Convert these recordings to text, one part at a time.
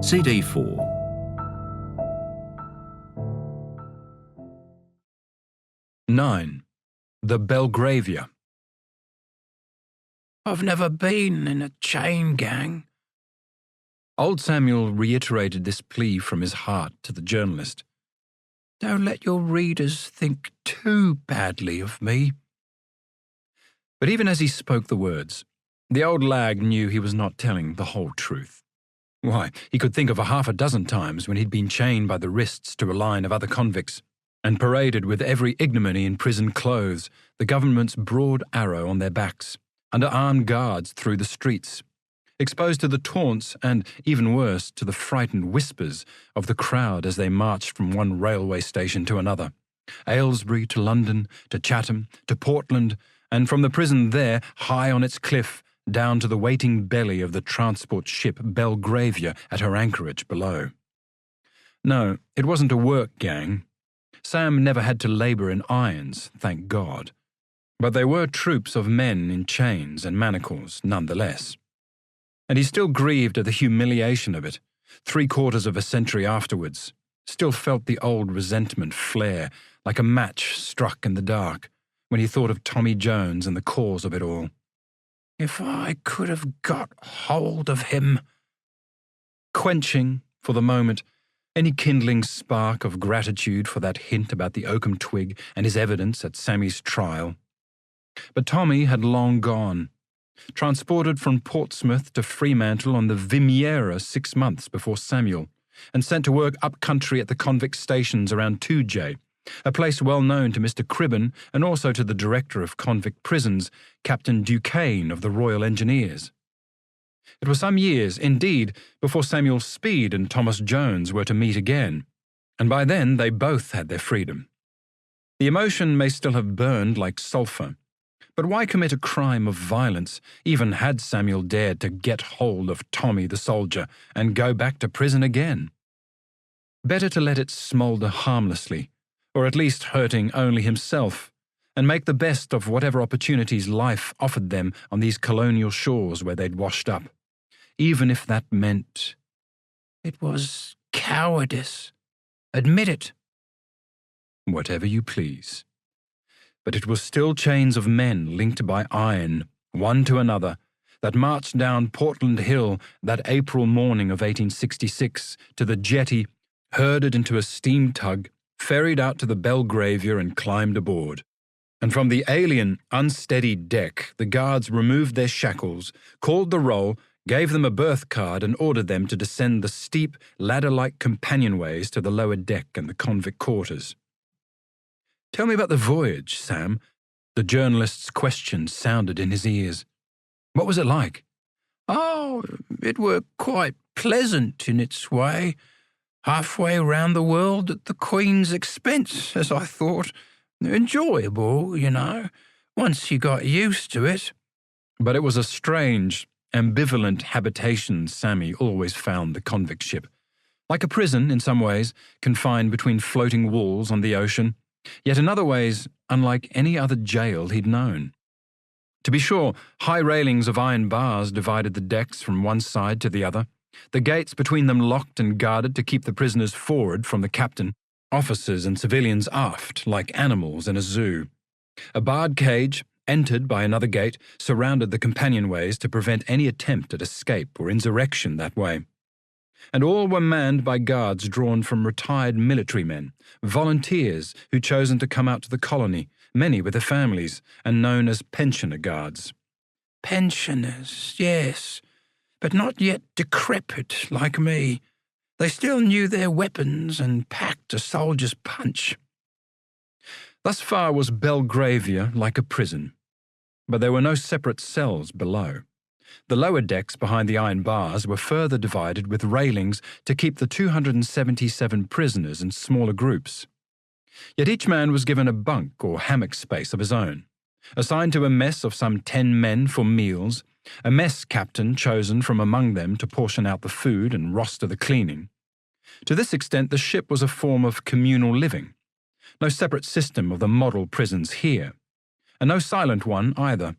CD4. (9) The Belgravia. I've never been in a chain gang. Old Samuel reiterated this plea from his heart to the journalist. Don't let your readers think too badly of me. But even as he spoke the words, the old lag knew he was not telling the whole truth. Why, he could think of half a dozen times when he'd been chained by the wrists to a line of other convicts and paraded with every ignominy in prison clothes, the government's broad arrow on their backs, under armed guards through the streets, exposed to the taunts and, even worse, to the frightened whispers of the crowd as they marched from one railway station to another, Aylesbury to London, to Chatham, to Portland, and from the prison there, high on its cliff, down to the waiting belly of the transport ship Belgravia at her anchorage below. No, it wasn't a work gang. Sam never had to labour in irons, thank God. But they were troops of men in chains and manacles, nonetheless. And he still grieved at the humiliation of it, 3/4 of a century afterwards, still felt the old resentment flare like a match struck in the dark when he thought of Tommy Jones and the cause of it all. If I could have got hold of him. Quenching, for the moment, any kindling spark of gratitude for that hint about the oakum twig and his evidence at Sammy's trial. But Tommy had long gone, transported from Portsmouth to Fremantle on the Wimmera 6 months before Samuel, and sent to work up country at the convict stations around 2J, a place well known to Mr. Cribben and also to the director of convict prisons, Captain Duquesne of the Royal Engineers. It was some years, indeed, before Samuel Speed and Thomas Jones were to meet again, and by then they both had their freedom. The emotion may still have burned like sulphur, but why commit a crime of violence, even had Samuel dared to get hold of Tommy the soldier and go back to prison again? Better to let it smoulder harmlessly, or at least hurting only himself, and make the best of whatever opportunities life offered them on these colonial shores where they'd washed up, even if that meant... It was cowardice. Admit it. Whatever you please. But it was still chains of men linked by iron, one to another, that marched down Portland Hill that April morning of 1866 to the jetty, herded into a steam tug, ferried out to the Belgravia and climbed aboard. And from the alien, unsteady deck, the guards removed their shackles, called the roll, gave them a berth card and ordered them to descend the steep, ladder-like companionways to the lower deck and the convict quarters. "Tell me about the voyage, Sam." The journalist's question sounded in his ears. "What was it like?" "Oh, it were quite pleasant in its way. Halfway round the world at the Queen's expense, as I thought. Enjoyable, you know, once you got used to it." But it was a strange, ambivalent habitation Sammy always found the convict ship. Like a prison in some ways, confined between floating walls on the ocean, yet in other ways unlike any other jail he'd known. To be sure, high railings of iron bars divided the decks from one side to the other, the gates between them locked and guarded to keep the prisoners forward from the captain, officers and civilians aft, like animals in a zoo. A barred cage, entered by another gate, surrounded the companionways to prevent any attempt at escape or insurrection that way. And all were manned by guards drawn from retired military men, volunteers who'd chosen to come out to the colony, many with their families, and known as pensioner guards. Pensioners, yes, but not yet decrepit like me. They still knew their weapons and packed a soldier's punch. Thus far was Belgravia like a prison, but there were no separate cells below. The lower decks behind the iron bars were further divided with railings to keep the 277 prisoners in smaller groups. Yet each man was given a bunk or hammock space of his own, assigned to a mess of some 10 men for meals, a mess captain chosen from among them to portion out the food and roster the cleaning. To this extent, the ship was a form of communal living. No separate system of the model prisons here, and no silent one either.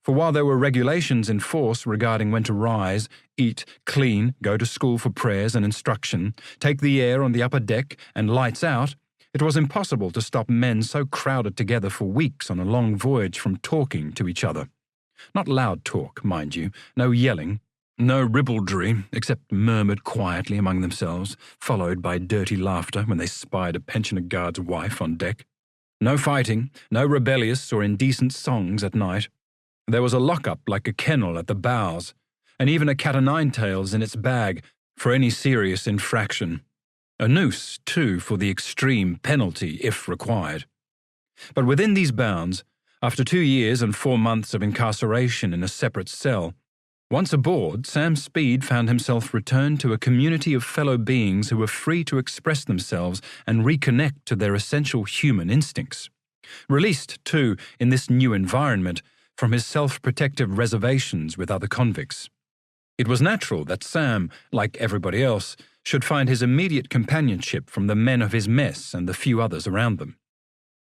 For while there were regulations in force regarding when to rise, eat, clean, go to school for prayers and instruction, take the air on the upper deck, and lights out, it was impossible to stop men so crowded together for weeks on a long voyage from talking to each other. Not loud talk, mind you, no yelling, no ribaldry, except murmured quietly among themselves, followed by dirty laughter when they spied a pensioner guard's wife on deck. No fighting, no rebellious or indecent songs at night. There was a lock-up like a kennel at the bows, and even a cat-o'-nine-tails in its bag for any serious infraction. A noose, too, for the extreme penalty, if required. But within these bounds, after 2 years and 4 months of incarceration in a separate cell, once aboard, Sam Speed found himself returned to a community of fellow beings who were free to express themselves and reconnect to their essential human instincts. Released, too, in this new environment, from his self-protective reservations with other convicts. It was natural that Sam, like everybody else, should find his immediate companionship from the men of his mess and the few others around them.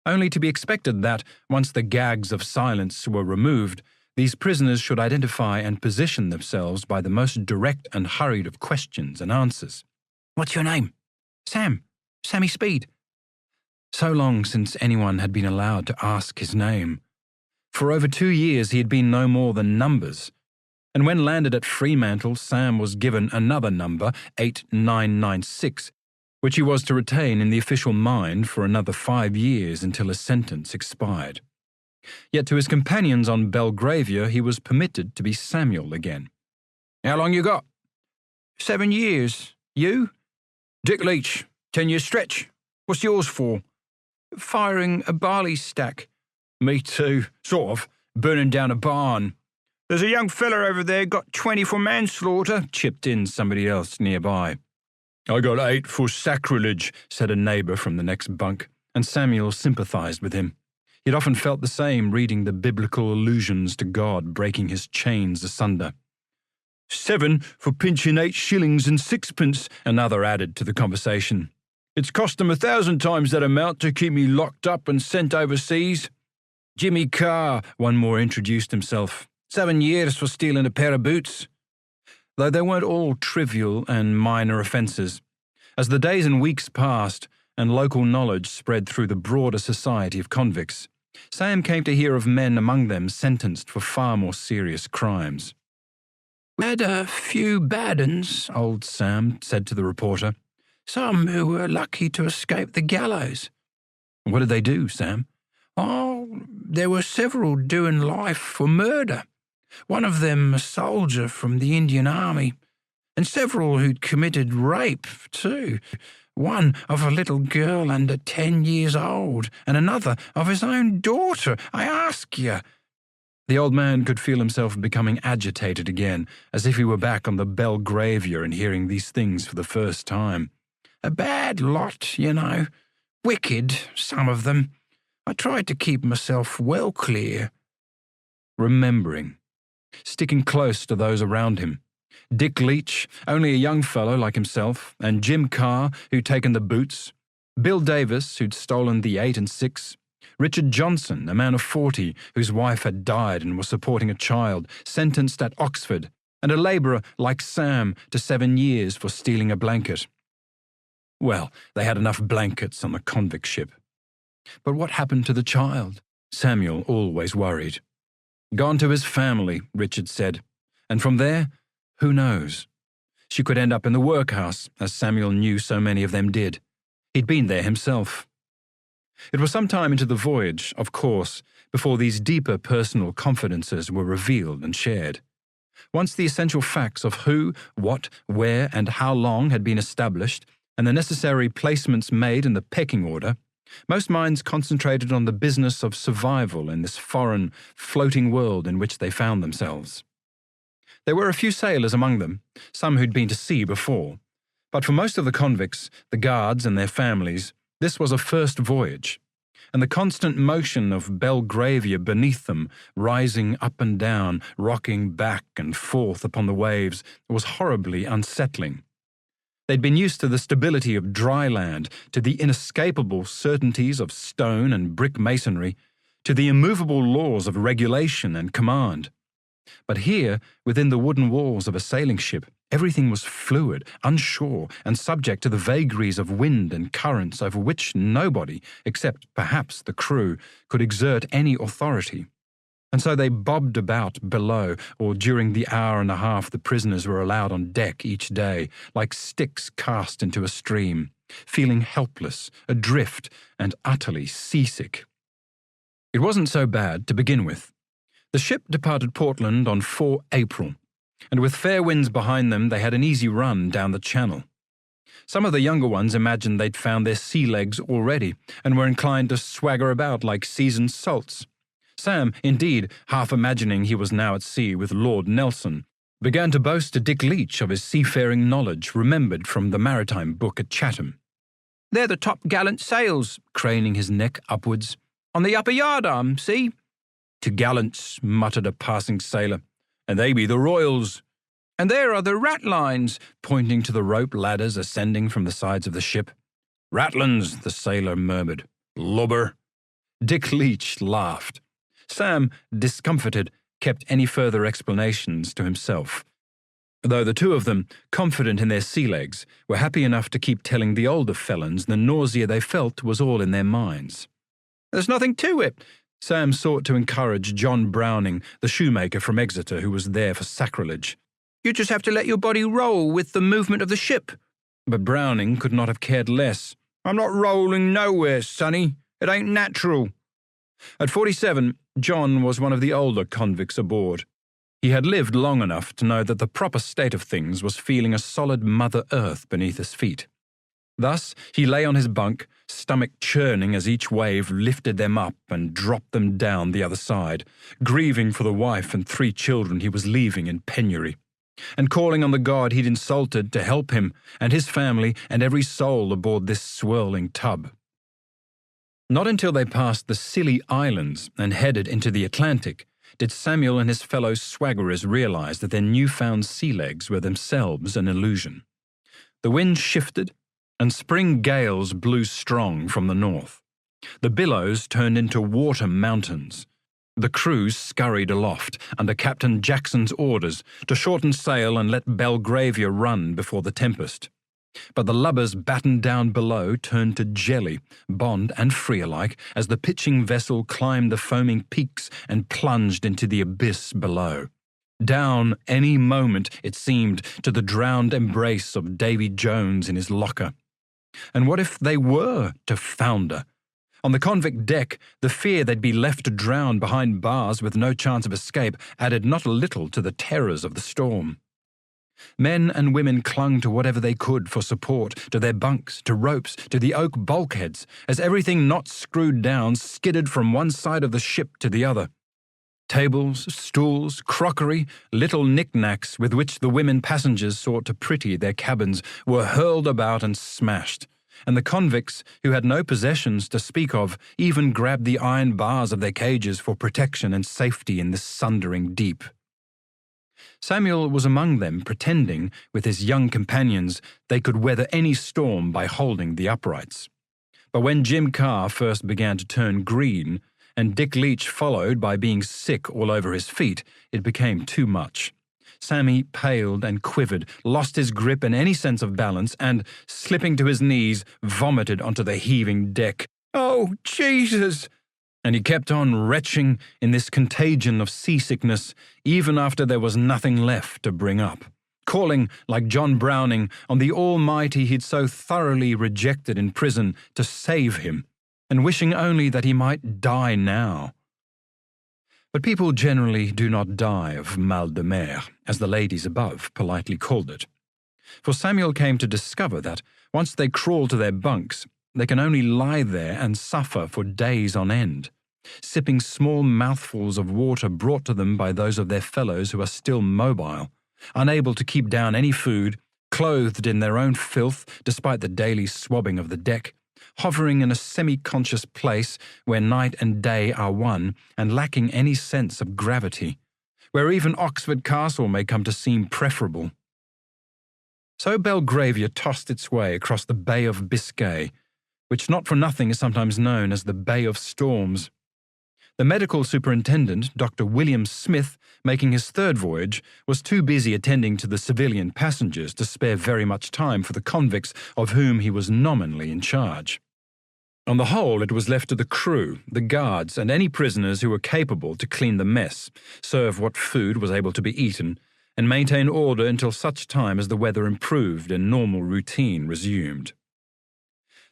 Only to be expected that, once the gags of silence were removed, these prisoners should identify and position themselves by the most direct and hurried of questions and answers. "What's your name?" "Sam. Sammy Speed." So long since anyone had been allowed to ask his name. For over 2 years he had been no more than numbers, and when landed at Fremantle, Sam was given another number, 8996, which he was to retain in the official mind for another 5 years until his sentence expired. Yet to his companions on Belgravia he was permitted to be Samuel again. "How long you got?" 7 years. You?" "Dick Leach, 10-year stretch. What's yours for?" "Firing a barley stack." "Me too, sort of, burning down a barn." "There's a young fella over there got 20 for manslaughter," chipped in somebody else nearby. "I got 8 for sacrilege," said a neighbour from the next bunk, and Samuel sympathised with him. He'd often felt the same reading the biblical allusions to God breaking his chains asunder. 7 for pinching 8 shillings and 6pence, another added to the conversation. "It's cost 'em 1,000 times that amount to keep me locked up and sent overseas." "Jimmy Carr," one more introduced himself. 7 years for stealing a pair of boots." Though they weren't all trivial and minor offences. As the days and weeks passed, and local knowledge spread through the broader society of convicts, Sam came to hear of men among them sentenced for far more serious crimes. "We had a few bad uns," old Sam said to the reporter. "Some who were lucky to escape the gallows." "What did they do, Sam?" "Oh, there were several doing life for murder. One of them a soldier from the Indian Army, and several who'd committed rape, too. One of a little girl under 10 years old, and another of his own daughter, I ask you." The old man could feel himself becoming agitated again, as if he were back on the Belgravia and hearing these things for the first time. "A bad lot, you know. Wicked, some of them. I tried to keep myself well clear." Remembering. Sticking close to those around him. Dick Leach, only a young fellow like himself, and Jim Carr, who'd taken the boots. Bill Davis, who'd stolen the 8 and 6. Richard Johnson, a man of 40, whose wife had died and was supporting a child, sentenced at Oxford, and a labourer like Sam to 7 years for stealing a blanket. Well, they had enough blankets on the convict ship. But what happened to the child? Samuel always worried. Gone to his family, Richard said, and from there, who knows? She could end up in the workhouse, as Samuel knew so many of them did. He'd been there himself. It was some time into the voyage, of course, before these deeper personal confidences were revealed and shared. Once the essential facts of who, what, where, and how long had been established, and the necessary placements made in the pecking order, most minds concentrated on the business of survival in this foreign, floating world in which they found themselves. There were a few sailors among them, some who'd been to sea before, but for most of the convicts, the guards and their families, this was a first voyage, and the constant motion of Belgravia beneath them, rising up and down, rocking back and forth upon the waves, was horribly unsettling. They'd been used to the stability of dry land, to the inescapable certainties of stone and brick masonry, to the immovable laws of regulation and command. But here, within the wooden walls of a sailing ship, everything was fluid, unsure, and subject to the vagaries of wind and currents over which nobody, except perhaps the crew, could exert any authority. And so they bobbed about below, or during the hour and a half the prisoners were allowed on deck each day, like sticks cast into a stream, feeling helpless, adrift, and utterly seasick. It wasn't so bad to begin with. The ship departed Portland on 4 April, and with fair winds behind them they had an easy run down the channel. Some of the younger ones imagined they'd found their sea legs already, and were inclined to swagger about like seasoned salts. Sam, indeed, half imagining he was now at sea with Lord Nelson, began to boast to Dick Leach of his seafaring knowledge remembered from the maritime book at Chatham. "They're the top-gallant sails," craning his neck upwards. "On the upper yardarm, see?" "T'gallants," muttered a passing sailor, "and they be the royals." "And there are the ratlines," pointing to the rope ladders ascending from the sides of the ship. "Ratlins," the sailor murmured. "Lubber." Dick Leach laughed. Sam, discomfited, kept any further explanations to himself, though the two of them, confident in their sea legs, were happy enough to keep telling the older felons the nausea they felt was all in their minds. "There's nothing to it." Sam sought to encourage John Browning, the shoemaker from Exeter, who was there for sacrilege. "You just have to let your body roll with the movement of the ship." But Browning could not have cared less. "I'm not rolling nowhere, sonny. It ain't natural." At 47, John was one of the older convicts aboard. He had lived long enough to know that the proper state of things was feeling a solid Mother Earth beneath his feet. Thus, he lay on his bunk, stomach churning as each wave lifted them up and dropped them down the other side, grieving for the wife and 3 children he was leaving in penury, and calling on the God he'd insulted to help him and his family and every soul aboard this swirling tub. Not until they passed the Scilly Islands and headed into the Atlantic did Samuel and his fellow swaggerers realize that their newfound sea legs were themselves an illusion. The wind shifted, and spring gales blew strong from the north. The billows turned into water mountains. The crew scurried aloft under Captain Jackson's orders to shorten sail and let Belgravia run before the tempest. But the lubbers battened down below turned to jelly, bond and free alike, as the pitching vessel climbed the foaming peaks and plunged into the abyss below. Down any moment, it seemed, to the drowned embrace of Davy Jones in his locker. And what if they were to founder? On the convict deck, the fear they'd be left to drown behind bars with no chance of escape added not a little to the terrors of the storm. Men and women clung to whatever they could for support, to their bunks, to ropes, to the oak bulkheads, as everything not screwed down skidded from one side of the ship to the other. Tables, stools, crockery, little knickknacks with which the women passengers sought to pretty their cabins were hurled about and smashed, and the convicts, who had no possessions to speak of, even grabbed the iron bars of their cages for protection and safety in this sundering deep. Samuel was among them, pretending, with his young companions, they could weather any storm by holding the uprights. But when Jim Carr first began to turn green, and Dick Leach followed by being sick all over his feet, it became too much. Sammy paled and quivered, lost his grip and any sense of balance, and, slipping to his knees, vomited onto the heaving deck. "Oh, Jesus!" And he kept on retching in this contagion of seasickness even after there was nothing left to bring up, calling, like John Browning, on the Almighty he'd so thoroughly rejected in prison to save him, and wishing only that he might die now. But people generally do not die of mal de mer, as the ladies above politely called it. For Samuel came to discover that, once they crawl to their bunks, they can only lie there and suffer for days on end, sipping small mouthfuls of water brought to them by those of their fellows who are still mobile, unable to keep down any food, clothed in their own filth despite the daily swabbing of the deck, hovering in a semi-conscious place where night and day are one and lacking any sense of gravity, where even Oxford Castle may come to seem preferable. So Belgravia tossed its way across the Bay of Biscay, which not for nothing is sometimes known as the Bay of Storms. The medical superintendent, Dr. William Smith, making his third voyage, was too busy attending to the civilian passengers to spare very much time for the convicts of whom he was nominally in charge. On the whole, it was left to the crew, the guards, and any prisoners who were capable to clean the mess, serve what food was able to be eaten, and maintain order until such time as the weather improved and normal routine resumed.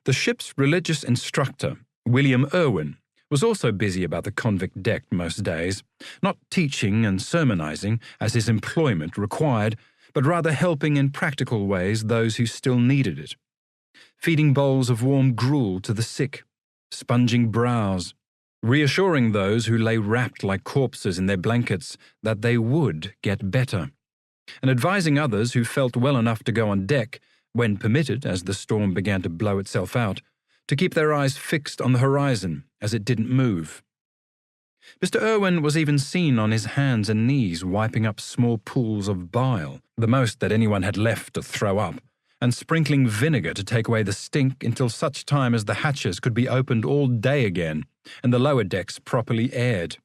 The ship's religious instructor, William Irwin, was also busy about the convict deck most days, not teaching and sermonizing as his employment required, but rather helping in practical ways those who still needed it. Feeding bowls of warm gruel to the sick, sponging brows, reassuring those who lay wrapped like corpses in their blankets that they would get better, and advising others who felt well enough to go on deck, when permitted as the storm began to blow itself out, to keep their eyes fixed on the horizon as it didn't move. Mr. Irwin was even seen on his hands and knees wiping up small pools of bile, the most that anyone had left to throw up, and sprinkling vinegar to take away the stink until such time as the hatches could be opened all day again and the lower decks properly aired.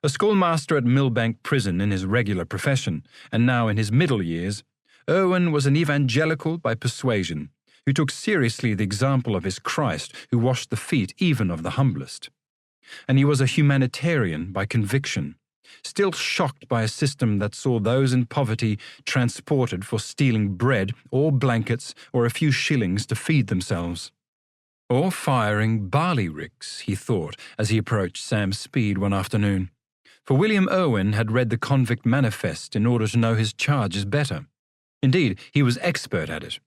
A schoolmaster at Millbank Prison in his regular profession, and now in his middle years, Irwin was an evangelical by persuasion, who took seriously the example of his Christ, who washed the feet even of the humblest. And he was a humanitarian by conviction, still shocked by a system that saw those in poverty transported for stealing bread or blankets or a few shillings to feed themselves. Or firing barley ricks, he thought, as he approached Sam Speed one afternoon. For William Irwin had read the Convict Manifest in order to know his charges better. Indeed, he was expert at it.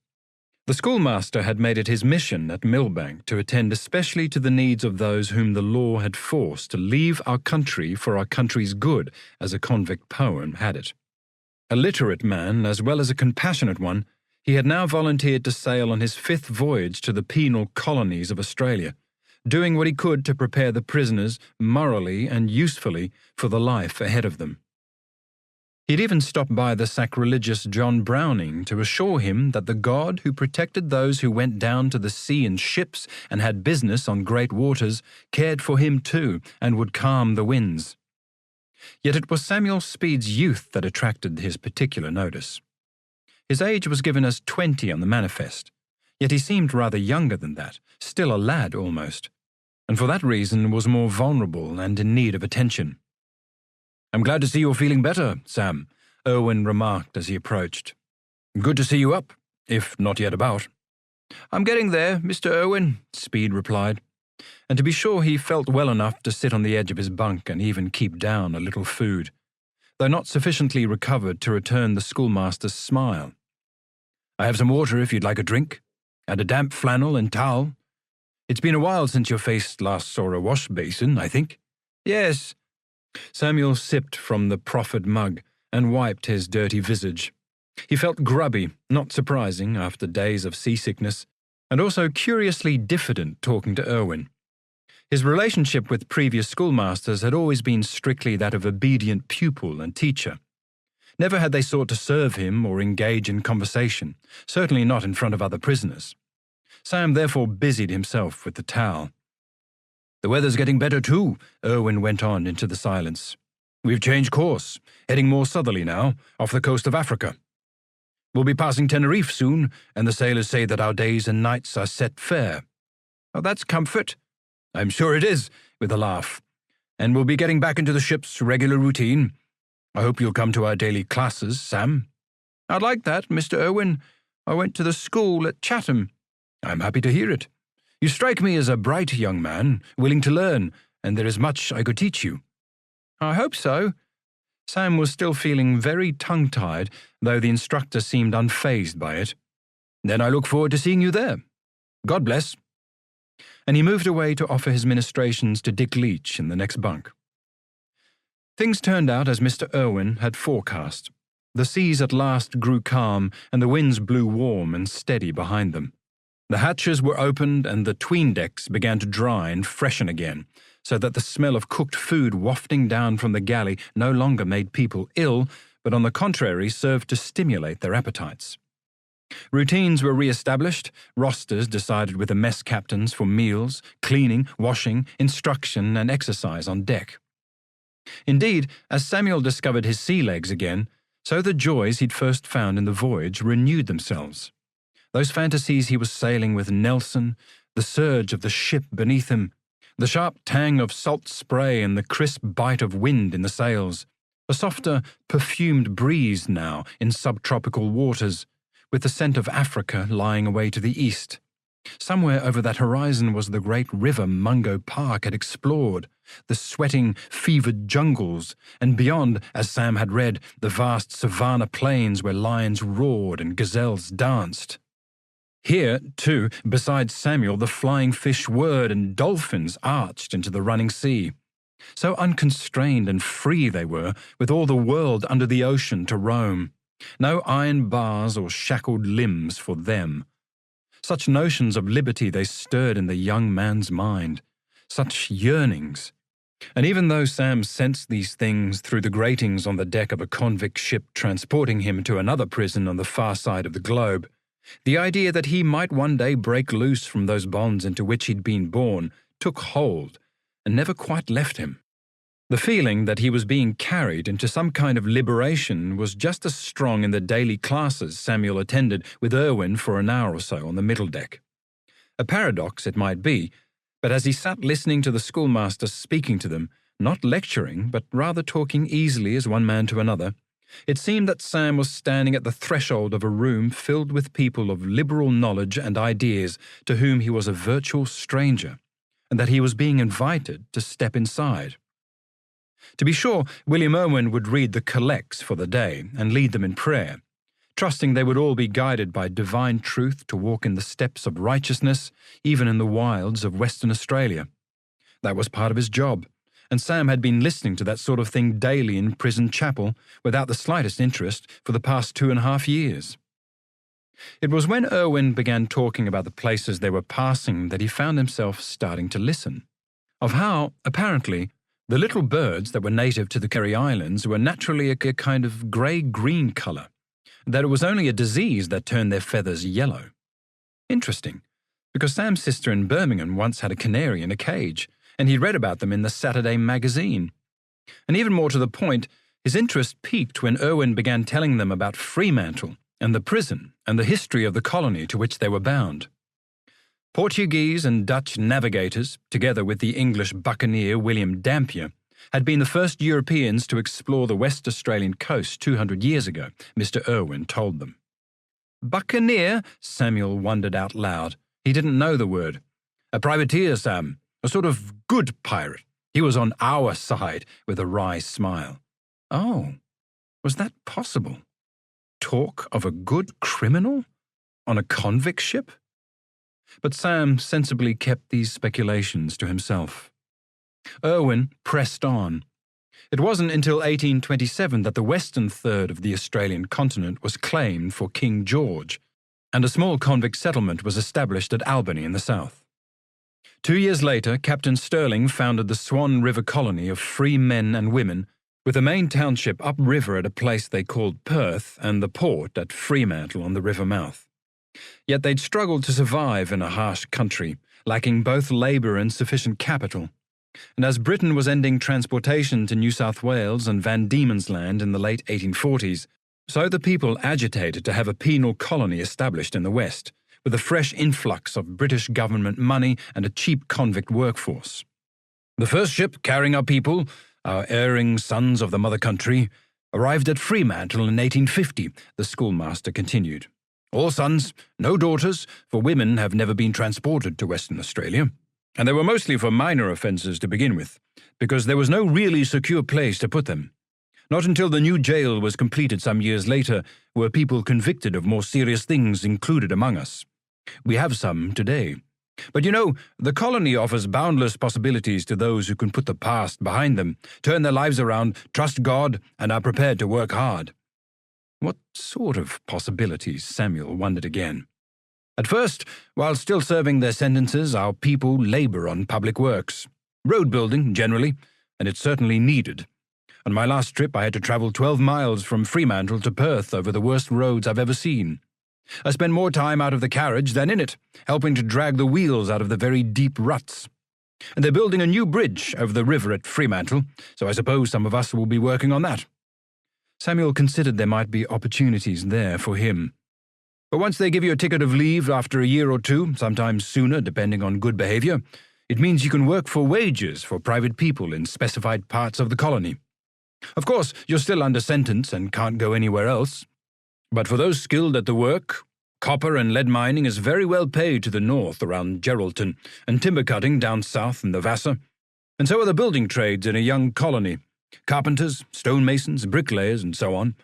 The schoolmaster had made it his mission at Millbank to attend especially to the needs of those whom the law had forced to leave our country for our country's good, as a convict poem had it. A literate man, as well as a compassionate one, he had now volunteered to sail on his 5th voyage to the penal colonies of Australia, doing what he could to prepare the prisoners morally and usefully for the life ahead of them. He'd even stopped by the sacrilegious John Browning to assure him that the God who protected those who went down to the sea in ships and had business on great waters cared for him too and would calm the winds. Yet it was Samuel Speed's youth that attracted his particular notice. His age was given as 20 on the manifest, yet he seemed rather younger than that, still a lad almost, and for that reason was more vulnerable and in need of attention. "I'm glad to see you're feeling better, Sam," Irwin remarked as he approached. "Good to see you up, if not yet about." "I'm getting there, Mr. Irwin," Speed replied, and to be sure he felt well enough to sit on the edge of his bunk and even keep down a little food, though not sufficiently recovered to return the schoolmaster's smile. "I have some water if you'd like a drink, and a damp flannel and towel. It's been a while since your face last saw a wash basin, I think." "Yes." Samuel sipped from the proffered mug and wiped his dirty visage. He felt grubby, not surprising after days of seasickness, and also curiously diffident talking to Irwin. His relationship with previous schoolmasters had always been strictly that of obedient pupil and teacher. Never had they sought to serve him or engage in conversation, certainly not in front of other prisoners. Sam therefore busied himself with the towel. "The weather's getting better too," Irwin went on into the silence. "We've changed course, heading more southerly now, off the coast of Africa. We'll be passing Tenerife soon, and the sailors say that our days and nights are set fair." "Oh, that's comfort." "I'm sure it is," with a laugh. "And we'll be getting back into the ship's regular routine. I hope you'll come to our daily classes, Sam." "I'd like that, Mr. Irwin. I went to the school at Chatham." "I'm happy to hear it. You strike me as a bright young man, willing to learn, and there is much I could teach you." "I hope so." Sam was still feeling very tongue-tied, though the instructor seemed unfazed by it. "Then I look forward to seeing you there. God bless." And he moved away to offer his ministrations to Dick Leach in the next bunk. Things turned out as Mr. Irwin had forecast. The seas at last grew calm, and the winds blew warm and steady behind them. The hatches were opened and the 'tween decks began to dry and freshen again, so that the smell of cooked food wafting down from the galley no longer made people ill, but on the contrary served to stimulate their appetites. Routines were re-established, rosters decided with the mess captains for meals, cleaning, washing, instruction and exercise on deck. Indeed, as Samuel discovered his sea legs again, so the joys he'd first found in the voyage renewed themselves. Those fantasies he was sailing with Nelson, the surge of the ship beneath him, the sharp tang of salt spray and the crisp bite of wind in the sails, a softer, perfumed breeze now in subtropical waters, with the scent of Africa lying away to the east. Somewhere over that horizon was the great river Mungo Park had explored, the sweating, fevered jungles, and beyond, as Sam had read, the vast savanna plains where lions roared and gazelles danced. Here, too, beside Samuel, the flying fish whirred and dolphins arched into the running sea. So unconstrained and free they were, with all the world under the ocean to roam. No iron bars or shackled limbs for them. Such notions of liberty they stirred in the young man's mind. Such yearnings. And even though Sam sensed these things through the gratings on the deck of a convict ship transporting him to another prison on the far side of the globe, the idea that he might one day break loose from those bonds into which he'd been born took hold and never quite left him. The feeling that he was being carried into some kind of liberation was just as strong in the daily classes Samuel attended with Irwin for an hour or so on the middle deck. A paradox it might be, but as he sat listening to the schoolmaster speaking to them, not lecturing, but rather talking easily as one man to another, it seemed that Sam was standing at the threshold of a room filled with people of liberal knowledge and ideas to whom he was a virtual stranger, and that he was being invited to step inside. To be sure, William Irwin would read the collects for the day and lead them in prayer, trusting they would all be guided by divine truth to walk in the steps of righteousness, even in the wilds of Western Australia. That was part of his job, and Sam had been listening to that sort of thing daily in prison chapel without the slightest interest for the past 2.5 years. It was when Irwin began talking about the places they were passing that he found himself starting to listen, of how, apparently, the little birds that were native to the Kerry Islands were naturally a kind of grey-green colour, that it was only a disease that turned their feathers yellow. Interesting, because Sam's sister in Birmingham once had a canary in a cage, and he'd read about them in the Saturday magazine. And even more to the point, his interest peaked when Irwin began telling them about Fremantle and the prison and the history of the colony to which they were bound. Portuguese and Dutch navigators, together with the English buccaneer William Dampier, had been the first Europeans to explore the West Australian coast 200 years ago, Mr. Irwin told them. Buccaneer? Samuel wondered out loud. He didn't know the word. A privateer, Sam. A sort of good pirate. He was on our side, with a wry smile. Oh, was that possible? Talk of a good criminal? On a convict ship? But Sam sensibly kept these speculations to himself. Irwin pressed on. It wasn't until 1827 that the western third of the Australian continent was claimed for King George, and a small convict settlement was established at Albany in the south. 2 years later, Captain Stirling founded the Swan River colony of free men and women, with the main township upriver at a place they called Perth and the port at Fremantle on the river mouth. Yet they'd struggled to survive in a harsh country, lacking both labour and sufficient capital. And as Britain was ending transportation to New South Wales and Van Diemen's Land in the late 1840s, so the people agitated to have a penal colony established in the West, with a fresh influx of British government money and a cheap convict workforce. The first ship carrying our people, our erring sons of the mother country, arrived at Fremantle in 1850, the schoolmaster continued. All sons, no daughters, for women have never been transported to Western Australia, and they were mostly for minor offences to begin with, because there was no really secure place to put them. Not until the new jail was completed some years later were people convicted of more serious things included among us. We have some today. But you know, the colony offers boundless possibilities to those who can put the past behind them, turn their lives around, trust God, and are prepared to work hard. What sort of possibilities? Samuel wondered again. At first, while still serving their sentences, our people labour on public works. Road building, generally, and it's certainly needed. On my last trip, I had to travel 12 miles from Fremantle to Perth over the worst roads I've ever seen. I spend more time out of the carriage than in it, helping to drag the wheels out of the very deep ruts. And they're building a new bridge over the river at Fremantle, so I suppose some of us will be working on that." Samuel considered there might be opportunities there for him. "But once they give you a ticket of leave after a year or two, sometimes sooner depending on good behaviour, it means you can work for wages for private people in specified parts of the colony. Of course, you're still under sentence and can't go anywhere else. But for those skilled at the work, copper and lead mining is very well paid to the north around Geraldton, and timber cutting down south in the Vassar. And so are the building trades in a young colony. Carpenters, stonemasons, bricklayers, and so on.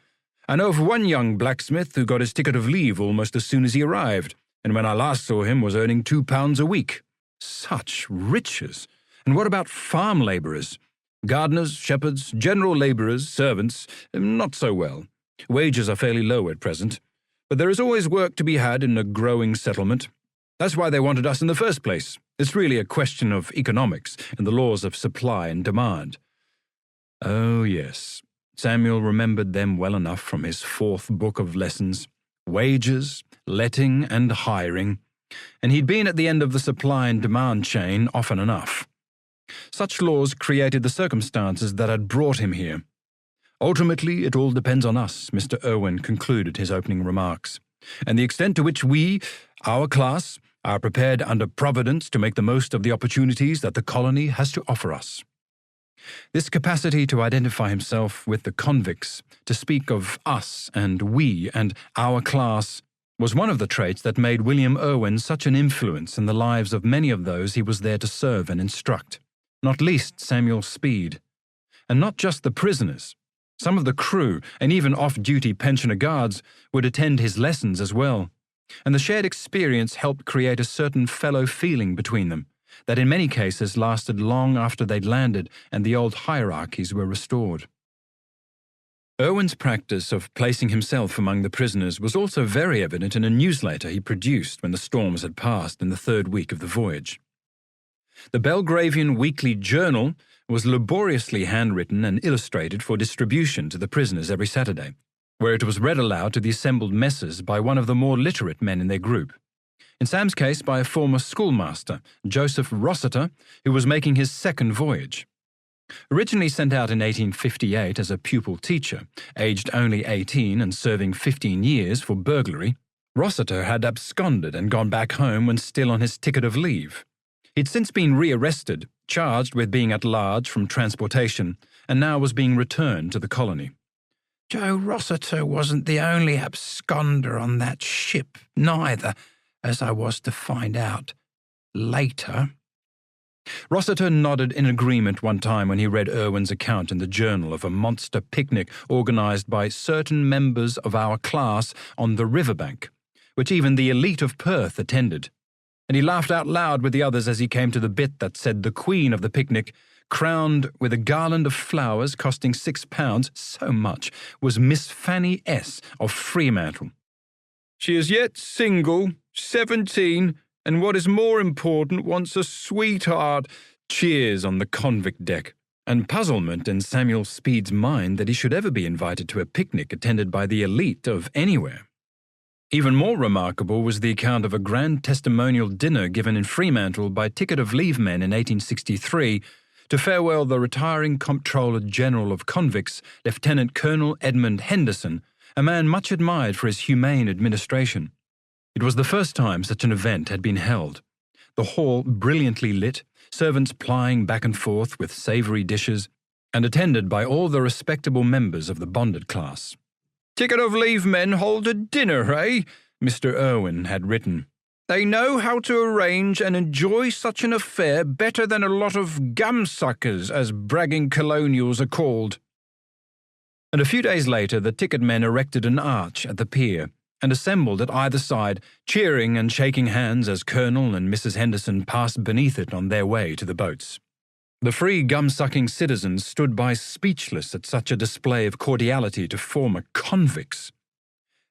I know of one young blacksmith who got his ticket of leave almost as soon as he arrived, and when I last saw him was earning £2 a week. Such riches! And what about farm labourers? Gardeners, shepherds, general labourers, servants, not so well. Wages are fairly low at present, but there is always work to be had in a growing settlement. That's why they wanted us in the first place. It's really a question of economics and the laws of supply and demand." Oh, yes. Samuel remembered them well enough from his 4th book of lessons. Wages, letting, and hiring. And he'd been at the end of the supply and demand chain often enough. Such laws created the circumstances that had brought him here. "Ultimately, it all depends on us," Mr. Irwin concluded his opening remarks, "and the extent to which we, our class, are prepared under Providence to make the most of the opportunities that the colony has to offer us." This capacity to identify himself with the convicts, to speak of us and we and our class, was one of the traits that made William Irwin such an influence in the lives of many of those he was there to serve and instruct, not least Samuel Speed. And not just the prisoners. Some of the crew, and even off-duty pensioner guards, would attend his lessons as well, and the shared experience helped create a certain fellow feeling between them, that in many cases lasted long after they'd landed and the old hierarchies were restored. Irwin's practice of placing himself among the prisoners was also very evident in a newsletter he produced when the storms had passed in the 3rd week of the voyage. The Belgravian Weekly Journal was laboriously handwritten and illustrated for distribution to the prisoners every Saturday, where it was read aloud to the assembled messers by one of the more literate men in their group. In Sam's case, by a former schoolmaster, Joseph Rossiter, who was making his 2nd voyage. Originally sent out in 1858 as a pupil teacher, aged only 18 and serving 15 years for burglary, Rossiter had absconded and gone back home when still on his ticket of leave. He'd since been rearrested, charged with being at large from transportation, and now was being returned to the colony. Joe Rossiter wasn't the only absconder on that ship, neither, as I was to find out later. Rossiter nodded in agreement one time when he read Irwin's account in the journal of a monster picnic organised by certain members of our class on the riverbank, which even the elite of Perth attended. And he laughed out loud with the others as he came to the bit that said the queen of the picnic, crowned with a garland of flowers costing £6, so much, was Miss Fanny S. of Fremantle. "She is yet single, 17, and what is more important, wants a sweetheart." Cheers on the convict deck, and puzzlement in Samuel Speed's mind that he should ever be invited to a picnic attended by the elite of anywhere. Even more remarkable was the account of a grand testimonial dinner given in Fremantle by ticket of leave men in 1863 to farewell the retiring Comptroller General of Convicts, Lieutenant Colonel Edmund Henderson, a man much admired for his humane administration. It was the first time such an event had been held. The hall brilliantly lit, servants plying back and forth with savoury dishes, and attended by all the respectable members of the bonded class. "Ticket of leave men hold a dinner, eh?" Mr. Irwin had written. "They know how to arrange and enjoy such an affair better than a lot of gum-suckers, as bragging colonials are called." And a few days later the ticket men erected an arch at the pier and assembled at either side, cheering and shaking hands as Colonel and Mrs. Henderson passed beneath it on their way to the boats. The free gum-sucking citizens stood by speechless at such a display of cordiality to former convicts.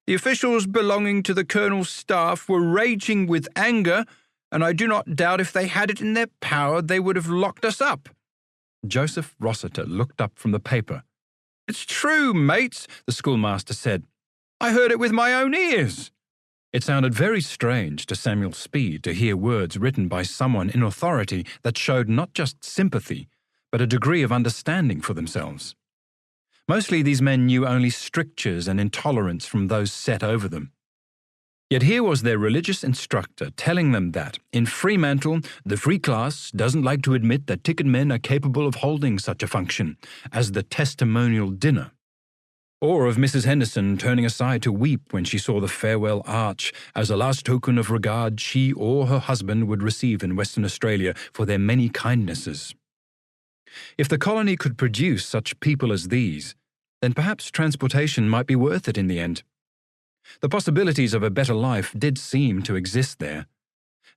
"The officials belonging to the Colonel's staff were raging with anger, and I do not doubt if they had it in their power they would have locked us up." Joseph Rossiter looked up from the paper. "It's true, mates," the schoolmaster said. "I heard it with my own ears." It sounded very strange to Samuel Speed to hear words written by someone in authority that showed not just sympathy, but a degree of understanding for themselves. Mostly these men knew only strictures and intolerance from those set over them. Yet here was their religious instructor telling them that, in Fremantle, the free class doesn't like to admit that ticket men are capable of holding such a function as the testimonial dinner. Or of Mrs. Henderson turning aside to weep when she saw the farewell arch as a last token of regard she or her husband would receive in Western Australia for their many kindnesses. If the colony could produce such people as these, then perhaps transportation might be worth it in the end. The possibilities of a better life did seem to exist there,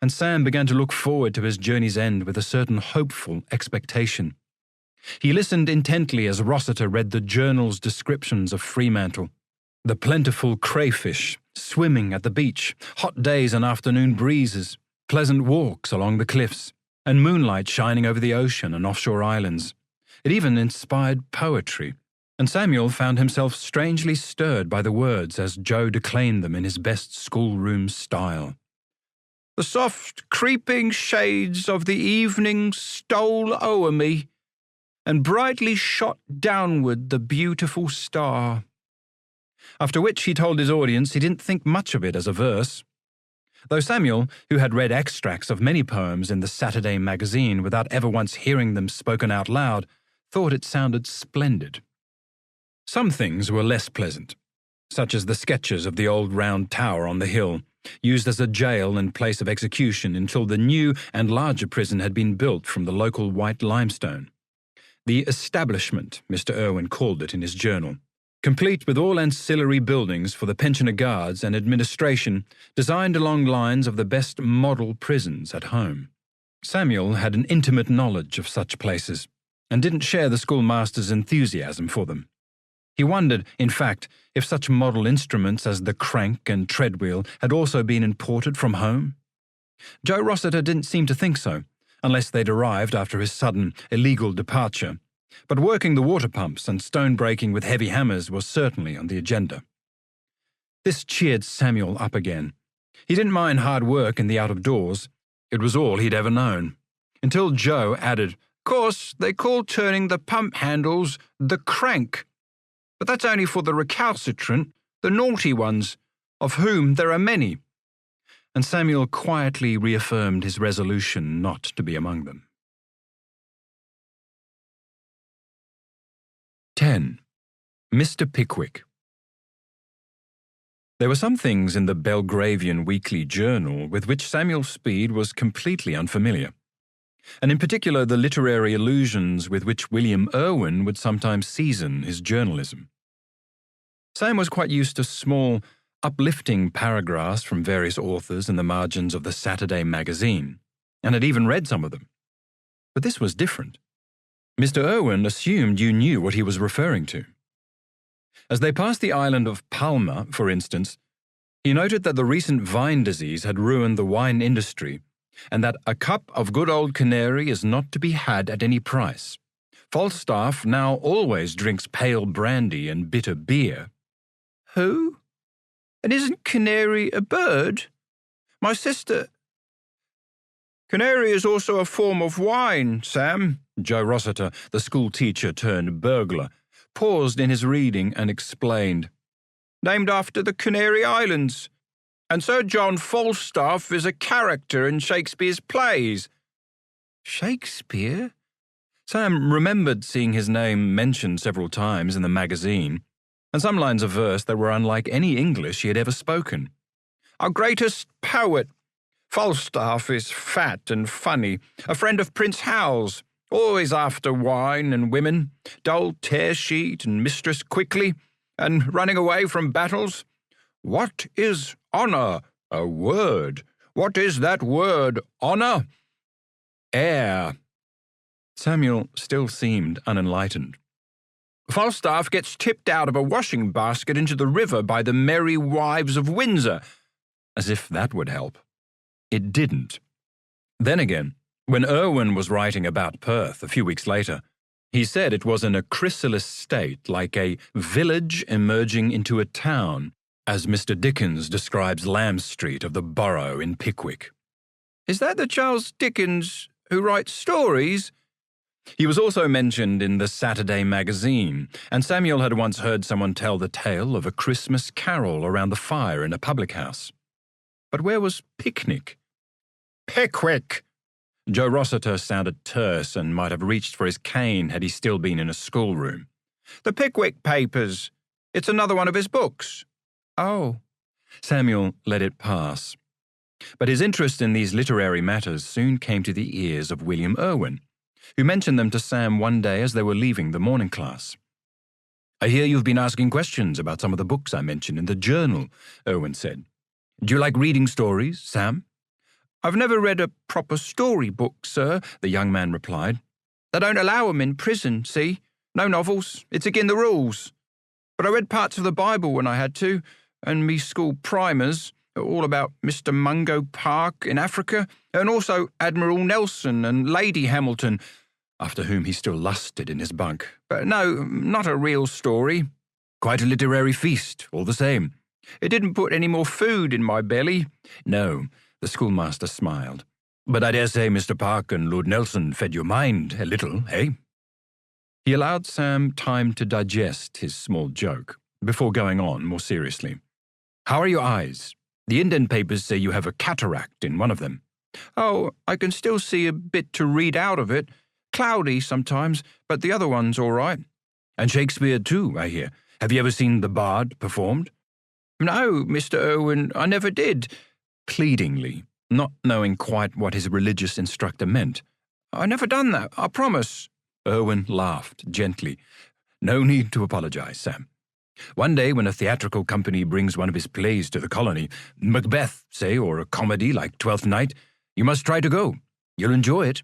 and Sam began to look forward to his journey's end with a certain hopeful expectation. He listened intently as Rossiter read the journal's descriptions of Fremantle, the plentiful crayfish, swimming at the beach, hot days and afternoon breezes, pleasant walks along the cliffs, and moonlight shining over the ocean and offshore islands. It even inspired poetry, and Samuel found himself strangely stirred by the words as Joe declaimed them in his best schoolroom style. The soft, creeping shades of the evening stole o'er me, and brightly shot downward the beautiful star. After which he told his audience he didn't think much of it as a verse, though Samuel, who had read extracts of many poems in the Saturday magazine without ever once hearing them spoken out loud, thought it sounded splendid. Some things were less pleasant, such as the sketches of the old round tower on the hill, used as a jail and place of execution until the new and larger prison had been built from the local white limestone. The establishment, Mr. Irwin called it in his journal, complete with all ancillary buildings for the pensioner guards and administration designed along lines of the best model prisons at home. Samuel had an intimate knowledge of such places, and didn't share the schoolmaster's enthusiasm for them. He wondered, in fact, if such model instruments as the crank and treadwheel had also been imported from home. Joe Rossiter didn't seem to think so, unless they'd arrived after his sudden, illegal departure, but working the water pumps and stone-breaking with heavy hammers was certainly on the agenda. This cheered Samuel up again. He didn't mind hard work in the out-of-doors. It was all he'd ever known. Until Joe added, "Course, they call turning the pump handles the crank. But that's only for the recalcitrant, the naughty ones, of whom there are many." And Samuel quietly reaffirmed his resolution not to be among them. 10. Mr. Pickwick. There were some things in the Belgravian Weekly Journal with which Samuel Speed was completely unfamiliar, and in particular the literary allusions with which William Irwin would sometimes season his journalism. Sam was quite used to small, uplifting paragraphs from various authors in the margins of the Saturday magazine, and had even read some of them. But this was different. Mr. Irwin assumed you knew what he was referring to. As they passed the island of Palma, for instance, he noted that the recent vine disease had ruined the wine industry, and that a cup of good old Canary is not to be had at any price. Falstaff now always drinks pale brandy and bitter beer. Who? And isn't Canary a bird? My sister... Canary is also a form of wine, Sam. Joe Rossiter, the school teacher turned burglar, paused in his reading and explained. Named after the Canary Islands. And Sir John Falstaff is a character in Shakespeare's plays. Shakespeare? Sam remembered seeing his name mentioned several times in the magazine, and some lines of verse that were unlike any English he had ever spoken. Our greatest poet. Falstaff is fat and funny, a friend of Prince Hal's, always after wine and women, dull tear-sheet and Mistress Quickly, and running away from battles. What is honour? A word. What is that word, honour? Air. Samuel still seemed unenlightened. Falstaff gets tipped out of a washing basket into the river by the merry wives of Windsor. As if that would help. It didn't. Then again, when Irwin was writing about Perth a few weeks later, he said it was in a chrysalis state, like a village emerging into a town, as Mr. Dickens describes Lamb Street of the Borough in Pickwick. Is that the Charles Dickens who writes stories? He was also mentioned in the Saturday magazine, and Samuel had once heard someone tell the tale of a Christmas carol around the fire in a public house. But where was picnic? Pickwick! Joe Rossiter sounded terse and might have reached for his cane had he still been in a schoolroom. The Pickwick Papers. It's another one of his books. Oh. Samuel let it pass. But his interest in these literary matters soon came to the ears of William Irwin, who mentioned them to Sam one day as they were leaving the morning class. "I hear you've been asking questions about some of the books I mentioned in the journal," Irwin said. "Do you like reading stories, Sam?" "I've never read a proper story book, sir," the young man replied. "They don't allow 'em in prison, see? No novels. It's agin the rules. But I read parts of the Bible when I had to, and me school primers, all about Mr. Mungo Park in Africa, and also Admiral Nelson and Lady Hamilton, after whom he still lusted in his bunk. But no, not a real story. Quite a literary feast, all the same. It didn't put any more food in my belly." "No," the schoolmaster smiled. "But I dare say Mr. Park and Lord Nelson fed your mind a little, eh?" He allowed Sam time to digest his small joke, before going on more seriously. "How are your eyes? The indent papers say you have a cataract in one of them." "Oh, I can still see a bit to read out of it. Cloudy sometimes, but the other one's all right." "And Shakespeare too, I hear. Have you ever seen The Bard performed?" "No, Mr. Irwin, I never did." Pleadingly, not knowing quite what his religious instructor meant. "I never done that, I promise." Irwin laughed gently. "No need to apologize, Sam. One day when a theatrical company brings one of his plays to the colony, Macbeth, say, or a comedy like Twelfth Night, you must try to go. You'll enjoy it.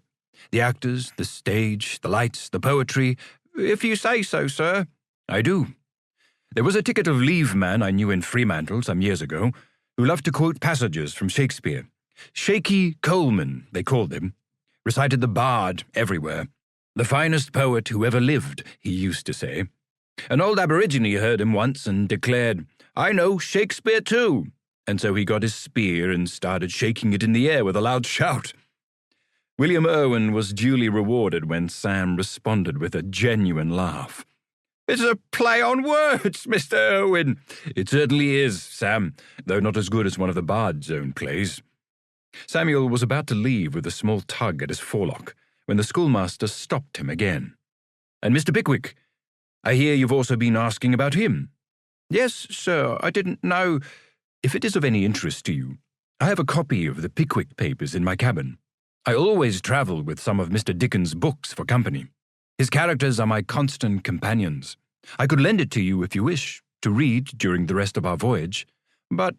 The actors, the stage, the lights, the poetry." "If you say so, sir." "I do. There was a ticket of leave man I knew in Fremantle some years ago who loved to quote passages from Shakespeare. Shaky Coleman, they called him. Recited the Bard everywhere. The finest poet who ever lived, he used to say. An old aborigine heard him once and declared, 'I know Shakespeare too,' and so he got his spear and started shaking it in the air with a loud shout." William Irwin was duly rewarded when Sam responded with a genuine laugh. "It's a play on words, Mr. Irwin." "It certainly is, Sam, though not as good as one of the Bard's own plays." Samuel was about to leave with a small tug at his forelock when the schoolmaster stopped him again. "And Mr. Pickwick, I hear you've also been asking about him." "Yes, sir, I didn't know." "If it is of any interest to you, I have a copy of the Pickwick Papers in my cabin. I always travel with some of Mr. Dickens' books for company. His characters are my constant companions. I could lend it to you if you wish, to read during the rest of our voyage. But,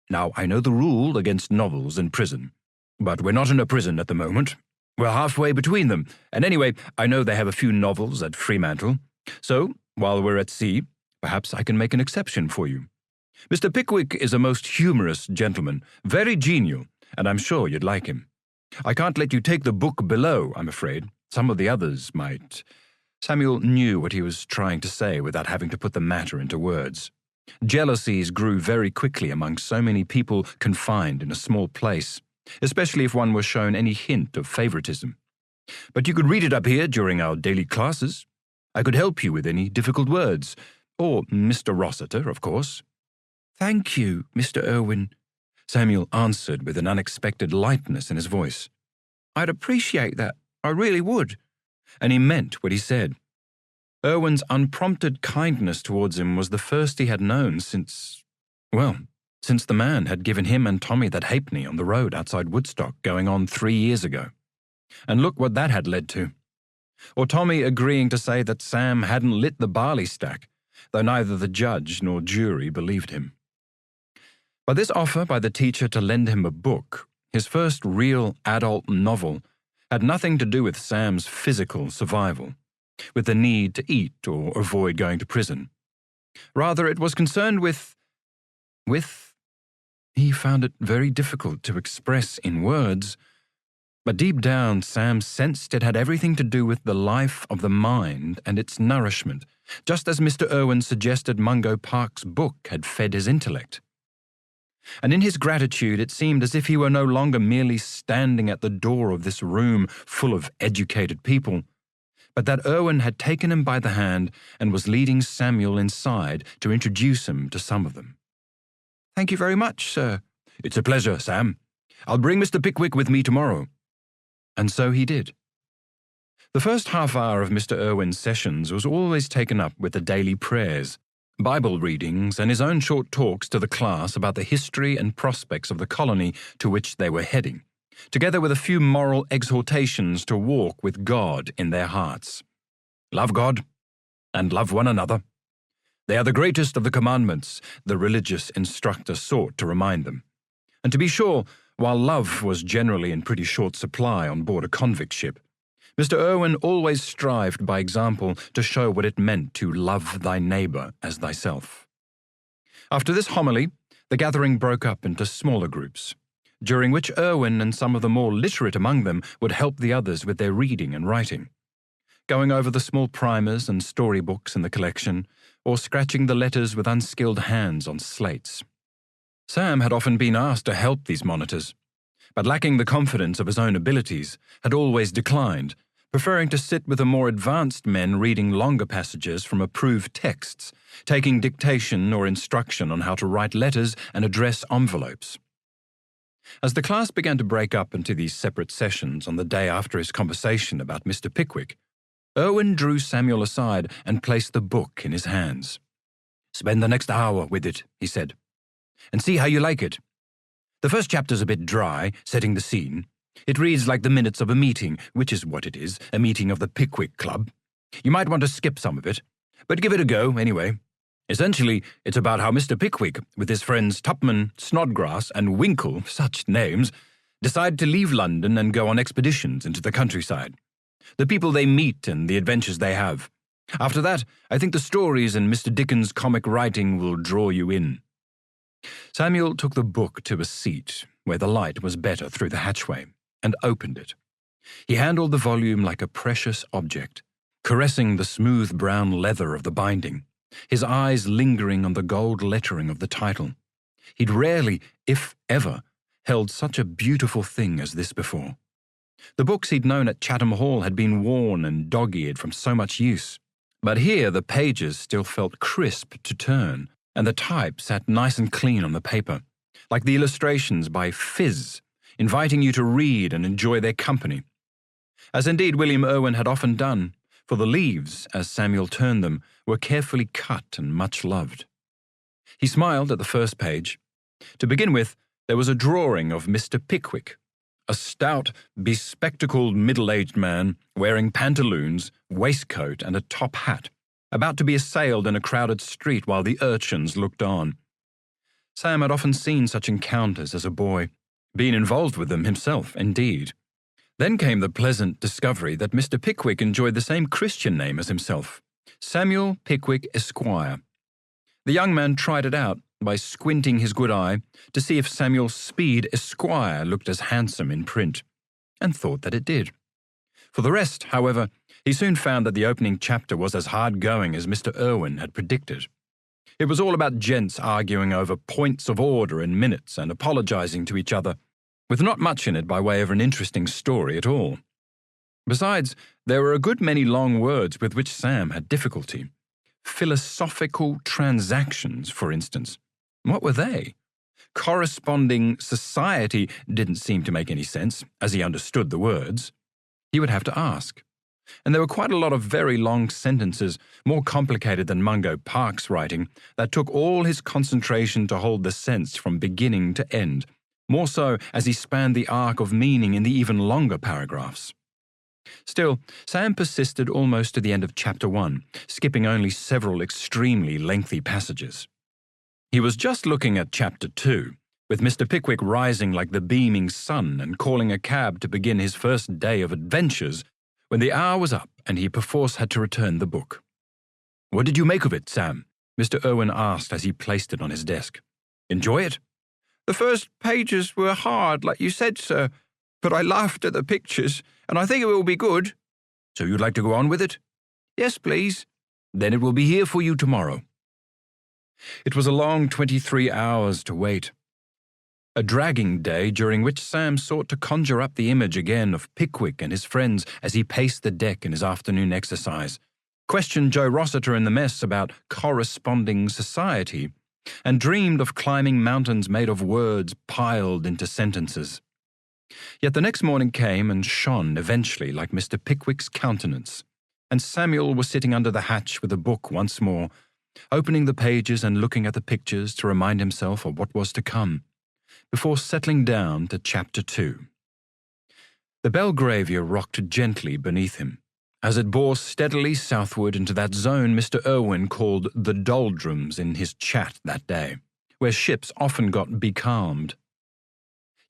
now I know the rule against novels in prison. But we're not in a prison at the moment. We're halfway between them, and anyway, I know they have a few novels at Fremantle. So, while we're at sea, perhaps I can make an exception for you. Mr. Pickwick is a most humorous gentleman, very genial, and I'm sure you'd like him. I can't let you take the book below, I'm afraid. Some of the others might." Samuel knew what he was trying to say without having to put the matter into words. Jealousies grew very quickly among so many people confined in a small place, especially if one was shown any hint of favoritism. "But you could read it up here during our daily classes. I could help you with any difficult words. Or Mr. Rossiter, of course." "Thank you, Mr. Irwin," Samuel answered with an unexpected lightness in his voice. "I'd appreciate that. I really would." And he meant what he said. Irwin's unprompted kindness towards him was the first he had known since the man had given him and Tommy that halfpenny on the road outside Woodstock going on 3 years ago. And look what that had led to. Or Tommy agreeing to say that Sam hadn't lit the barley stack, though neither the judge nor jury believed him. But this offer by the teacher to lend him a book, his first real adult novel, had nothing to do with Sam's physical survival, with the need to eat or avoid going to prison. Rather, it was concerned with... He found it very difficult to express in words But deep down, Sam sensed it had everything to do with the life of the mind and its nourishment, just as Mr. Irwin suggested Mungo Park's book had fed his intellect. And in his gratitude, it seemed as if he were no longer merely standing at the door of this room full of educated people, but that Irwin had taken him by the hand and was leading Samuel inside to introduce him to some of them. "Thank you very much, sir." "It's a pleasure, Sam. I'll bring Mr. Pickwick with me tomorrow." And so he did. The first half hour of Mr. Irwin's sessions was always taken up with the daily prayers, Bible readings, and his own short talks to the class about the history and prospects of the colony to which they were heading, together with a few moral exhortations to walk with God in their hearts. Love God and love one another. They are the greatest of the commandments, the religious instructor sought to remind them. And to be sure, while love was generally in pretty short supply on board a convict ship, Mr. Irwin always strived by example to show what it meant to love thy neighbour as thyself. After this homily, the gathering broke up into smaller groups, during which Irwin and some of the more literate among them would help the others with their reading and writing, going over the small primers and storybooks in the collection, or scratching the letters with unskilled hands on slates. Sam had often been asked to help these monitors, but lacking the confidence of his own abilities, had always declined, preferring to sit with the more advanced men reading longer passages from approved texts, taking dictation or instruction on how to write letters and address envelopes. As the class began to break up into these separate sessions on the day after his conversation about Mr. Pickwick, Irwin drew Samuel aside and placed the book in his hands. "Spend the next hour with it," he said, "and see how you like it. The first chapter's a bit dry, setting the scene. It reads like the minutes of a meeting, which is what it is, a meeting of the Pickwick Club. You might want to skip some of it, but give it a go anyway. Essentially, it's about how Mr. Pickwick, with his friends Tupman, Snodgrass, and Winkle, such names, decide to leave London and go on expeditions into the countryside. The people they meet and the adventures they have. After that, I think the stories in Mr. Dickens' comic writing will draw you in." Samuel took the book to a seat where the light was better through the hatchway and opened it. He handled the volume like a precious object, caressing the smooth brown leather of the binding, his eyes lingering on the gold lettering of the title. He'd rarely, if ever, held such a beautiful thing as this before. The books he'd known at Chatham Hall had been worn and dog-eared from so much use, but here the pages still felt crisp to turn, and the type sat nice and clean on the paper, like the illustrations by Fizz, inviting you to read and enjoy their company. As indeed William Irwin had often done, for the leaves, as Samuel turned them, were carefully cut and much loved. He smiled at the first page. To begin with, there was a drawing of Mr. Pickwick, a stout, bespectacled middle-aged man wearing pantaloons, waistcoat, and a top hat, about to be assailed in a crowded street while the urchins looked on. Sam had often seen such encounters as a boy, been involved with them himself, indeed. Then came the pleasant discovery that Mr. Pickwick enjoyed the same Christian name as himself, Samuel Pickwick Esquire. The young man tried it out by squinting his good eye to see if Samuel Speed Esquire looked as handsome in print, and thought that it did. For the rest, however, he soon found that the opening chapter was as hard-going as Mr. Irwin had predicted. It was all about gents arguing over points of order in minutes and apologizing to each other, with not much in it by way of an interesting story at all. Besides, there were a good many long words with which Sam had difficulty. Philosophical transactions, for instance. What were they? Corresponding society didn't seem to make any sense, as he understood the words. He would have to ask. And there were quite a lot of very long sentences, more complicated than Mungo Park's writing, that took all his concentration to hold the sense from beginning to end, more so as he spanned the arc of meaning in the even longer paragraphs. Still, Sam persisted almost to the end of chapter 1, skipping only several extremely lengthy passages. He was just looking at chapter 2, with Mr. Pickwick rising like the beaming sun and calling a cab to begin his first day of adventures, when the hour was up and he perforce had to return the book. "What did you make of it, Sam?" Mr. Irwin asked as he placed it on his desk. "Enjoy it?" "The first pages were hard, like you said, sir, but I laughed at the pictures, and I think it will be good." "So you'd like to go on with it?" "Yes, please." "Then it will be here for you tomorrow." It was a long 23 hours to wait. A dragging day during which Sam sought to conjure up the image again of Pickwick and his friends as he paced the deck in his afternoon exercise, questioned Joe Rossiter in the mess about corresponding society, and dreamed of climbing mountains made of words piled into sentences. Yet the next morning came and shone eventually like Mr. Pickwick's countenance, and Samuel was sitting under the hatch with a book once more, opening the pages and looking at the pictures to remind himself of what was to come, before settling down to Chapter 2. The Belgravia rocked gently beneath him, as it bore steadily southward into that zone Mr. Irwin called the doldrums in his chat that day, where ships often got becalmed.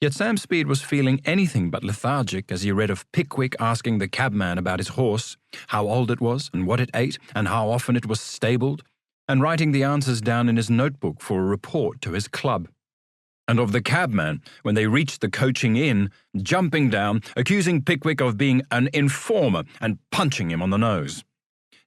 Yet Sam Speed was feeling anything but lethargic as he read of Pickwick asking the cabman about his horse, how old it was and what it ate and how often it was stabled, and writing the answers down in his notebook for a report to his club. And of the cabman, when they reached the coaching inn, jumping down, accusing Pickwick of being an informer and punching him on the nose.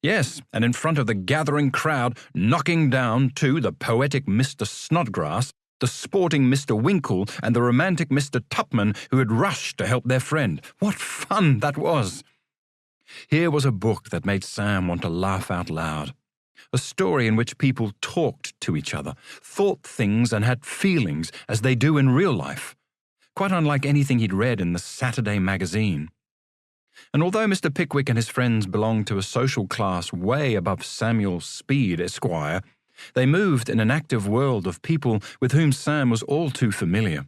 Yes, and in front of the gathering crowd, knocking down, too, the poetic Mr. Snodgrass, the sporting Mr. Winkle, and the romantic Mr. Tupman, who had rushed to help their friend. What fun that was! Here was a book that made Sam want to laugh out loud. A story in which people talked to each other, thought things and had feelings as they do in real life, quite unlike anything he'd read in the Saturday magazine. And although Mr. Pickwick and his friends belonged to a social class way above Samuel Speed, Esquire, they moved in an active world of people with whom Sam was all too familiar.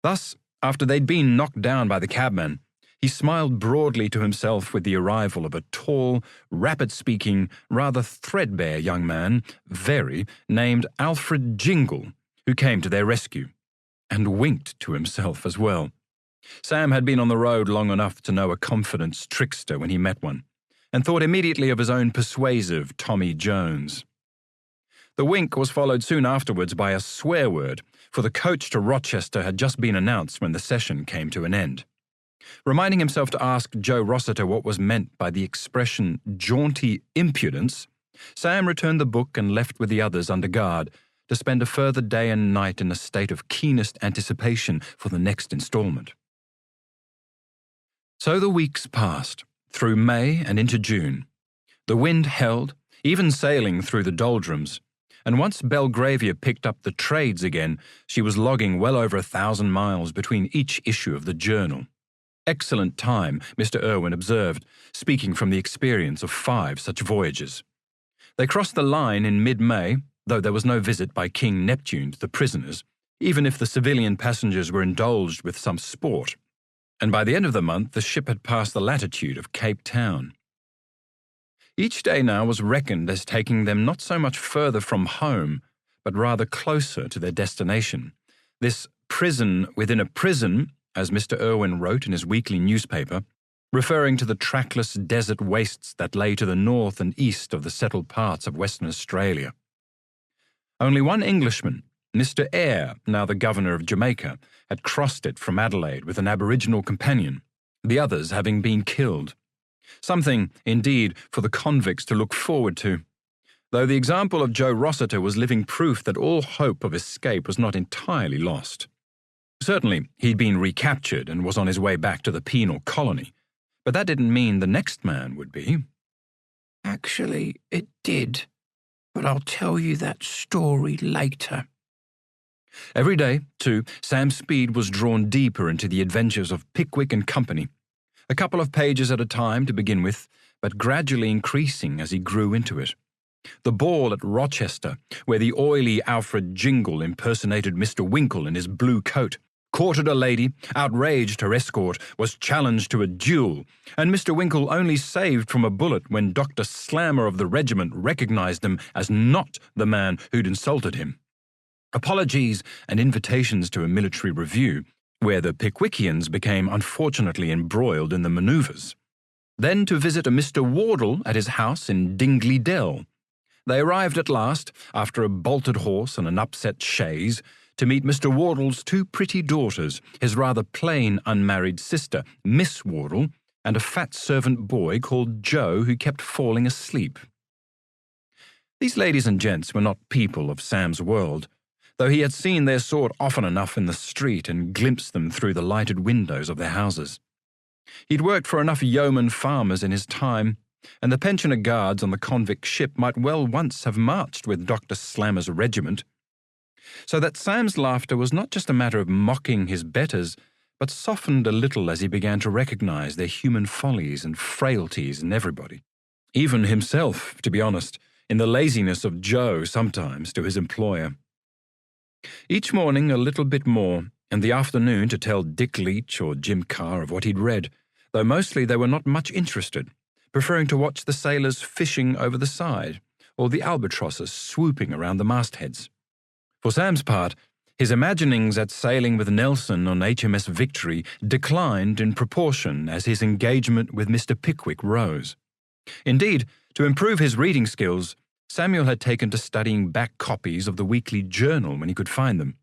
Thus, after they'd been knocked down by the cabman, he smiled broadly to himself with the arrival of a tall, rapid-speaking, rather threadbare young man, named Alfred Jingle, who came to their rescue, and winked to himself as well. Sam had been on the road long enough to know a confidence trickster when he met one, and thought immediately of his own persuasive Tommy Jones. The wink was followed soon afterwards by a swear word, for the coach to Rochester had just been announced when the session came to an end. Reminding himself to ask Joe Rossiter what was meant by the expression jaunty impudence, Sam returned the book and left with the others under guard to spend a further day and night in a state of keenest anticipation for the next installment. So the weeks passed, through May and into June. The wind held, even sailing through the doldrums, and once Belgravia picked up the trades again, she was logging well over 1,000 miles between each issue of the journal. Excellent time, Mr. Irwin observed, speaking from the experience of 5 such voyages. They crossed the line in mid-May, though there was no visit by King Neptune to the prisoners, even if the civilian passengers were indulged with some sport, and by the end of the month the ship had passed the latitude of Cape Town. Each day now was reckoned as taking them not so much further from home, but rather closer to their destination. This prison within a prison, as Mr. Irwin wrote in his weekly newspaper, referring to the trackless desert wastes that lay to the north and east of the settled parts of Western Australia. Only one Englishman, Mr. Eyre, now the governor of Jamaica, had crossed it from Adelaide with an Aboriginal companion, the others having been killed. Something, indeed, for the convicts to look forward to, though the example of Joe Rossiter was living proof that all hope of escape was not entirely lost. Certainly, he'd been recaptured and was on his way back to the penal colony, but that didn't mean the next man would be. Actually, it did, but I'll tell you that story later. Every day, too, Sam Speed was drawn deeper into the adventures of Pickwick and Company, a couple of pages at a time to begin with, but gradually increasing as he grew into it. The ball at Rochester, where the oily Alfred Jingle impersonated Mr. Winkle in his blue coat, courted a lady, outraged her escort, was challenged to a duel, and Mr. Winkle only saved from a bullet when Dr. Slammer of the regiment recognized him as not the man who'd insulted him. Apologies and invitations to a military review, where the Pickwickians became unfortunately embroiled in the manoeuvres. Then to visit a Mr. Wardle at his house in Dingley Dell. They arrived at last, after a bolted horse and an upset chaise, to meet Mr. Wardle's two pretty daughters, his rather plain unmarried sister, Miss Wardle, and a fat servant boy called Joe who kept falling asleep. These ladies and gents were not people of Sam's world, though he had seen their sort often enough in the street and glimpsed them through the lighted windows of their houses. He'd worked for enough yeoman farmers in his time, and the pensioner guards on the convict ship might well once have marched with Dr. Slammer's regiment. So that Sam's laughter was not just a matter of mocking his betters, but softened a little as he began to recognize their human follies and frailties in everybody. Even himself, to be honest, in the laziness of Joe sometimes to his employer. Each morning a little bit more, and the afternoon to tell Dick Leach or Jim Carr of what he'd read, though mostly they were not much interested, preferring to watch the sailors fishing over the side, or the albatrosses swooping around the mastheads. For Sam's part, his imaginings at sailing with Nelson on HMS Victory declined in proportion as his engagement with Mr. Pickwick rose. Indeed, to improve his reading skills, Samuel had taken to studying back copies of the weekly journal when he could find them.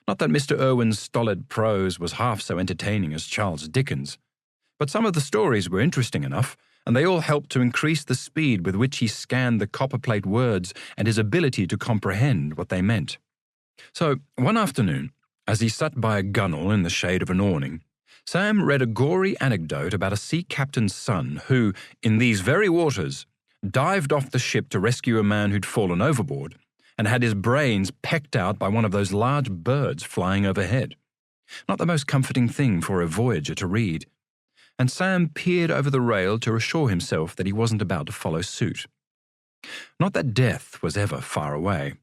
Not that Mr. Irwin's stolid prose was half so entertaining as Charles Dickens, but some of the stories were interesting enough, and they all helped to increase the speed with which he scanned the copperplate words and his ability to comprehend what they meant. So, one afternoon, as he sat by a gunwale in the shade of an awning, Sam read a gory anecdote about a sea captain's son who, in these very waters, dived off the ship to rescue a man who'd fallen overboard and had his brains pecked out by one of those large birds flying overhead. Not the most comforting thing for a voyager to read. And Sam peered over the rail to assure himself that he wasn't about to follow suit. Not that death was ever far away.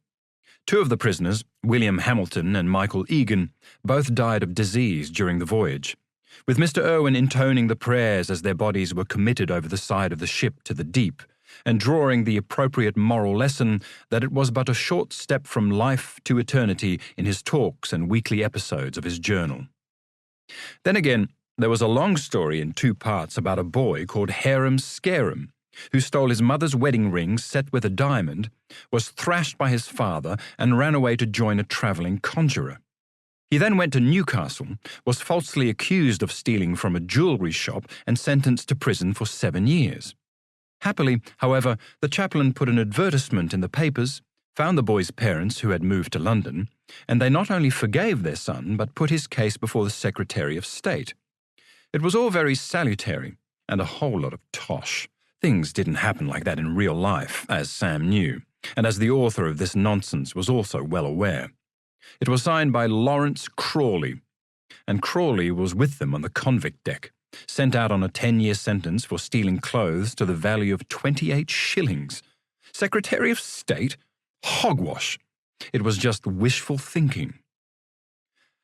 Two of the prisoners, William Hamilton and Michael Egan, both died of disease during the voyage, with Mr. Irwin intoning the prayers as their bodies were committed over the side of the ship to the deep, and drawing the appropriate moral lesson that it was but a short step from life to eternity in his talks and weekly episodes of his journal. Then again, there was a long story in 2 parts about a boy called Harum Scarum, who stole his mother's wedding ring set with a diamond, was thrashed by his father, and ran away to join a travelling conjurer. He then went to Newcastle, was falsely accused of stealing from a jewellery shop, and sentenced to prison for 7 years. Happily, however, the chaplain put an advertisement in the papers, found the boy's parents who had moved to London, and they not only forgave their son, but put his case before the Secretary of State. It was all very salutary, and a whole lot of tosh. Things didn't happen like that in real life, as Sam knew, and as the author of this nonsense was also well aware. It was signed by Lawrence Crawley, and Crawley was with them on the convict deck, sent out on a 10-year sentence for stealing clothes to the value of 28 shillings. Secretary of State? Hogwash! It was just wishful thinking.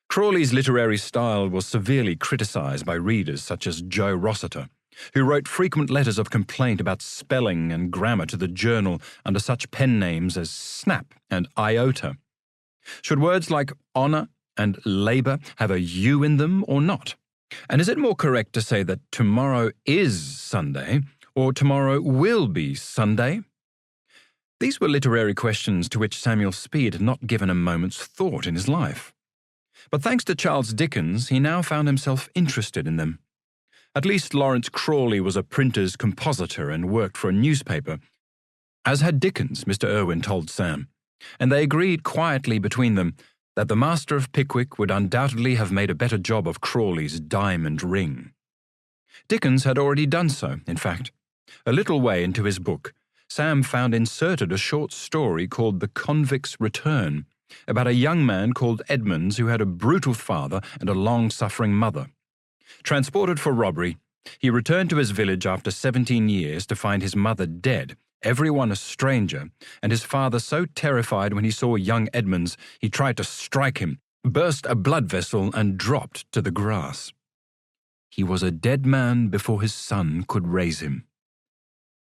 Crawley's literary style was severely criticised by readers such as Joe Rossiter, who wrote frequent letters of complaint about spelling and grammar to the journal under such pen names as Snap and Iota. Should words like honour and labour have a U in them or not? And is it more correct to say that tomorrow is Sunday, or tomorrow will be Sunday? These were literary questions to which Samuel Speed had not given a moment's thought in his life. But thanks to Charles Dickens, he now found himself interested in them. At least Lawrence Crawley was a printer's compositor and worked for a newspaper, as had Dickens, Mr. Irwin told Sam, and they agreed quietly between them that the master of Pickwick would undoubtedly have made a better job of Crawley's diamond ring. Dickens had already done so, in fact. A little way into his book, Sam found inserted a short story called The Convict's Return, about a young man called Edmonds who had a brutal father and a long-suffering mother. Transported for robbery, he returned to his village after 17 years to find his mother dead, everyone a stranger, and his father so terrified when he saw young Edmonds he tried to strike him, burst a blood vessel, and dropped to the grass. He was a dead man before his son could raise him.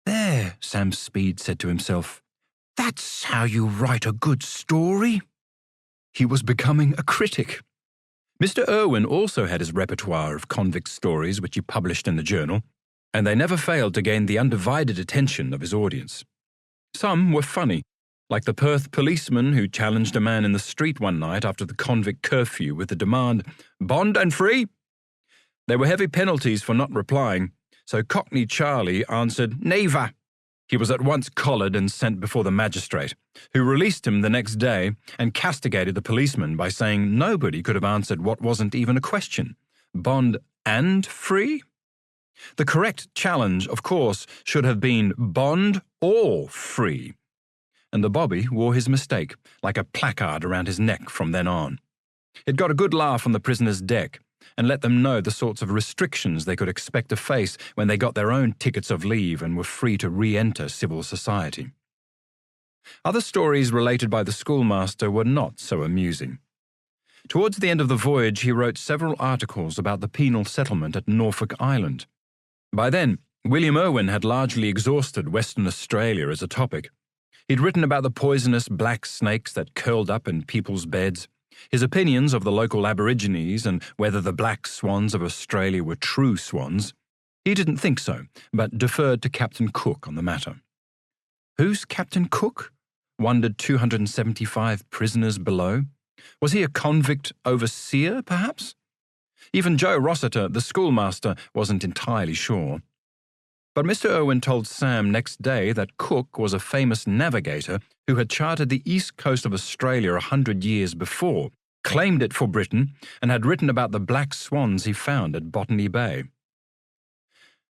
"There," Sam Speed said to himself, "that's how you write a good story." He was becoming a critic. Mr. Irwin also had his repertoire of convict stories which he published in the journal, and they never failed to gain the undivided attention of his audience. Some were funny, like the Perth policeman who challenged a man in the street one night after the convict curfew with the demand, "Bond and free?" There were heavy penalties for not replying, so Cockney Charlie answered, "Neither." He was at once collared and sent before the magistrate, who released him the next day and castigated the policeman by saying nobody could have answered what wasn't even a question. Bond and free? The correct challenge, of course, should have been bond or free. And the bobby wore his mistake, like a placard around his neck from then on. It got a good laugh on the prisoners' deck, and let them know the sorts of restrictions they could expect to face when they got their own tickets of leave and were free to re-enter civil society. Other stories related by the schoolmaster were not so amusing. Towards the end of the voyage, he wrote several articles about the penal settlement at Norfolk Island. By then, William Irwin had largely exhausted Western Australia as a topic. He'd written about the poisonous black snakes that curled up in people's beds, his opinions of the local Aborigines and whether the black swans of Australia were true swans. He didn't think so, but deferred to Captain Cook on the matter. Who's Captain Cook? Wondered 275 prisoners below. Was he a convict overseer, perhaps? Even Joe Rossiter, the schoolmaster, wasn't entirely sure. But Mr. Irwin told Sam next day that Cook was a famous navigator who had charted the east coast of Australia 100 years before, claimed it for Britain, and had written about the black swans he found at Botany Bay.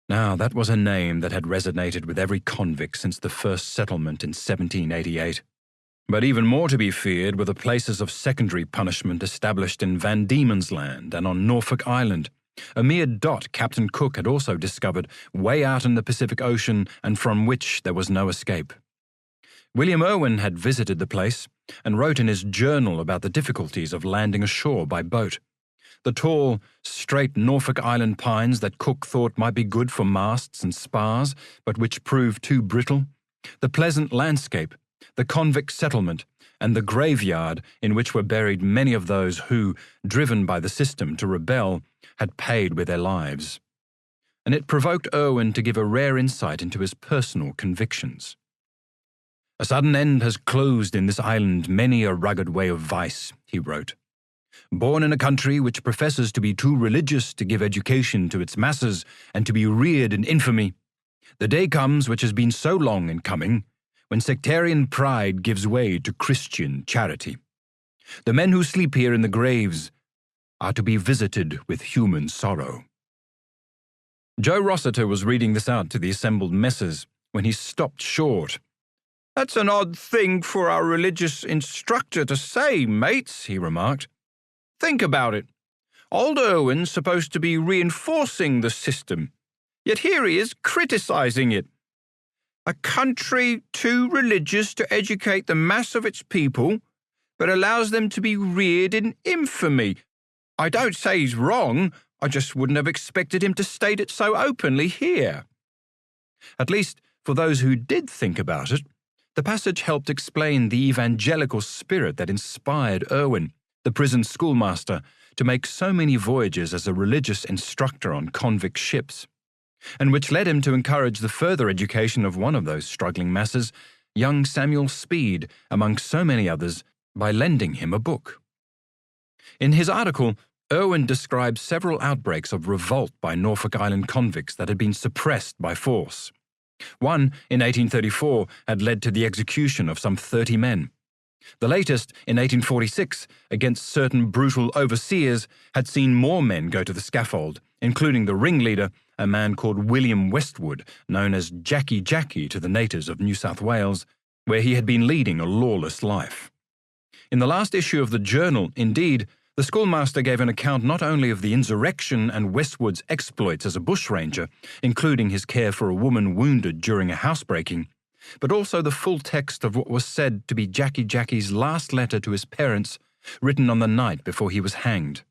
Now, that was a name that had resonated with every convict since the first settlement in 1788. But even more to be feared were the places of secondary punishment established in Van Diemen's Land and on Norfolk Island, a mere dot Captain Cook had also discovered way out in the Pacific Ocean and from which there was no escape. William Irwin had visited the place and wrote in his journal about the difficulties of landing ashore by boat. The tall, straight Norfolk Island pines that Cook thought might be good for masts and spars, but which proved too brittle, the pleasant landscape, the convict settlement, and the graveyard in which were buried many of those who, driven by the system to rebel, had paid with their lives. And it provoked Irwin to give a rare insight into his personal convictions. "A sudden end has closed in this island many a rugged way of vice," he wrote. "Born in a country which professes to be too religious to give education to its masses and to be reared in infamy, the day comes which has been so long in coming, when sectarian pride gives way to Christian charity. The men who sleep here in the graves are to be visited with human sorrow." Joe Rossiter was reading this out to the assembled messes when he stopped short. "That's an odd thing for our religious instructor to say, mates," he remarked. "Think about it. Old Irwin's supposed to be reinforcing the system, yet here he is criticising it. A country too religious to educate the mass of its people, but allows them to be reared in infamy. I don't say he's wrong, I just wouldn't have expected him to state it so openly here." At least, for those who did think about it, the passage helped explain the evangelical spirit that inspired Irwin, the prison schoolmaster, to make so many voyages as a religious instructor on convict ships, and which led him to encourage the further education of one of those struggling masses, young Samuel Speed, among so many others, by lending him a book. In his article, Irwin describes several outbreaks of revolt by Norfolk Island convicts that had been suppressed by force. One, in 1834, had led to the execution of some 30 men. The latest, in 1846, against certain brutal overseers, had seen more men go to the scaffold, including the ringleader, a man called William Westwood, known as Jackie Jackie to the natives of New South Wales, where he had been leading a lawless life. In the last issue of the Journal, indeed, the schoolmaster gave an account not only of the insurrection and Westwood's exploits as a bushranger, including his care for a woman wounded during a housebreaking, but also the full text of what was said to be Jackie Jackie's last letter to his parents, written on the night before he was hanged.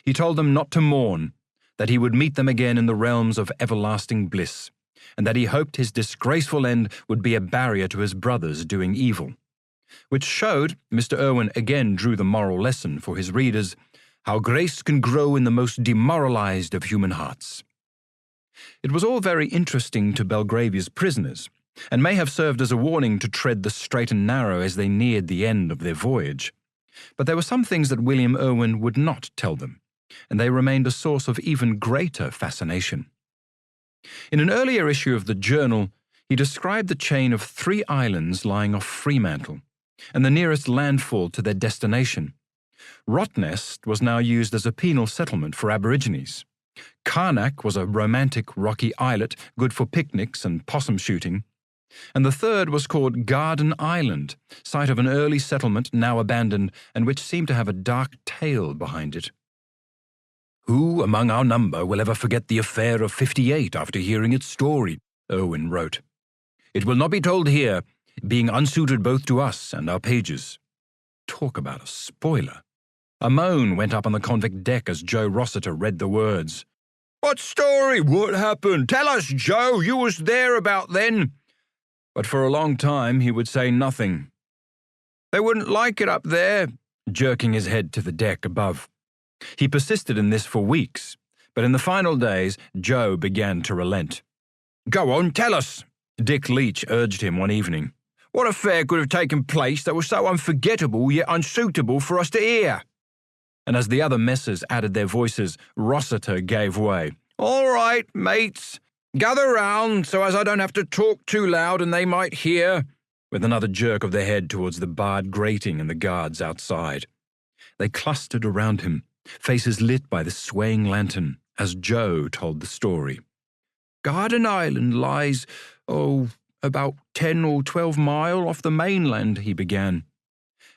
He told them not to mourn, that he would meet them again in the realms of everlasting bliss, and that he hoped his disgraceful end would be a barrier to his brothers doing evil. Which showed, Mr. Irwin again drew the moral lesson for his readers, how grace can grow in the most demoralized of human hearts. It was all very interesting to Belgravia's prisoners, and may have served as a warning to tread the straight and narrow as they neared the end of their voyage. But there were some things that William Irwin would not tell them, and they remained a source of even greater fascination. In an earlier issue of the Journal, he described the chain of 3 islands lying off Fremantle, and the nearest landfall to their destination. Rottnest was now used as a penal settlement for Aborigines. Karnak was a romantic rocky islet good for picnics and possum shooting, and the third was called Garden Island, site of an early settlement now abandoned and which seemed to have a dark tale behind it. "Who among our number will ever forget the affair of '58 after hearing its story?" Irwin wrote. "It will not be told here, being unsuited both to us and our pages." Talk about a spoiler. A moan went up on the convict deck as Joe Rossiter read the words. "What story? What happened? Tell us, Joe, you was there about then." But for a long time he would say nothing. "They wouldn't like it up there," jerking his head to the deck above. He persisted in this for weeks, but in the final days Joe began to relent. "Go on, tell us," Dick Leach urged him one evening. "What affair could have taken place that was so unforgettable yet unsuitable for us to hear?" And as the other messers added their voices, Rossiter gave way. "All right, mates. Gather round so as I don't have to talk too loud and they might hear," with another jerk of the head towards the barred grating and the guards outside. They clustered around him, faces lit by the swaying lantern, as Joe told the story. "Garden Island lies, about 10 or 12 miles off the mainland," he began.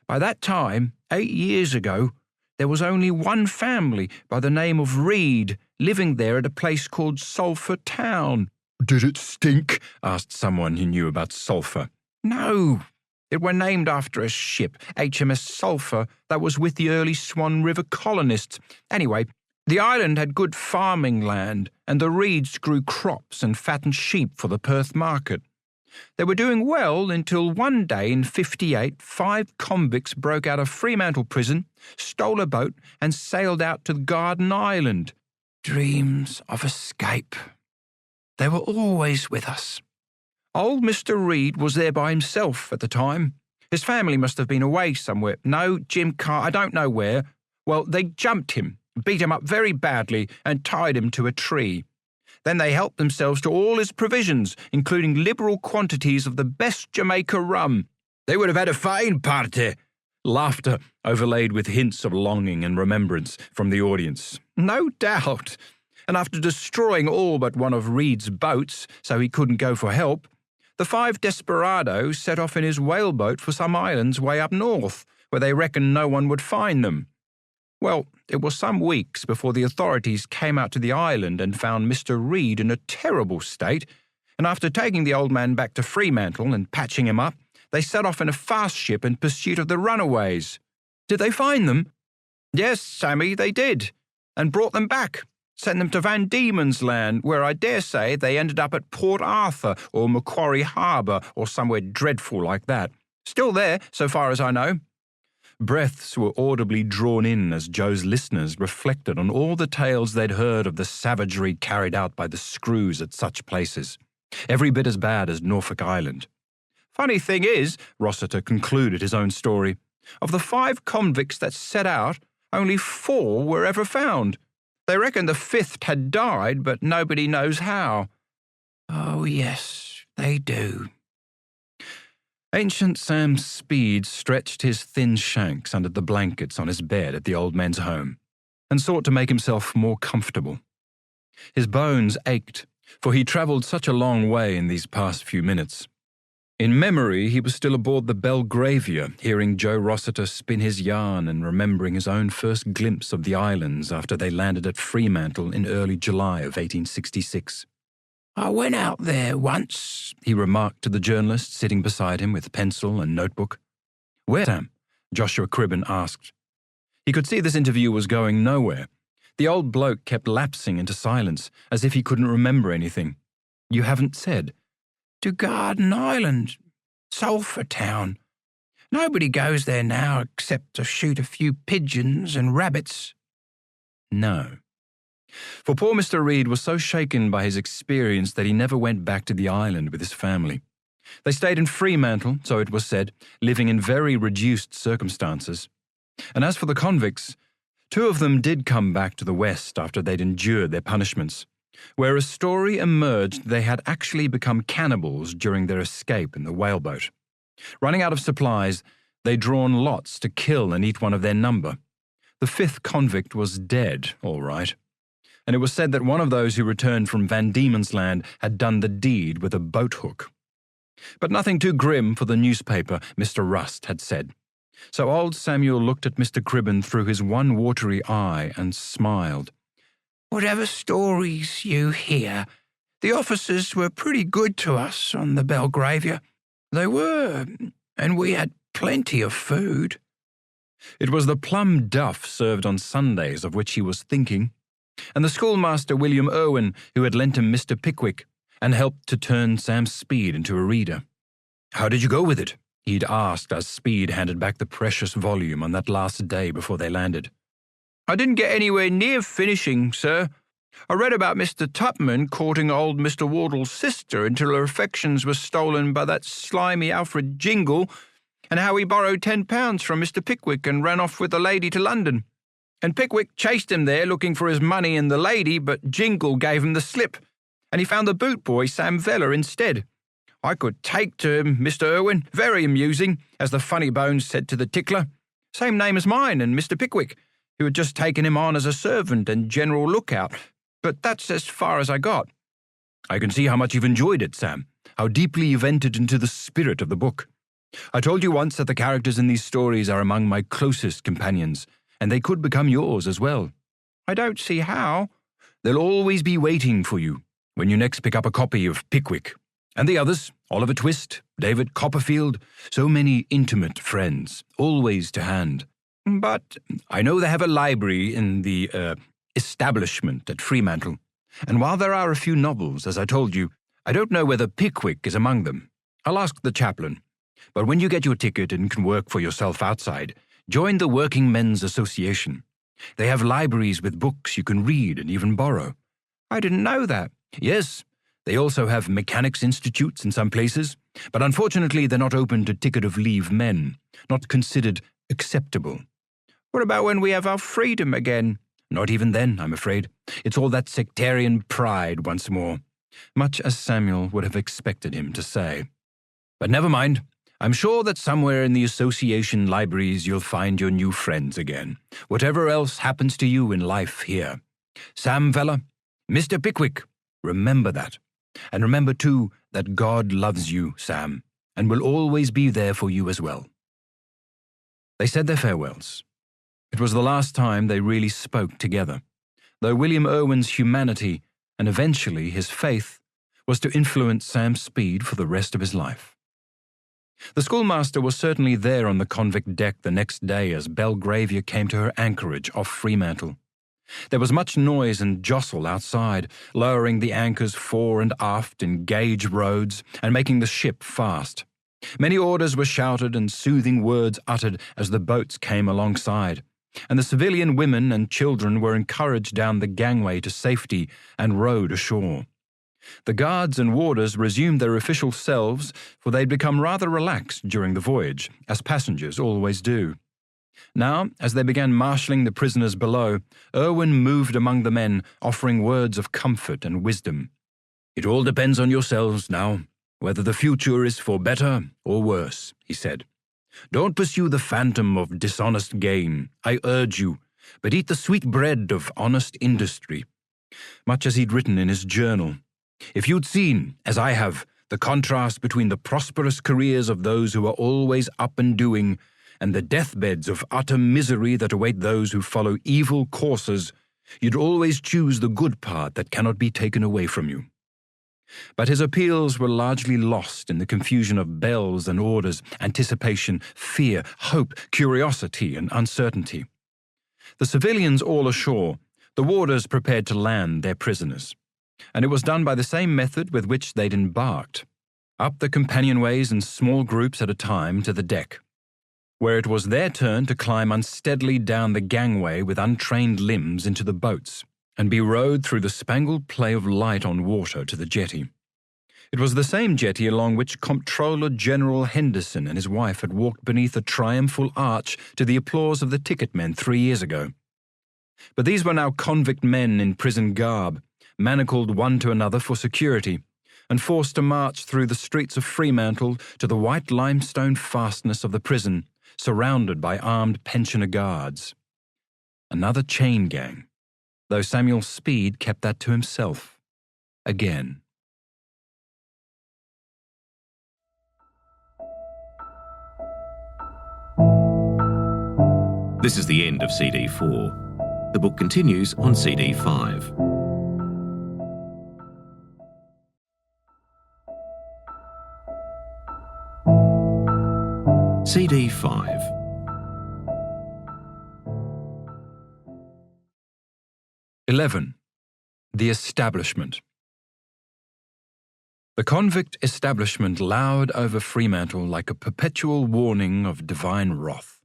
"By that time, 8 years ago, there was only one family by the name of Reed living there at a place called Sulphur Town." "Did it stink?" asked someone who knew about sulphur. "No. It were named after a ship, HMS Sulphur, that was with the early Swan River colonists. Anyway, the island had good farming land, and the Reeds grew crops and fattened sheep for the Perth market. They were doing well until one day in '58, 5 convicts broke out of Fremantle prison, stole a boat, and sailed out to Garden Island. Dreams of escape. They were always with us. Old Mr. Reed was there by himself at the time. His family must have been away somewhere. No, Jim Carr, I don't know where. Well, they jumped him, beat him up very badly, and tied him to a tree. Then they helped themselves to all his provisions, including liberal quantities of the best Jamaica rum. They would have had a fine party." Laughter overlaid with hints of longing and remembrance from the audience. "No doubt. And after destroying all but one of Reed's boats, so he couldn't go for help, the 5 desperadoes set off in his whaleboat for some islands way up north, where they reckoned no one would find them. Well, it was some weeks before the authorities came out to the island and found Mr. Reed in a terrible state, and after taking the old man back to Fremantle and patching him up, they set off in a fast ship in pursuit of the runaways." "Did they find them?" "Yes, Sammy, they did, and brought them back, sent them to Van Diemen's Land, where I dare say they ended up at Port Arthur or Macquarie Harbour or somewhere dreadful like that. Still there, so far as I know." Breaths were audibly drawn in as Joe's listeners reflected on all the tales they'd heard of the savagery carried out by the screws at such places, every bit as bad as Norfolk Island. "Funny thing is," Rossiter concluded his own story, "of the 5 convicts that set out, only 4 were ever found. They reckon the 5th had died, but nobody knows how." "Oh, yes, they do." Ancient Sam Speed stretched his thin shanks under the blankets on his bed at the old man's home and sought to make himself more comfortable. His bones ached, for he travelled such a long way in these past few minutes. In memory, he was still aboard the Belgravia, hearing Joe Rossiter spin his yarn and remembering his own first glimpse of the islands after they landed at Fremantle in early July of 1866. "I went out there once," he remarked to the journalist sitting beside him with pencil and notebook. "Where, Sam?" Joshua Cribben asked. He could see this interview was going nowhere. The old bloke kept lapsing into silence, as if he couldn't remember anything. "You haven't said?" "To Garden Island, Sulphur Town. Nobody goes there now except to shoot a few pigeons and rabbits." No. For poor Mr. Reed was so shaken by his experience that he never went back to the island with his family. They stayed in Fremantle, so it was said, living in very reduced circumstances. And as for the convicts, 2 of them did come back to the West after they'd endured their punishments, where a story emerged they had actually become cannibals during their escape in the whaleboat. Running out of supplies, they'd drawn lots to kill and eat one of their number. The 5th convict was dead, all right. And it was said that one of those who returned from Van Diemen's Land had done the deed with a boat hook. But nothing too grim for the newspaper, Mr. Rust had said. So old Samuel looked at Mr. Cribben through his one watery eye and smiled. Whatever stories you hear, the officers were pretty good to us on the Belgravia. They were, and we had plenty of food. It was the plum duff served on Sundays of which he was thinking, and the schoolmaster William Irwin who had lent him Mr. Pickwick and helped to turn Sam Speed into a reader. "How did you go with it?" he'd asked as Speed handed back the precious volume on that last day before they landed. "I didn't get anywhere near finishing, sir. I read about Mr. Tupman courting old Mr. Wardle's sister until her affections were stolen by that slimy Alfred Jingle, and how he borrowed £10 from Mr. Pickwick and ran off with the lady to London. And Pickwick chased him there looking for his money and the lady, but Jingle gave him the slip, and he found the boot boy Sam Vella instead. I could take to him, Mr. Irwin, very amusing, as the funny bones said to the tickler. Same name as mine and Mr. Pickwick, who had just taken him on as a servant and general lookout, but that's as far as I got." "I can see how much you've enjoyed it, Sam, how deeply you've entered into the spirit of the book. I told you once that the characters in these stories are among my closest companions, and they could become yours as well." "I don't see how." "They'll always be waiting for you when you next pick up a copy of Pickwick. And the others, Oliver Twist, David Copperfield, so many intimate friends, always to hand. But I know they have a library in the establishment at Fremantle, and while there are a few novels, as I told you, I don't know whether Pickwick is among them. I'll ask the chaplain. But when you get your ticket and can work for yourself outside, join the Working Men's Association. They have libraries with books you can read and even borrow." "I didn't know that." "Yes. They also have mechanics institutes in some places, but unfortunately they're not open to ticket-of-leave men, not considered acceptable." "What about when we have our freedom again?" "Not even then, I'm afraid. It's all that sectarian pride once more," much as Samuel would have expected him to say. "But never mind. I'm sure that somewhere in the association libraries you'll find your new friends again, whatever else happens to you in life here. Sam Vella, Mr. Pickwick, remember that. And remember, too, that God loves you, Sam, and will always be there for you as well." They said their farewells. It was the last time they really spoke together, though William Irwin's humanity, and eventually his faith, was to influence Sam Speed for the rest of his life. The schoolmaster was certainly there on the convict deck the next day as Belgravia came to her anchorage off Fremantle. There was much noise and jostle outside, lowering the anchors fore and aft in gauge roads and making the ship fast. Many orders were shouted and soothing words uttered as the boats came alongside, and the civilian women and children were encouraged down the gangway to safety and rowed ashore. The guards and warders resumed their official selves, for they'd become rather relaxed during the voyage, as passengers always do. Now, as they began marshalling the prisoners below, Irwin moved among the men, offering words of comfort and wisdom. "It all depends on yourselves now, whether the future is for better or worse," he said. "Don't pursue the phantom of dishonest gain, I urge you, but eat the sweet bread of honest industry," much as he'd written in his journal. "If you'd seen, as I have, the contrast between the prosperous careers of those who are always up and doing and the deathbeds of utter misery that await those who follow evil courses, you'd always choose the good part that cannot be taken away from you." But his appeals were largely lost in the confusion of bells and orders, anticipation, fear, hope, curiosity, and uncertainty. The civilians all ashore, the warders prepared to land their prisoners, and it was done by the same method with which they'd embarked, up the companionways in small groups at a time to the deck, where it was their turn to climb unsteadily down the gangway with untrained limbs into the boats, and be rowed through the spangled play of light on water to the jetty. It was the same jetty along which Comptroller General Henderson and his wife had walked beneath a triumphal arch to the applause of the ticket men 3 years ago. But these were now convict men in prison garb, manacled one to another for security, and forced to march through the streets of Fremantle to the white limestone fastness of the prison, surrounded by armed pensioner guards. Another chain gang, though Samuel Speed kept that to himself. Again. This is the end of CD 4. The book continues on CD 5. CD 5. "11. The Establishment. The convict establishment lowered over Fremantle like a perpetual warning of divine wrath.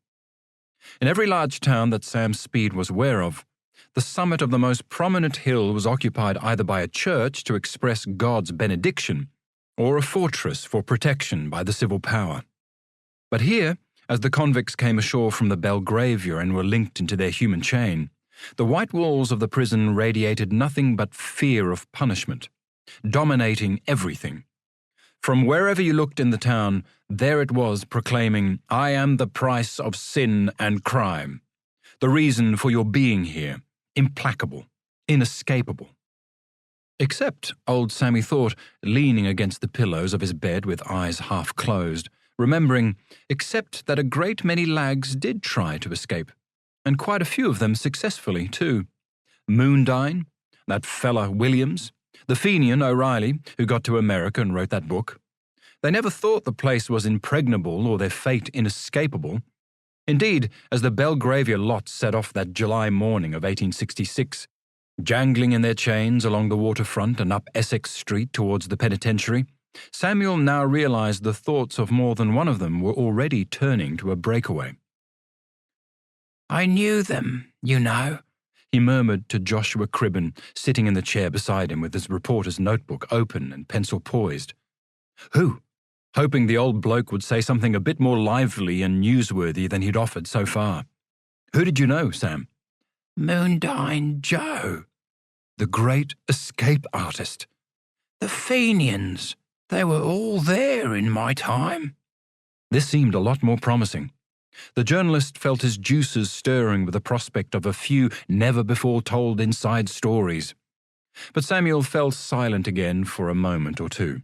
In every large town that Sam Speed was aware of, the summit of the most prominent hill was occupied either by a church to express God's benediction or a fortress for protection by the civil power. But here, as the convicts came ashore from the Belgravia and were linked into their human chain, the white walls of the prison radiated nothing but fear of punishment, dominating everything. From wherever you looked in the town, there it was proclaiming, "I am the price of sin and crime, the reason for your being here, implacable, inescapable." Except, old Sammy thought, leaning against the pillows of his bed with eyes half closed, remembering, except that a great many lags did try to escape, and quite a few of them successfully, too. Moondine, that fella Williams, the Fenian O'Reilly, who got to America and wrote that book. They never thought the place was impregnable or their fate inescapable. Indeed, as the Belgravia lot set off that July morning of 1866, jangling in their chains along the waterfront and up Essex Street towards the penitentiary, Samuel now realized the thoughts of more than one of them were already turning to a breakaway. "I knew them, you know," he murmured to Joshua Cribben, sitting in the chair beside him with his reporter's notebook open and pencil poised. "Who?" hoping the old bloke would say something a bit more lively and newsworthy than he'd offered so far. "Who did you know, Sam?" "Moondine Joe." "The great escape artist." "The Fenians. They were all there in my time." This seemed a lot more promising. The journalist felt his juices stirring with the prospect of a few never-before-told inside stories. But Samuel fell silent again for a moment or two.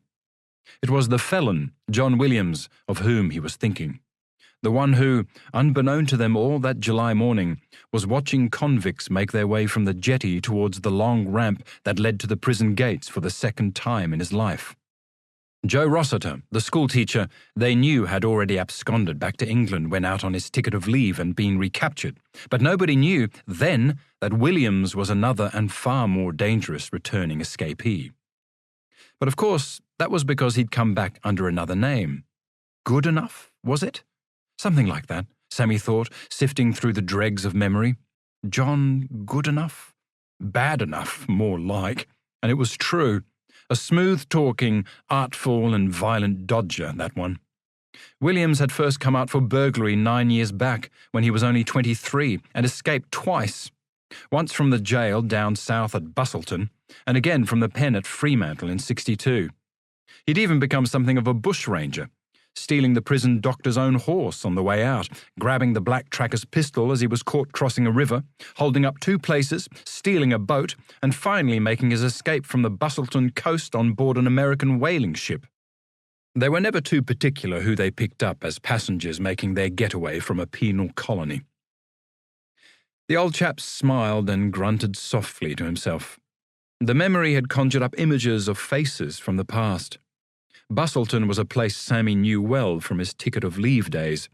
It was the felon, John Williams, of whom he was thinking. The one who, unbeknown to them all that July morning, was watching convicts make their way from the jetty towards the long ramp that led to the prison gates for the second time in his life. Joe Rossiter, the schoolteacher, they knew had already absconded back to England when out on his ticket of leave and been recaptured, but nobody knew then that Williams was another and far more dangerous returning escapee. But of course, that was because he'd come back under another name. Good enough, was it? Something like that, Sammy thought, sifting through the dregs of memory. John Goodenough? Bad enough, more like. And it was true. A smooth-talking, artful and violent dodger, that one. Williams had first come out for burglary 9 years back, when he was only 23, and escaped twice. Once from the jail down south at Bustleton, and again from the pen at Fremantle in 62. He'd even become something of a bushranger, stealing the prison doctor's own horse on the way out, grabbing the black tracker's pistol as he was caught crossing a river, holding up 2 places, stealing a boat, and finally making his escape from the Bustleton coast on board an American whaling ship. They were never too particular who they picked up as passengers making their getaway from a penal colony. The old chap smiled and grunted softly to himself. The memory had conjured up images of faces from the past. Bustleton was a place Sammy knew well from his ticket of leave days,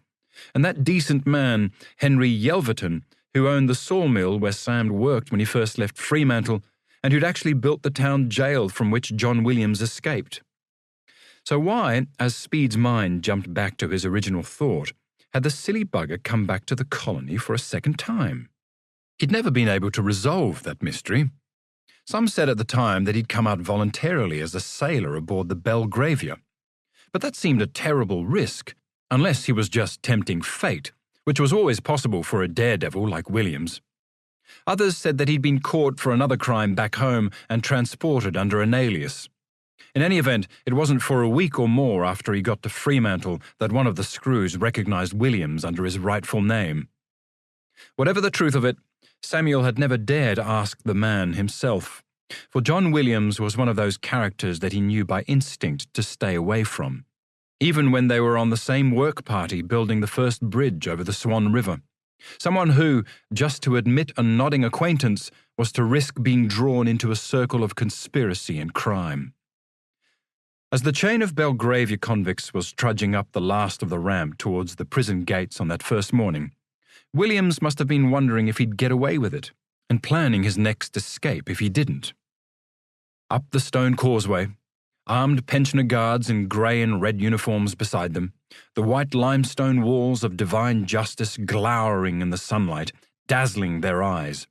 and that decent man, Henry Yelverton, who owned the sawmill where Sam worked when he first left Fremantle, and who'd actually built the town jail from which John Williams escaped. So why, as Speed's mind jumped back to his original thought, had the silly bugger come back to the colony for a second time? He'd never been able to resolve that mystery. Some said at the time that he'd come out voluntarily as a sailor aboard the Belgravia. But that seemed a terrible risk, unless he was just tempting fate, which was always possible for a daredevil like Williams. Others said that he'd been caught for another crime back home and transported under an alias. In any event, it wasn't for a week or more after he got to Fremantle that one of the screws recognized Williams under his rightful name. Whatever the truth of it, Samuel had never dared ask the man himself, for John Williams was one of those characters that he knew by instinct to stay away from, even when they were on the same work party building the first bridge over the Swan River. Someone who, just to admit a nodding acquaintance, was to risk being drawn into a circle of conspiracy and crime. As the chain of Belgravia convicts was trudging up the last of the ramp towards the prison gates on that first morning, Williams must have been wondering if he'd get away with it, and planning his next escape if he didn't. Up the stone causeway, armed pensioner guards in grey and red uniforms beside them, the white limestone walls of divine justice glowering in the sunlight, dazzling their eyes,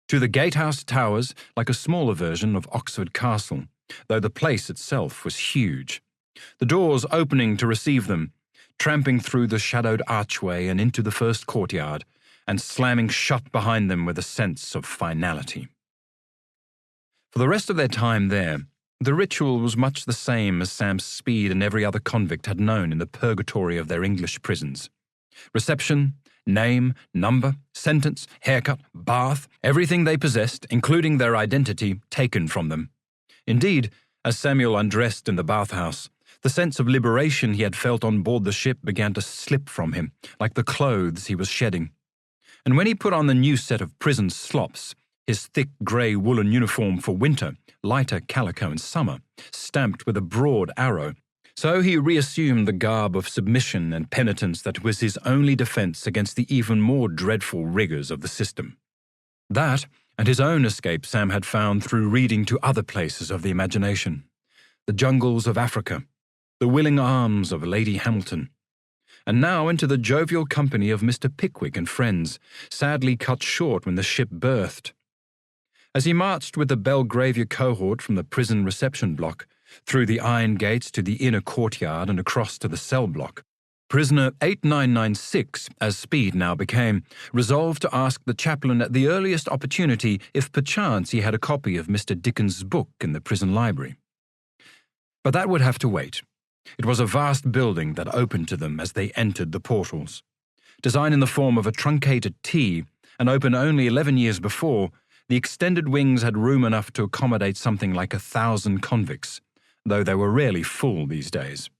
to the gatehouse towers like a smaller version of Oxford Castle, though the place itself was huge, the doors opening to receive them, tramping through the shadowed archway and into the first courtyard, and slamming shut behind them with a sense of finality. For the rest of their time there, the ritual was much the same as Sam Speed and every other convict had known in the purgatory of their English prisons. Reception, name, number, sentence, haircut, bath, everything they possessed, including their identity, taken from them. Indeed, as Samuel undressed in the bathhouse, the sense of liberation he had felt on board the ship began to slip from him, like the clothes he was shedding. And when he put on the new set of prison slops, his thick grey woolen uniform for winter, lighter calico in summer, stamped with a broad arrow, so he reassumed the garb of submission and penitence that was his only defence against the even more dreadful rigours of the system. That, and his own escape, Sam had found through reading to other places of the imagination, the jungles of Africa, the willing arms of Lady Hamilton, and now into the jovial company of Mr. Pickwick and friends, sadly cut short when the ship berthed. As he marched with the Belgravia cohort from the prison reception block, through the iron gates to the inner courtyard and across to the cell block, prisoner 8996, as Speed now became, resolved to ask the chaplain at the earliest opportunity if perchance he had a copy of Mr. Dickens's book in the prison library. But that would have to wait. It was a vast building that opened to them as they entered the portals. Designed in the form of a truncated T and opened only 11 years before, the extended wings had room enough to accommodate something like 1,000 convicts, though they were rarely full these days.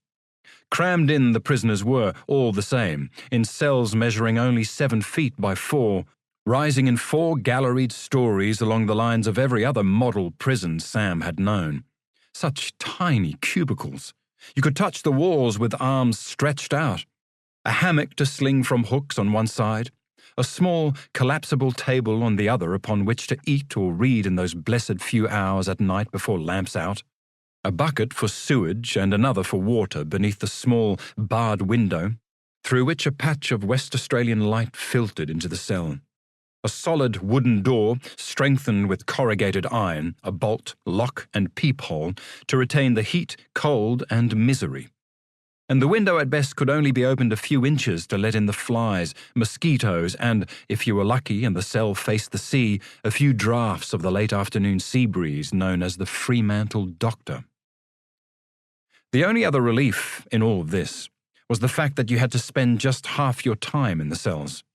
Crammed in the prisoners were, all the same, in cells measuring only 7 feet by 4, rising in 4 galleried stories along the lines of every other model prison Sam had known. Such tiny cubicles. You could touch the walls with arms stretched out. A hammock to sling from hooks on one side, a small, collapsible table on the other upon which to eat or read in those blessed few hours at night before lamps out, a bucket for sewage and another for water beneath the small, barred window, through which a patch of West Australian light filtered into the cell. A solid wooden door, strengthened with corrugated iron, a bolt, lock, and peephole to retain the heat, cold, and misery. And the window at best could only be opened a few inches to let in the flies, mosquitoes, and, if you were lucky and the cell faced the sea, a few draughts of the late afternoon sea breeze known as the Fremantle Doctor. The only other relief in all of this was the fact that you had to spend just half your time in the cells.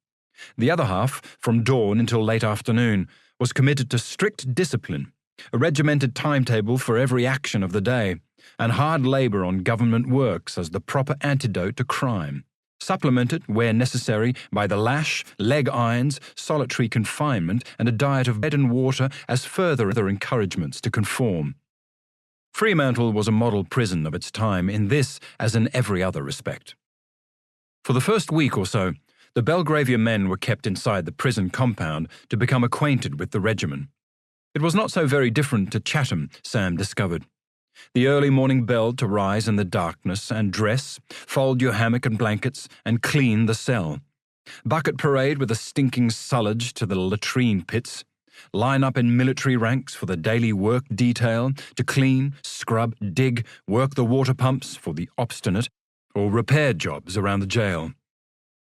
The other half, from dawn until late afternoon, was committed to strict discipline, a regimented timetable for every action of the day, and hard labour on government works as the proper antidote to crime, supplemented, where necessary, by the lash, leg irons, solitary confinement, and a diet of bread and water as further encouragements to conform. Fremantle was a model prison of its time in this as in every other respect. For the first week or so, the Belgravia men were kept inside the prison compound to become acquainted with the regimen. It was not so very different to Chatham, Sam discovered. The early morning bell to rise in the darkness and dress, fold your hammock and blankets, and clean the cell. Bucket parade with a stinking sullage to the latrine pits. line up in military ranks for the daily work detail, to clean, scrub, dig, work the water pumps for the obstinate, or repair jobs around the jail.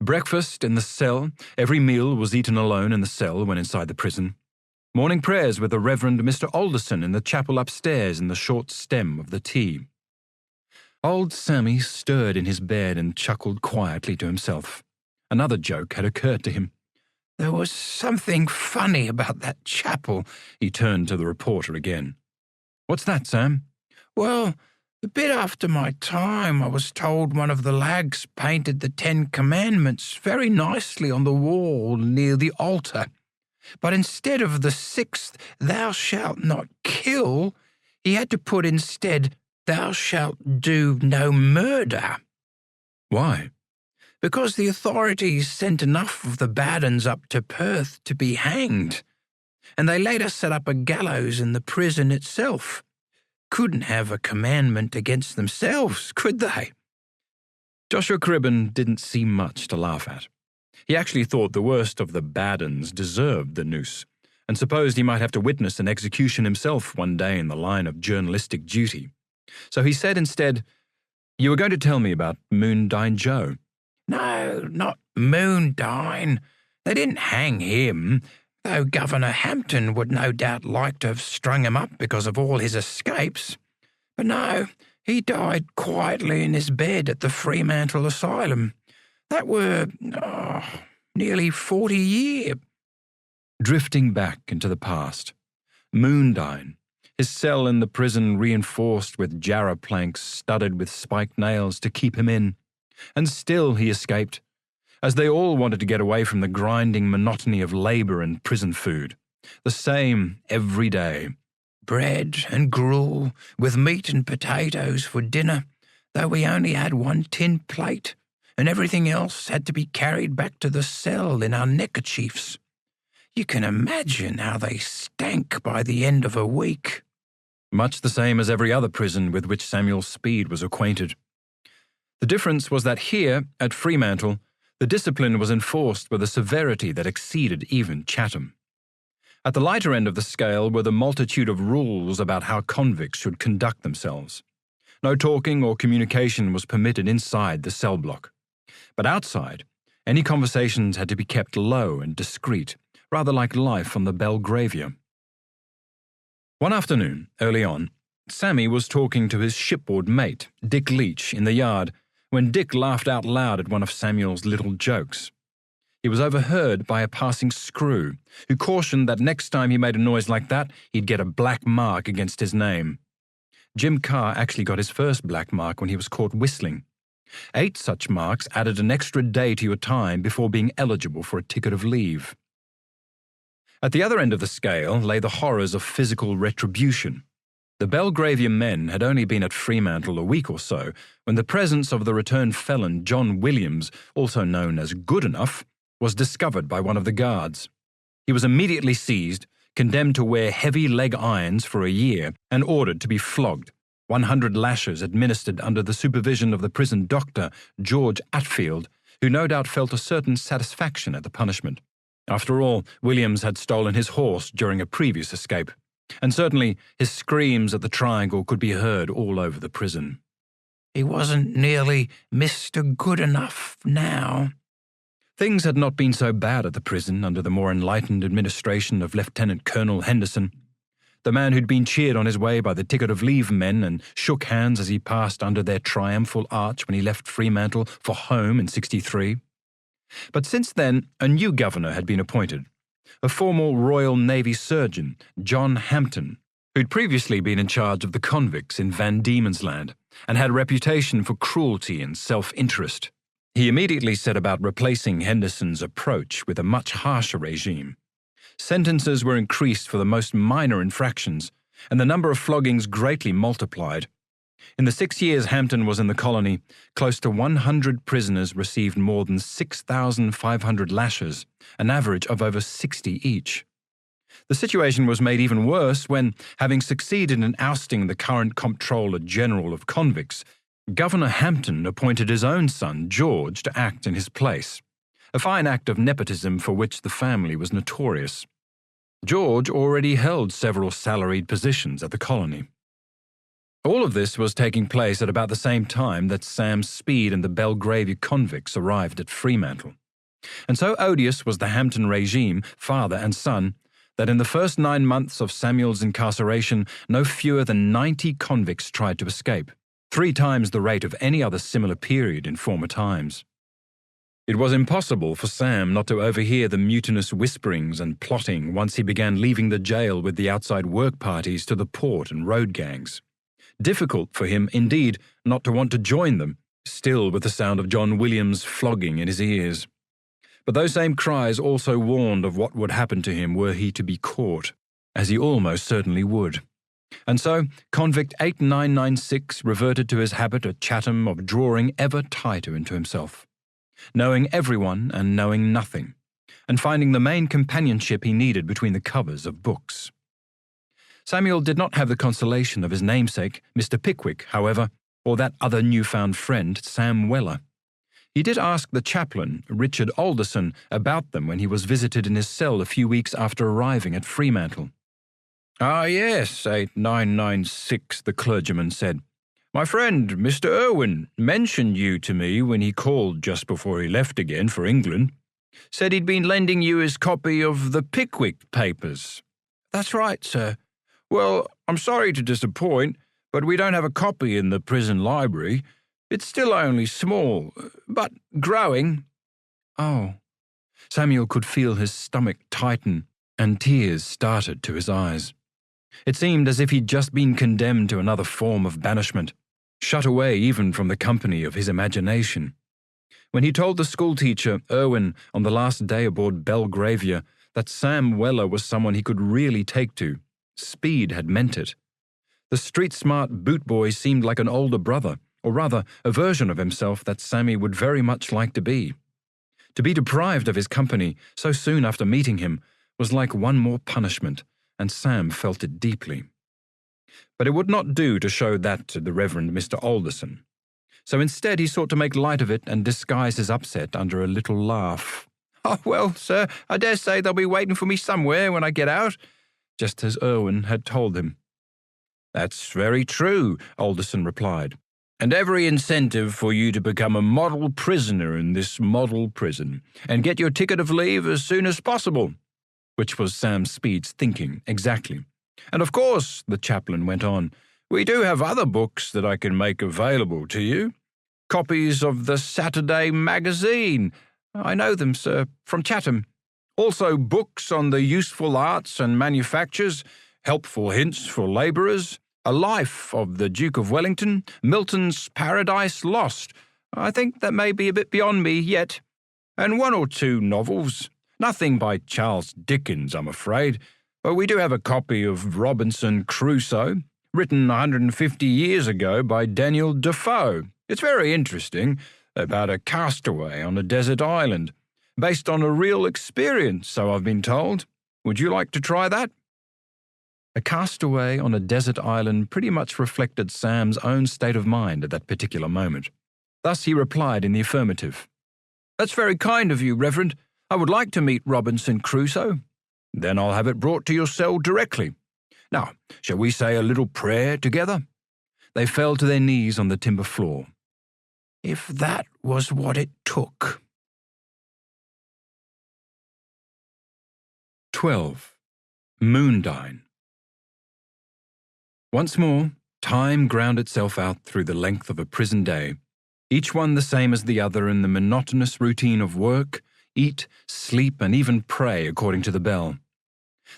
Breakfast in the cell, every meal was eaten alone in the cell when inside the prison. Morning prayers with the Reverend Mr. Alderson in the chapel upstairs in the short stem of the T. Old Sammy stirred in his bed and chuckled quietly to himself. Another joke had occurred to him. There was something funny about that chapel. He turned to the reporter again. What's that, Sam? Well, a bit after my time, I was told one of the lags painted the 10 Commandments very nicely on the wall near the altar. But instead of the 6th, thou shalt not kill, he had to put instead, thou shalt do no murder. Why? Because the authorities sent enough of the bad uns up to Perth to be hanged, and they later set up a gallows in the prison itself. Couldn't have a commandment against themselves, could they? Joshua Cribben didn't see much to laugh at. He actually thought the worst of the bad uns deserved the noose, and supposed he might have to witness an execution himself one day in the line of journalistic duty. So he said instead, "You were going to tell me about Moondine Joe." No, not Moondine. They didn't hang him, though Governor Hampton would no doubt like to have strung him up because of all his escapes. But no, he died quietly in his bed at the Fremantle Asylum. That were, nearly 40 years. Drifting back into the past. Moondine, his cell in the prison reinforced with jarrah planks studded with spiked nails to keep him in. And still he escaped, as they all wanted to get away from the grinding monotony of labour and prison food. The same every day. Bread and gruel, with meat and potatoes for dinner, though we only had one tin plate, and everything else had to be carried back to the cell in our neckerchiefs. You can imagine how they stank by the end of a week. Much the same as every other prison with which Samuel Speed was acquainted. The difference was that here, at Fremantle, the discipline was enforced with a severity that exceeded even Chatham. At the lighter end of the scale were the multitude of rules about how convicts should conduct themselves. No talking or communication was permitted inside the cell block. But outside, any conversations had to be kept low and discreet, rather like life on the Belgravia. One afternoon, early on, Sammy was talking to his shipboard mate, Dick Leach, in the yard, when Dick laughed out loud at one of Samuel's little jokes. He was overheard by a passing screw, who cautioned that next time he made a noise like that, he'd get a black mark against his name. Jim Carr actually got his first black mark when he was caught whistling. 8 such marks added an extra day to your time before being eligible for a ticket of leave. At the other end of the scale lay the horrors of physical retribution. The Belgravia men had only been at Fremantle a week or so when the presence of the returned felon John Williams, also known as Goodenough, was discovered by one of the guards. He was immediately seized, condemned to wear heavy leg irons for a year, and ordered to be flogged, 100 lashes administered under the supervision of the prison doctor, George Atfield, who no doubt felt a certain satisfaction at the punishment. After all, Williams had stolen his horse during a previous escape, and certainly his screams at the triangle could be heard all over the prison. He wasn't nearly Mr. Goodenough now. Things had not been so bad at the prison under the more enlightened administration of Lieutenant Colonel Henderson, the man who'd been cheered on his way by the ticket of leave men and shook hands as he passed under their triumphal arch when he left Fremantle for home in '63. But since then, a new governor had been appointed, a former Royal Navy surgeon, John Hampton, who'd previously been in charge of the convicts in Van Diemen's Land and had a reputation for cruelty and self-interest. He immediately set about replacing Henderson's approach with a much harsher regime. Sentences were increased for the most minor infractions, and the number of floggings greatly multiplied. In the 6 years Hampton was in the colony, close to 100 prisoners received more than 6,500 lashes, an average of over 60 each. The situation was made even worse when, having succeeded in ousting the current Comptroller General of Convicts, Governor Hampton appointed his own son, George, to act in his place, a fine act of nepotism for which the family was notorious. George already held several salaried positions at the colony. All of this was taking place at about the same time that Sam Speed and the Belgravia convicts arrived at Fremantle. And so odious was the Hampton regime, father and son, that in the first 9 months of Samuel's incarceration, no fewer than 90 convicts tried to escape, 3 times the rate of any other similar period in former times. It was impossible for Sam not to overhear the mutinous whisperings and plotting once he began leaving the jail with the outside work parties to the port and road gangs. Difficult for him, indeed, not to want to join them, still with the sound of John Williams' flogging in his ears. But those same cries also warned of what would happen to him were he to be caught, as he almost certainly would. And so, convict 8996 reverted to his habit at Chatham of drawing ever tighter into himself, knowing everyone and knowing nothing, and finding the main companionship he needed between the covers of books. Samuel did not have the consolation of his namesake, Mr. Pickwick, however, or that other newfound friend, Sam Weller. He did ask the chaplain, Richard Alderson, about them when he was visited in his cell a few weeks after arriving at Fremantle. "Ah, yes, 8996, the clergyman said. My friend, Mr. Irwin, mentioned you to me when he called just before he left again for England. Said he'd been lending you his copy of the Pickwick papers." "That's right, sir." "Well, I'm sorry to disappoint, but we don't have a copy in the prison library. It's still only small, but growing." Oh. Samuel could feel his stomach tighten, and tears started to his eyes. It seemed as if he'd just been condemned to another form of banishment, shut away even from the company of his imagination. When he told the schoolteacher, Irwin, on the last day aboard Belgravia, that Sam Weller was someone he could really take to, Speed had meant it. The street-smart boot boy seemed like an older brother, or rather a version of himself that Sammy would very much like to be. To be deprived of his company so soon after meeting him was like one more punishment, and Sam felt it deeply. But it would not do to show that to the Reverend Mr. Alderson. So instead he sought to make light of it and disguise his upset under a little laugh. "Oh, well, sir, I dare say they'll be waiting for me somewhere when I get out," just as Irwin had told him. "That's very true," Alderson replied. "And every incentive for you to become a model prisoner in this model prison, and get your ticket of leave as soon as possible," which was Sam Speed's thinking, exactly. "And of course," the chaplain went on, "we do have other books that I can make available to you. Copies of the Saturday Magazine. I know them, sir, from Chatham. Also books on the useful arts and manufactures, helpful hints for labourers, a life of the Duke of Wellington, Milton's Paradise Lost. I think that may be a bit beyond me yet. And 1 or 2 novels. Nothing by Charles Dickens, I'm afraid, but we do have a copy of Robinson Crusoe, written 150 years ago by Daniel Defoe. It's very interesting, about a castaway on a desert island, based on a real experience, so I've been told. Would you like to try that?" A castaway on a desert island pretty much reflected Sam's own state of mind at that particular moment. Thus he replied in the affirmative. "That's very kind of you, Reverend. I would like to meet Robinson Crusoe. Then I'll have it brought to your cell directly. Now, shall we say a little prayer together?" They fell to their knees on the timber floor. If that was what it took. 12. Moondine. Once more, time ground itself out through the length of a prison day, each one the same as the other in the monotonous routine of work, eat, sleep, and even pray according to the bell.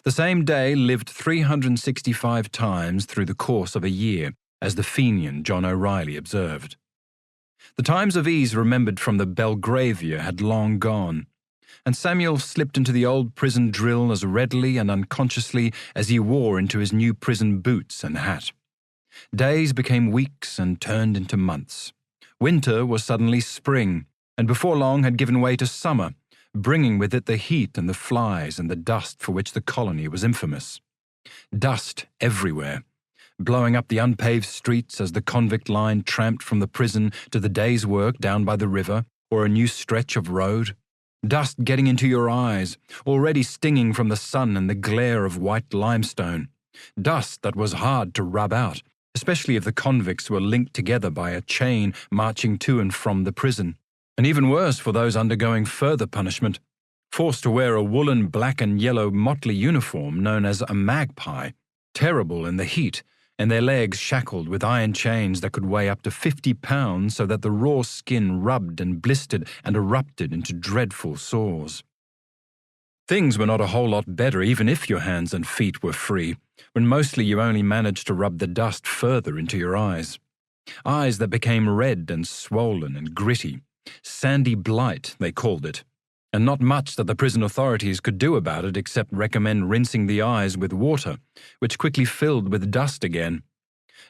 The same day lived 365 times through the course of a year, as the Fenian John O'Reilly observed. The times of ease remembered from the Belgravia had long gone, and Samuel slipped into the old prison drill as readily and unconsciously as he wore into his new prison boots and hat. Days became weeks and turned into months. Winter was suddenly spring, and before long had given way to summer, bringing with it the heat and the flies and the dust for which the colony was infamous. Dust everywhere, blowing up the unpaved streets as the convict line tramped from the prison to the day's work down by the river or a new stretch of road. dust getting into your eyes, already stinging from the sun and the glare of white limestone, dust that was hard to rub out, especially if the convicts were linked together by a chain marching to and from the prison, and even worse for those undergoing further punishment, forced to wear a woolen black and yellow motley uniform known as a magpie, terrible in the heat, and their legs shackled with iron chains that could weigh up to 50 pounds so that the raw skin rubbed and blistered and erupted into dreadful sores. Things were not a whole lot better even if your hands and feet were free, when mostly you only managed to rub the dust further into your eyes. Eyes that became red and swollen and gritty. Sandy blight, they called it. And not much that the prison authorities could do about it except recommend rinsing the eyes with water, which quickly filled with dust again.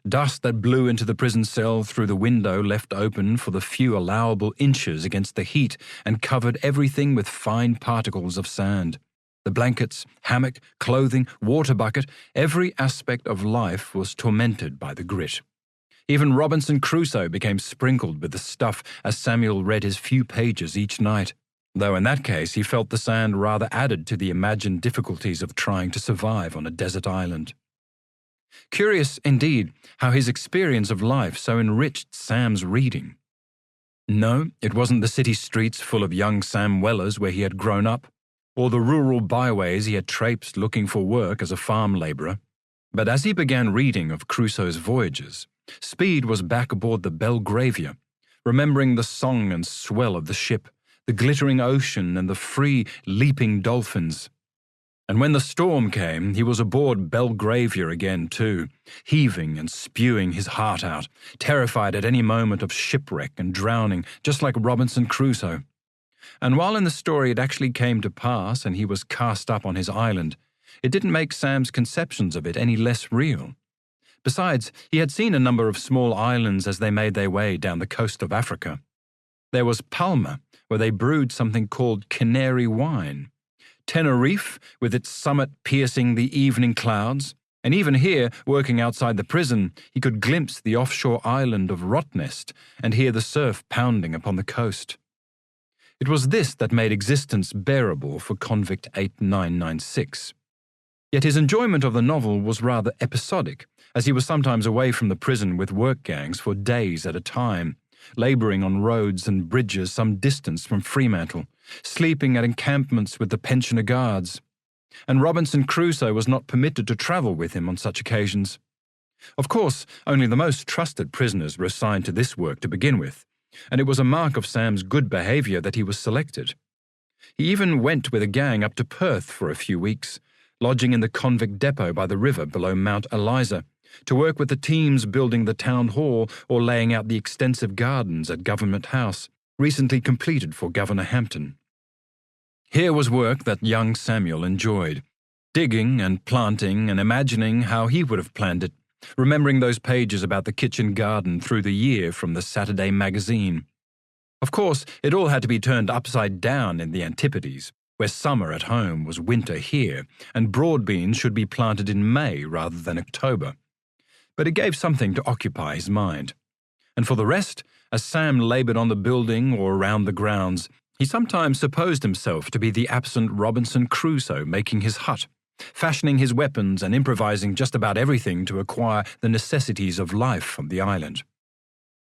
Dust that blew into the prison cell through the window left open for the few allowable inches against the heat and covered everything with fine particles of sand. The blankets, hammock, clothing, water bucket, every aspect of life was tormented by the grit. Even Robinson Crusoe became sprinkled with the stuff as Samuel read his few pages each night, though in that case he felt the sand rather added to the imagined difficulties of trying to survive on a desert island. Curious, indeed, how his experience of life so enriched Sam's reading. No, it wasn't the city streets full of young Sam Wellers where he had grown up, or the rural byways he had traipsed looking for work as a farm labourer. But as he began reading of Crusoe's voyages, Speed was back aboard the Belgravia, remembering the song and swell of the ship, the glittering ocean and the free, leaping dolphins. And when the storm came, he was aboard Belgravia again too, heaving and spewing his heart out, terrified at any moment of shipwreck and drowning, just like Robinson Crusoe. And while in the story it actually came to pass and he was cast up on his island, it didn't make Sam's conceptions of it any less real. Besides, he had seen a number of small islands as they made their way down the coast of Africa. There was Palma, where they brewed something called Canary wine, Tenerife, with its summit piercing the evening clouds, and even here, working outside the prison, he could glimpse the offshore island of Rottnest and hear the surf pounding upon the coast. It was this that made existence bearable for convict 8996. Yet his enjoyment of the novel was rather episodic, as he was sometimes away from the prison with work gangs for days at a time, labouring on roads and bridges some distance from Fremantle, sleeping at encampments with the pensioner guards. And Robinson Crusoe was not permitted to travel with him on such occasions. Of course, only the most trusted prisoners were assigned to this work to begin with, and it was a mark of Sam's good behaviour that he was selected. He even went with a gang up to Perth for a few weeks, lodging in the convict depot by the river below Mount Eliza, to work with the teams building the town hall or laying out the extensive gardens at Government House, recently completed for Governor Hampton. Here was work that young Samuel enjoyed, digging and planting and imagining how he would have planned it, remembering those pages about the kitchen garden through the year from the Saturday magazine. Of course, it all had to be turned upside down in the Antipodes, where summer at home was winter here, and broad beans should be planted in May rather than October. But it gave something to occupy his mind. And for the rest, as Sam laboured on the building or around the grounds, he sometimes supposed himself to be the absent Robinson Crusoe making his hut, fashioning his weapons and improvising just about everything to acquire the necessities of life on the island.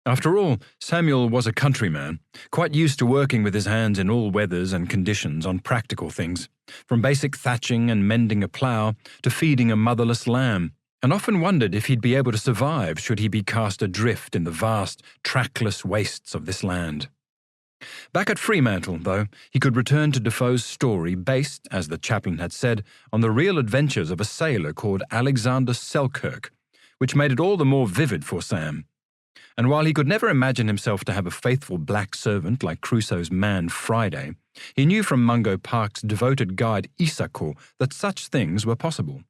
After all, Samuel was a countryman, quite used to working with his hands in all weathers and conditions on practical things, from basic thatching and mending a plough to feeding a motherless lamb, and often wondered if he'd be able to survive should he be cast adrift in the vast, trackless wastes of this land. Back at Fremantle, though, he could return to Defoe's story based, as the chaplain had said, on the real adventures of a sailor called Alexander Selkirk, which made it all the more vivid for Sam. And while he could never imagine himself to have a faithful black servant like Crusoe's man Friday, he knew from Mungo Park's devoted guide Isako that such things were possible.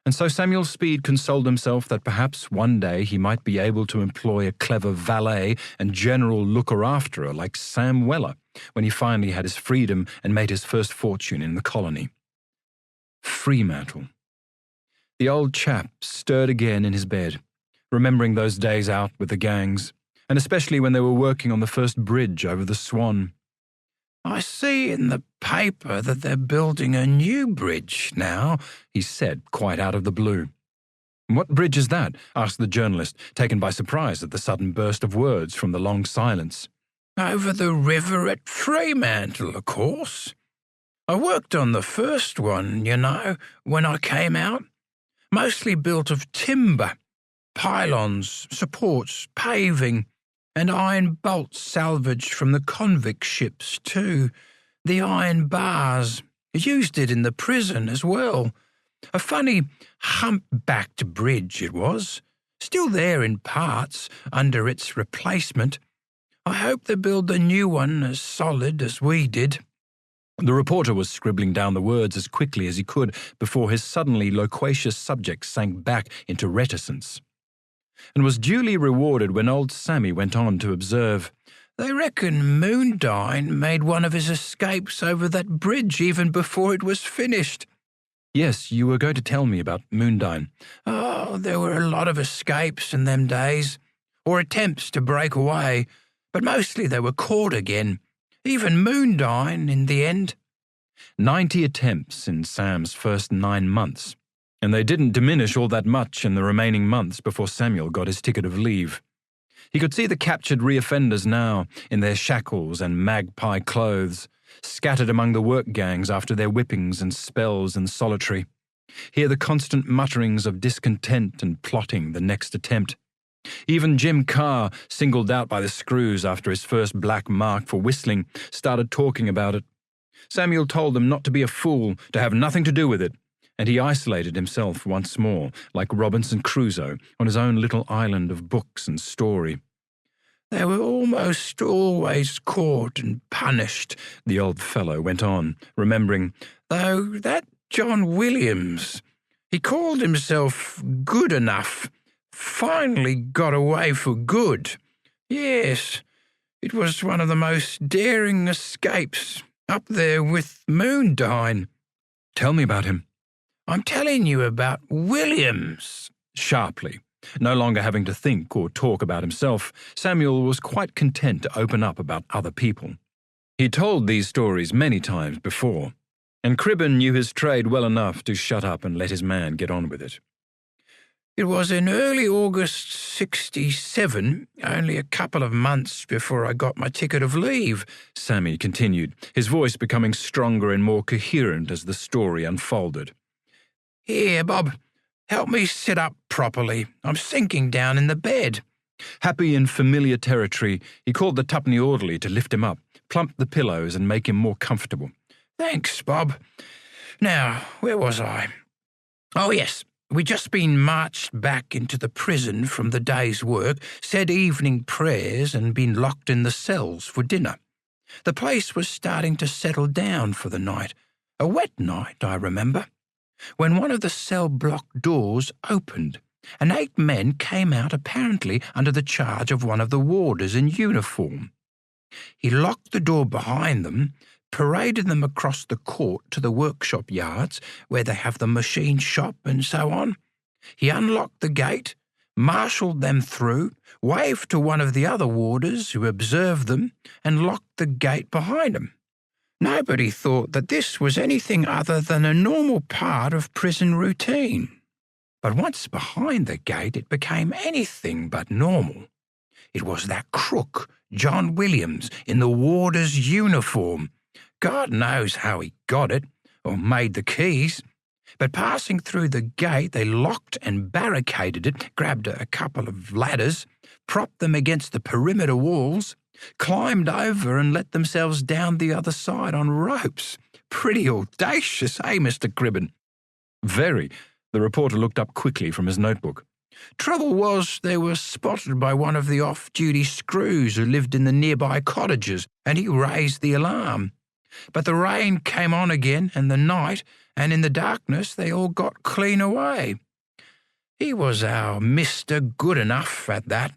And so Samuel Speed consoled himself that perhaps one day he might be able to employ a clever valet and general looker-afterer like Sam Weller when he finally had his freedom and made his first fortune in the colony. Fremantle. The old chap stirred again in his bed, remembering those days out with the gangs, and especially when they were working on the first bridge over the Swan. I see in the paper that they're building a new bridge now, he said, quite out of the blue. What bridge is that? Asked the journalist, taken by surprise at the sudden burst of words from the long silence. Over the river at Fremantle, of course. I worked on the first one, when I came out. Mostly built of timber, pylons, supports, paving, and iron bolts salvaged from the convict ships too. The iron bars. Used it in the prison as well. A funny, hump-backed bridge it was. Still there in parts, under its replacement. I hope they build the new one as solid as we did. The reporter was scribbling down the words as quickly as he could before his suddenly loquacious subject sank back into reticence, and was duly rewarded when old Sammy went on to observe, They reckon Moondyne made one of his escapes over that bridge even before it was finished. Yes, you were going to tell me about Moondyne. Oh, there were a lot of escapes in them days, or attempts to break away, but mostly they were caught again. Even Moondyne, in the end. 90 attempts in Sam's first 9 months, and they didn't diminish all that much in the remaining months before Samuel got his ticket of leave. He could see the captured reoffenders now, in their shackles and magpie clothes, scattered among the work gangs after their whippings and spells in solitary. Hear the constant mutterings of discontent and plotting the next attempt. Even Jim Carr, singled out by the screws after his first black mark for whistling, started talking about it. Samuel told them not to be a fool, to have nothing to do with it, and he isolated himself once more, like Robinson Crusoe, on his own little island of books and story. They were almost always caught and punished, the old fellow went on, remembering, though that John Williams, he called himself good enough, finally got away for good. Yes, it was one of the most daring escapes, up there with Moondyne. Tell me about him. I'm telling you about Williams. Sharply, no longer having to think or talk about himself, Samuel was quite content to open up about other people. He told these stories many times before, and Cribben knew his trade well enough to shut up and let his man get on with it. It was in early August 67, only a couple of months before I got my ticket of leave, Sammy continued, his voice becoming stronger and more coherent as the story unfolded. Here, Bob, help me sit up properly. I'm sinking down in the bed. Happy in familiar territory, he called the tuppenny orderly to lift him up, plump the pillows and make him more comfortable. Thanks, Bob. Now, where was I? Oh, yes. We'd just been marched back into the prison from the day's work, said evening prayers, and been locked in the cells for dinner. The place was starting to settle down for the night. A wet night, I remember, when one of the cell block doors opened, and 8 men came out apparently under the charge of one of the warders in uniform. He locked the door behind them, paraded them across the court to the workshop yards where they have the machine shop and so on. He unlocked the gate, marshalled them through, waved to one of the other warders who observed them, and locked the gate behind them. Nobody thought that this was anything other than a normal part of prison routine. But once behind the gate, it became anything but normal. It was that crook, John Williams, in the warder's uniform. God knows how he got it, or made the keys. But passing through the gate, they locked and barricaded it, grabbed a couple of ladders, propped them against the perimeter walls, climbed over and let themselves down the other side on ropes. Pretty audacious, eh, Mr. Cribben? Very. The reporter looked up quickly from his notebook. Trouble was, they were spotted by one of the off-duty screws who lived in the nearby cottages, and he raised the alarm. But the rain came on again and the night, and in the darkness they all got clean away. He was our Mr. Good Enough at that.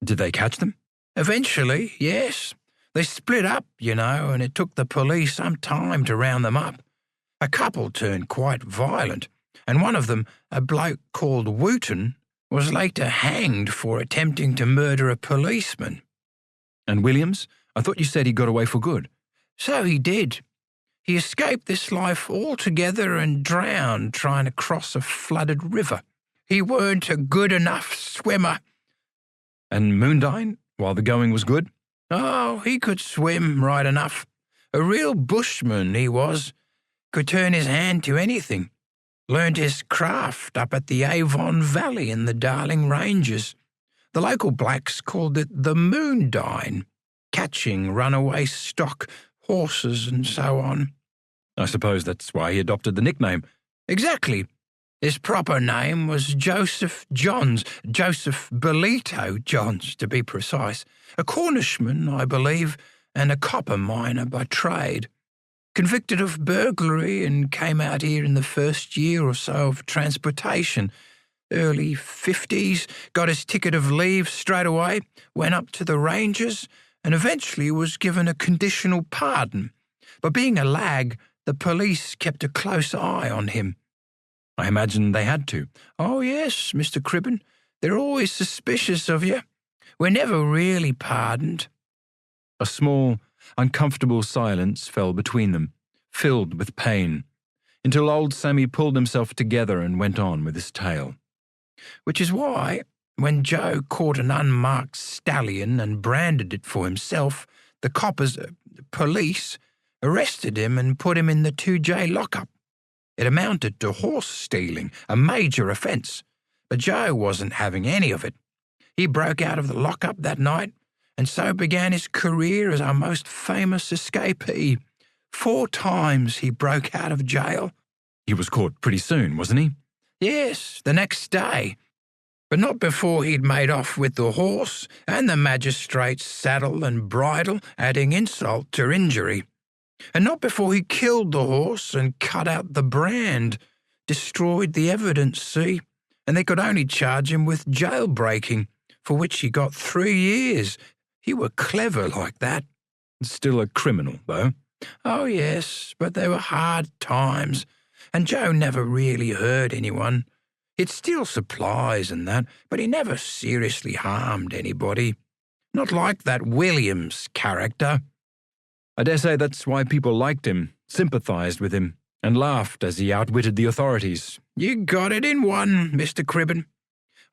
Did they catch them? Eventually, yes. They split up, and it took the police some time to round them up. A couple turned quite violent, and one of them, a bloke called Wooten, was later hanged for attempting to murder a policeman. And Williams? I thought you said he got away for good. So he did. He escaped this life altogether and drowned trying to cross a flooded river. He weren't a good enough swimmer. And Moondine, while the going was good? Oh, he could swim right enough. A real bushman he was. Could turn his hand to anything. Learned his craft up at the Avon Valley in the Darling Ranges. The local blacks called it the Moondine, catching runaway stock, horses and so on. I suppose that's why he adopted the nickname. Exactly. His proper name was Joseph Johns, Joseph Belito Johns, to be precise. A Cornishman, I believe, and a copper miner by trade. Convicted of burglary and came out here in the first year or so of transportation. Early 50s, got his ticket of leave straight away, went up to the Rangers, and eventually was given a conditional pardon. But being a lag, the police kept a close eye on him. I imagine they had to. Oh, yes, Mr. Cribben. They're always suspicious of you. We're never really pardoned. A small, uncomfortable silence fell between them, filled with pain, until old Sammy pulled himself together and went on with his tale. Which is why, when Joe caught an unmarked stallion and branded it for himself, the police arrested him and put him in the 2J lockup. It amounted to horse stealing, a major offence, but Joe wasn't having any of it. He broke out of the lockup that night, and so began his career as our most famous escapee. 4 times he broke out of jail. He was caught pretty soon, wasn't he? Yes, the next day. But not before he'd made off with the horse and the magistrate's saddle and bridle, adding insult to injury. And not before he killed the horse and cut out the brand, destroyed the evidence, see? And they could only charge him with jailbreaking, for which he got 3 years. He were clever like that. Still a criminal, though. Oh, yes, but they were hard times, and Joe never really hurt anyone. He'd steal supplies and that, but he never seriously harmed anybody. Not like that Williams character. I dare say that's why people liked him, sympathised with him, and laughed as he outwitted the authorities. You got it in one, Mr. Cribben.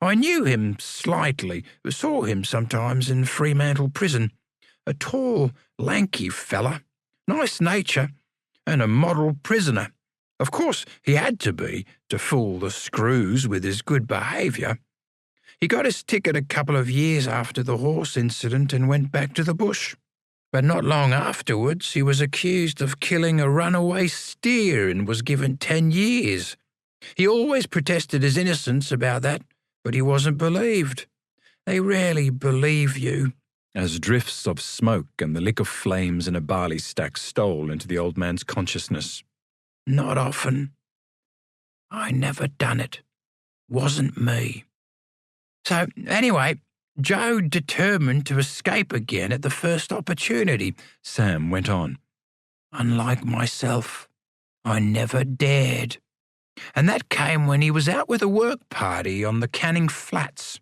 I knew him slightly, saw him sometimes in Fremantle Prison. A tall, lanky fella, nice nature, and a model prisoner. Of course, he had to be, to fool the screws with his good behaviour. He got his ticket a couple of years after the horse incident and went back to the bush. But not long afterwards, he was accused of killing a runaway steer and was given 10 years. He always protested his innocence about that, but he wasn't believed. They rarely believe you. As drifts of smoke and the lick of flames in a barley stack stole into the old man's consciousness. Not often. I never done it. Wasn't me. So, anyway, Joe determined to escape again at the first opportunity. Sam went on. Unlike myself, I never dared. And that came when he was out with a work party on the Canning Flats.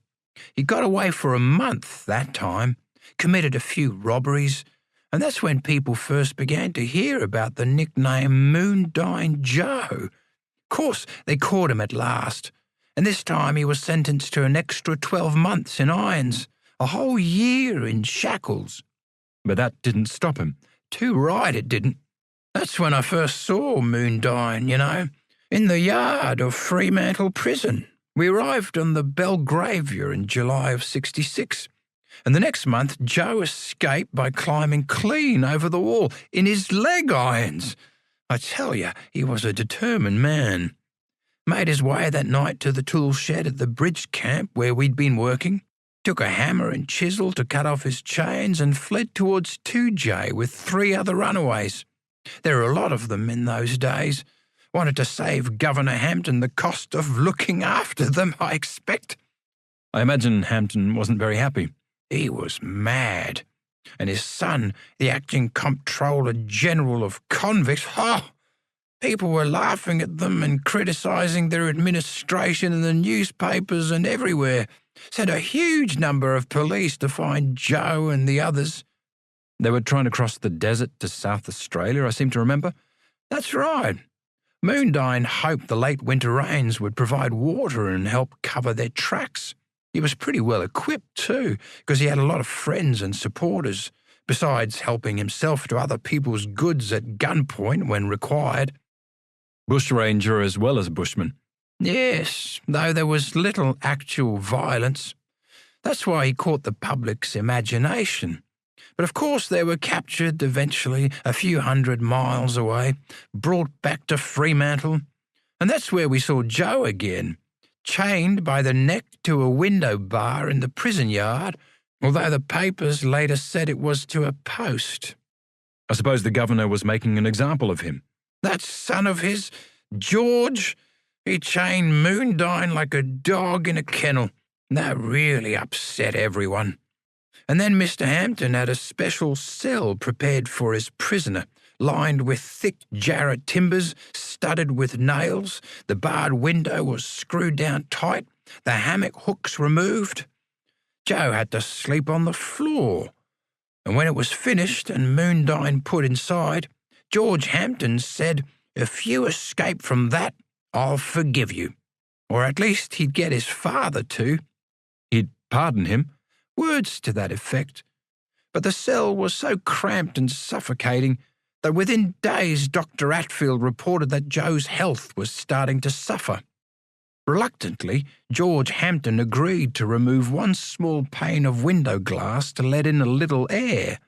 He got away for a month that time, committed a few robberies, and that's when people first began to hear about the nickname Moondine Joe. Of course, they caught him at last, and this time he was sentenced to an extra 12 months in irons, a whole year in shackles. But that didn't stop him. Too right it didn't. That's when I first saw Moondine, you know, in the yard of Fremantle Prison. We arrived on the Belgravia in July of '66. And the next month, Joe escaped by climbing clean over the wall in his leg irons. I tell you, he was a determined man. Made his way that night to the tool shed at the bridge camp where we'd been working, took a hammer and chisel to cut off his chains and fled towards 2J with 3 other runaways. There were a lot of them in those days. Wanted to save Governor Hampton the cost of looking after them, I expect. I imagine Hampton wasn't very happy. He was mad. And his son, the acting Comptroller General of Convict, people were laughing at them and criticising their administration in the newspapers and everywhere. Sent a huge number of police to find Joe and the others. They were trying to cross the desert to South Australia, I seem to remember. That's right. Moondyne hoped the late winter rains would provide water and help cover their tracks. He was pretty well equipped too, because he had a lot of friends and supporters, besides helping himself to other people's goods at gunpoint when required. Bushranger as well as bushman. Yes, though there was little actual violence. That's why he caught the public's imagination. But of course they were captured eventually a few 100 miles away, brought back to Fremantle, and that's where we saw Joe again, chained by the neck to a window bar in the prison yard, although the papers later said it was to a post. I suppose the governor was making an example of him. That son of his, George, he chained Moondyne like a dog in a kennel. That really upset everyone. And then Mr. Hampton had a special cell prepared for his prisoner, lined with thick jarrah timbers, studded with nails. The barred window was screwed down tight, the hammock hooks removed. Joe had to sleep on the floor. And when it was finished and Moondyne put inside, George Hampton said, "If you escape from that, I'll forgive you." Or at least he'd get his father to. He'd pardon him? Words to that effect. But the cell was so cramped and suffocating that within days Dr. Atfield reported that Joe's health was starting to suffer. Reluctantly, George Hampton agreed to remove one small pane of window glass to let in a little air.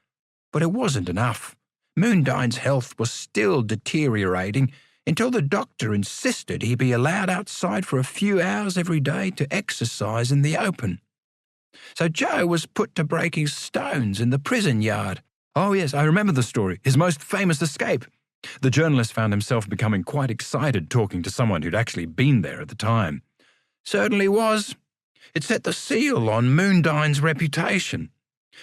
But it wasn't enough. Moondyne's health was still deteriorating until the doctor insisted he be allowed outside for a few hours every day to exercise in the open. So Joe was put to breaking stones in the prison yard. Oh yes, I remember the story, his most famous escape. The journalist found himself becoming quite excited talking to someone who'd actually been there at the time. Certainly was. It set the seal on Moondyne's reputation.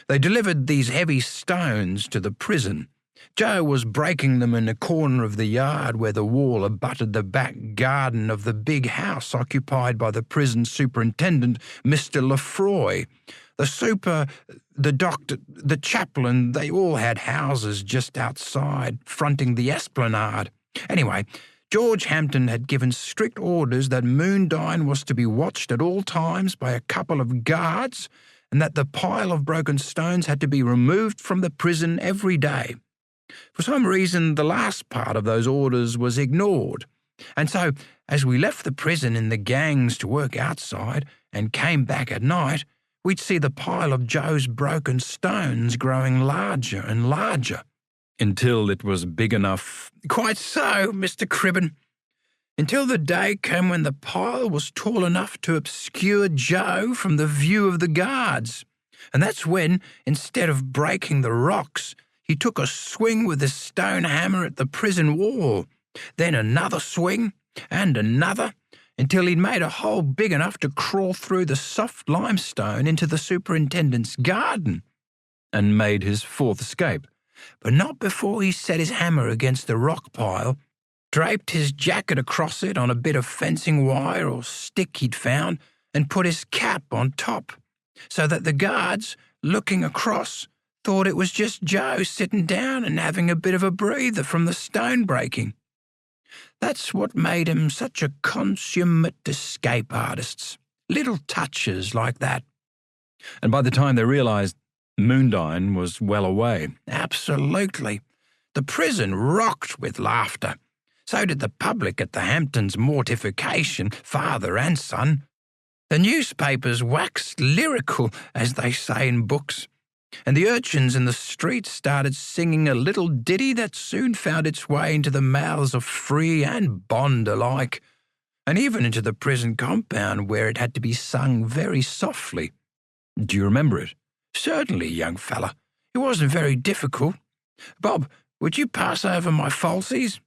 They delivered these heavy stones to the prison. Joe was breaking them in a corner of the yard where the wall abutted the back garden of the big house occupied by the prison superintendent, Mr. Lefroy. The super, the doctor, the chaplain, they all had houses just outside, fronting the esplanade. Anyway, George Hampton had given strict orders that Moondyne was to be watched at all times by a couple of guards and that the pile of broken stones had to be removed from the prison every day. For some reason, the last part of those orders was ignored, and so, as we left the prison in the gangs to work outside and came back at night, we'd see the pile of Joe's broken stones growing larger and larger. Until it was big enough. Quite so, Mr. Cribben. Until the day came when the pile was tall enough to obscure Joe from the view of the guards. And that's when, instead of breaking the rocks, he took a swing with his stone hammer at the prison wall, then another swing, and another, until he'd made a hole big enough to crawl through the soft limestone into the superintendent's garden. And made his fourth escape. But not before he set his hammer against the rock pile, draped his jacket across it on a bit of fencing wire or stick he'd found, and put his cap on top, so that the guards, looking across, thought it was just Joe sitting down and having a bit of a breather from the stone breaking. That's what made him such a consummate escape artist. Little touches like that. And by the time they realised, Moondyne was well away. Absolutely. The prison rocked with laughter. So did the public at the Hamptons' mortification, father and son. The newspapers waxed lyrical, as they say in books, and the urchins in the streets started singing a little ditty that soon found its way into the mouths of free and bond alike, and even into the prison compound where it had to be sung very softly. Do you remember it? Certainly, young fella. It wasn't very difficult. Bob, would you pass over my falsies?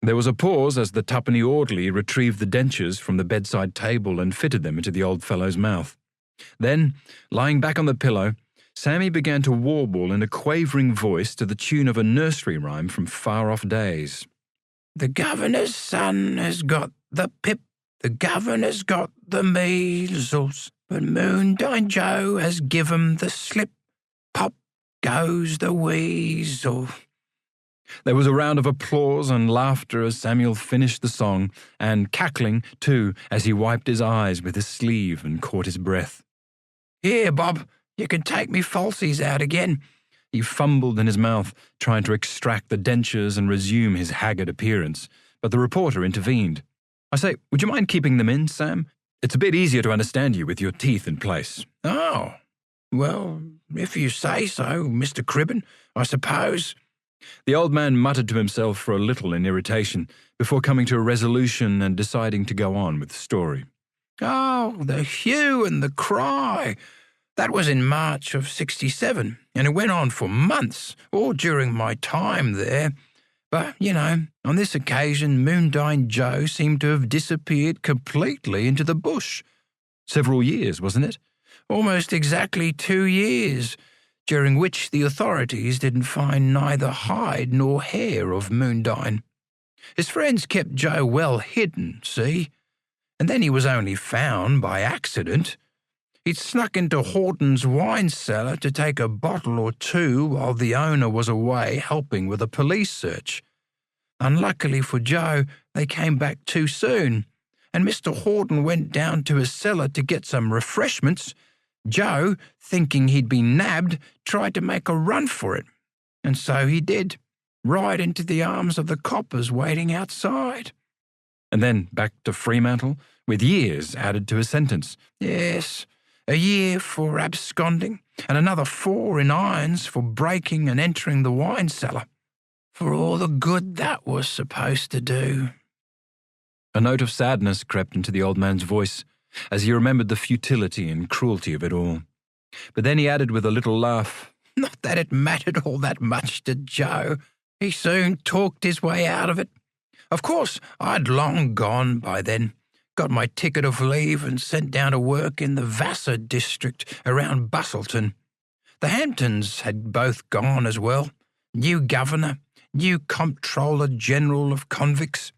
There was a pause as the tuppenny orderly retrieved the dentures from the bedside table and fitted them into the old fellow's mouth. Then, lying back on the pillow, Sammy began to warble in a quavering voice to the tune of a nursery rhyme from far-off days. The governor's son has got the pip, the governor's got the measles, but Moondyne Joe has given the slip. Pop, goes the wheeze, or... There was a round of applause and laughter as Samuel finished the song, and cackling, too, as he wiped his eyes with his sleeve and caught his breath. "Here, Bob, you can take me falsies out again." He fumbled in his mouth, trying to extract the dentures and resume his haggard appearance, but the reporter intervened. "I say, would you mind keeping them in, Sam? It's a bit easier to understand you with your teeth in place." "Oh, well, if you say so, Mr. Cribben, I suppose." The old man muttered to himself for a little in irritation, before coming to a resolution and deciding to go on with the story. "Oh, the hue and the cry. That was in March of '67, and it went on for months, all during my time there. But, on this occasion, Moondyne Joe seemed to have disappeared completely into the bush." Several years, wasn't it? "Almost exactly 2 years, during which the authorities didn't find neither hide nor hair of Moondyne. His friends kept Joe well hidden, see? And then he was only found by accident. He'd snuck into Horton's wine cellar to take a bottle or two while the owner was away helping with a police search. Unluckily for Joe, they came back too soon, and Mr. Horton went down to his cellar to get some refreshments. Joe, thinking he'd been nabbed, tried to make a run for it, and so he did, right into the arms of the coppers waiting outside." And then back to Fremantle, with years added to his sentence. "Yes, a year for absconding, and another 4 in irons for breaking and entering the wine cellar. For all the good that was supposed to do." A note of sadness crept into the old man's voice, as he remembered the futility and cruelty of it all. But then he added with a little laugh, "Not that it mattered all that much to Joe. He soon talked his way out of it. Of course, I'd long gone by then, got my ticket of leave and sent down to work in the Vassar district around Bustleton. The Hamptons had both gone as well. New governor, new comptroller general of convicts.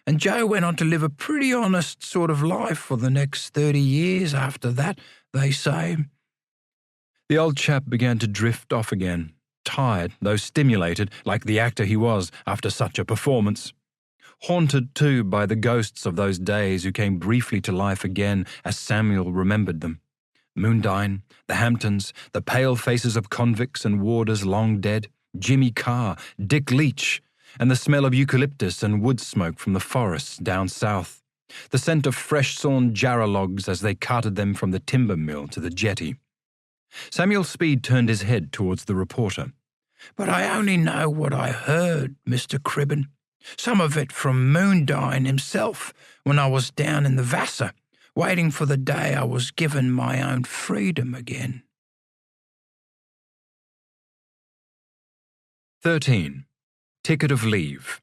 And Joe went on to live a pretty honest sort of life for the next 30 years after that, they say." The old chap began to drift off again, tired, though stimulated, like the actor he was after such a performance. Haunted, too, by the ghosts of those days who came briefly to life again as Samuel remembered them. Moondyne, the Hamptons, the pale faces of convicts and warders long dead, Jimmy Carr, Dick Leach, and the smell of eucalyptus and wood smoke from the forests down south, the scent of fresh-sawn jarrah logs as they carted them from the timber mill to the jetty. Samuel Speed turned his head towards the reporter. "But I only know what I heard, Mr. Cribben. Some of it from Moondyne himself when I was down in the Vassar, waiting for the day I was given my own freedom again." 13. Ticket of leave.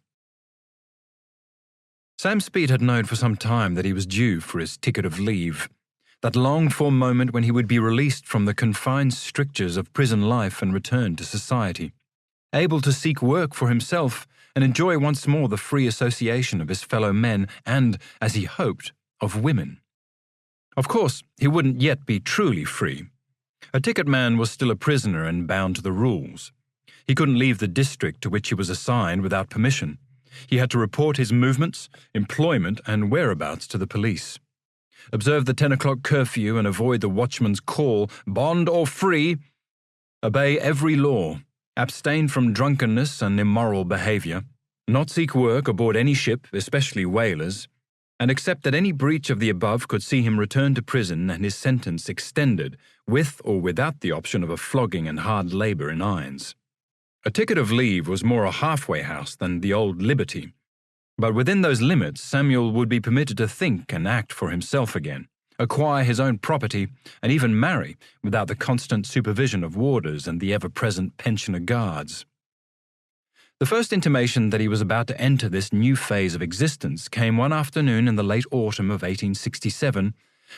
Sam Speed had known for some time that he was due for his ticket of leave, that longed-for moment when he would be released from the confined strictures of prison life and return to society, able to seek work for himself and enjoy once more the free association of his fellow men and, as he hoped, of women. Of course, he wouldn't yet be truly free. A ticket man was still a prisoner and bound to the rules. He couldn't leave the district to which he was assigned without permission. He had to report his movements, employment, and whereabouts to the police. Observe the 10 o'clock curfew and avoid the watchman's call, bond or free. Obey every law. Abstain from drunkenness and immoral behavior. Not seek work aboard any ship, especially whalers. And accept that any breach of the above could see him return to prison and his sentence extended, with or without the option of a flogging and hard labour in irons. A ticket of leave was more a halfway house than the old liberty, but within those limits Samuel would be permitted to think and act for himself again, acquire his own property, and even marry without the constant supervision of warders and the ever-present pensioner guards. The first intimation that he was about to enter this new phase of existence came one afternoon in the late autumn of 1867,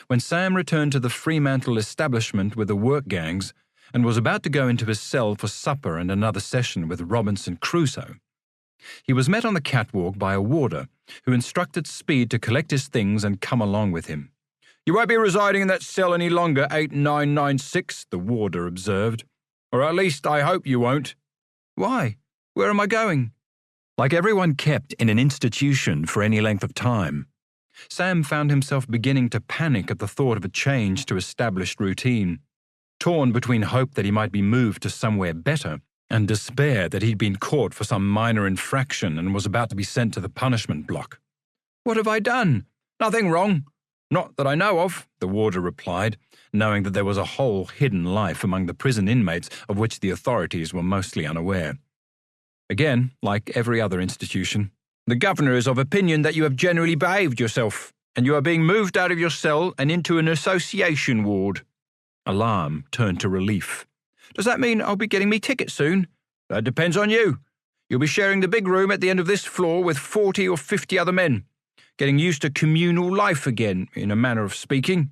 when Sam returned to the Fremantle establishment with the work gangs and was about to go into his cell for supper and another session with Robinson Crusoe. He was met on the catwalk by a warder, who instructed Speed to collect his things and come along with him. "You won't be residing in that cell any longer, 8996, the warder observed. Or at least I hope you won't. Why? Where am I going? Like everyone kept in an institution for any length of time, Sam found himself beginning to panic at the thought of a change to established routine, torn between hope that he might be moved to somewhere better and despair that he'd been caught for some minor infraction and was about to be sent to the punishment block. What have I done? Nothing wrong. Not that I know of, the warder replied, knowing that there was a whole hidden life among the prison inmates of which the authorities were mostly unaware. Again, like every other institution, the governor is of opinion that you have generally behaved yourself, and you are being moved out of your cell and into an association ward. Alarm turned to relief. Does that mean I'll be getting me ticket soon? That depends on you. You'll be sharing the big room at the end of this floor with 40 or 50 other men, getting used to communal life again, in a manner of speaking.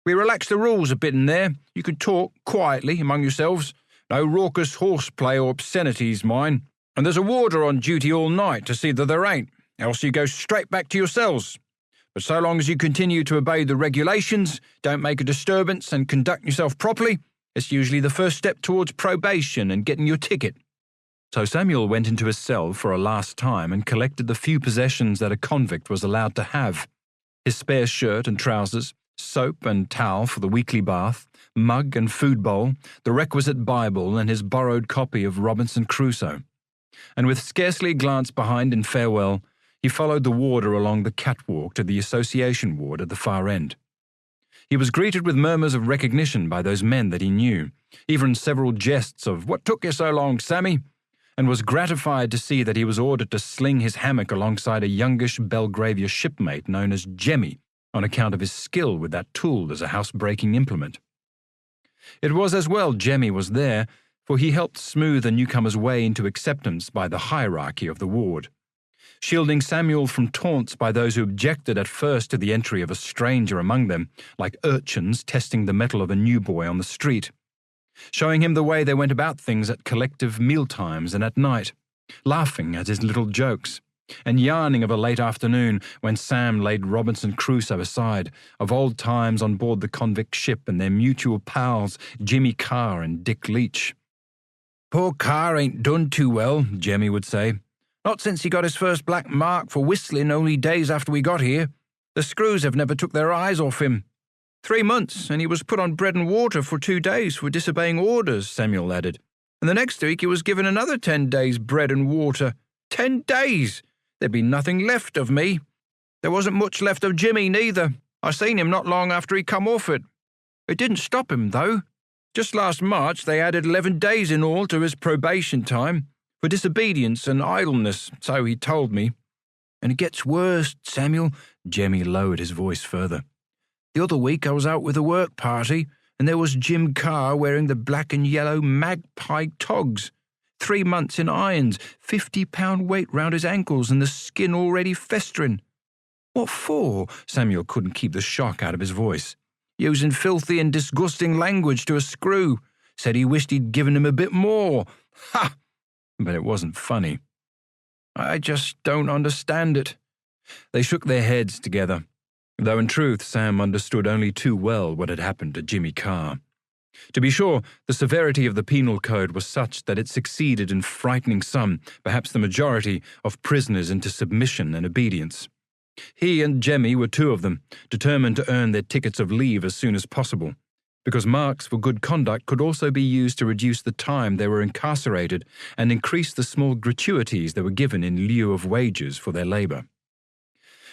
We relaxed the rules a bit in there. You can talk quietly among yourselves. No raucous horseplay or obscenities, mind. And there's a warder on duty all night to see that there ain't, else you go straight back to your cells. But so long as you continue to obey the regulations, don't make a disturbance and conduct yourself properly, it's usually the first step towards probation and getting your ticket. So Samuel went into his cell for a last time and collected the few possessions that a convict was allowed to have. His spare shirt and trousers, soap and towel for the weekly bath, mug and food bowl, the requisite Bible and his borrowed copy of Robinson Crusoe. And with scarcely a glance behind in farewell, he followed the warder along the catwalk to the association ward at the far end. He was greeted with murmurs of recognition by those men that he knew, even several jests of, "What took you so long, Sammy?" and was gratified to see that he was ordered to sling his hammock alongside a youngish Belgravia shipmate known as Jemmy, on account of his skill with that tool as a house-breaking implement. It was as well Jemmy was there, for he helped smooth the newcomer's way into acceptance by the hierarchy of the ward, shielding Samuel from taunts by those who objected at first to the entry of a stranger among them, like urchins testing the mettle of a new boy on the street, showing him the way they went about things at collective mealtimes and at night, laughing at his little jokes, and yarning of a late afternoon when Sam laid Robinson Crusoe aside, of old times on board the convict ship and their mutual pals, Jimmy Carr and Dick Leach. "Poor Carr ain't done too well," Jemmy would say. "Not since he got his first black mark for whistling only days after we got here. The screws have never took their eyes off him. 3 months, and he was put on bread and water for 2 days for disobeying orders," Samuel added. "And the next week he was given another 10 days' bread and water. 10 days! There'd be nothing left of me. There wasn't much left of Jimmy neither. I seen him not long after he come off it. It didn't stop him, though. Just last March they added 11 days in all to his probation time, for disobedience and idleness, so he told me. And it gets worse, Samuel." Jemmy lowered his voice further. "The other week I was out with a work party, and there was Jim Carr wearing the black and yellow magpie togs. 3 months in irons, 50-pound weight round his ankles and the skin already festering." "What for?" Samuel couldn't keep the shock out of his voice. "Using filthy and disgusting language to a screw. Said he wished he'd given him a bit more. Ha!" But it wasn't funny. "I just don't understand it." They shook their heads together, though in truth Sam understood only too well what had happened to Jimmy Carr. To be sure, the severity of the penal code was such that it succeeded in frightening some, perhaps the majority, of prisoners into submission and obedience. He and Jemmy were 2 of them, determined to earn their tickets of leave as soon as possible, because marks for good conduct could also be used to reduce the time they were incarcerated and increase the small gratuities they were given in lieu of wages for their labour.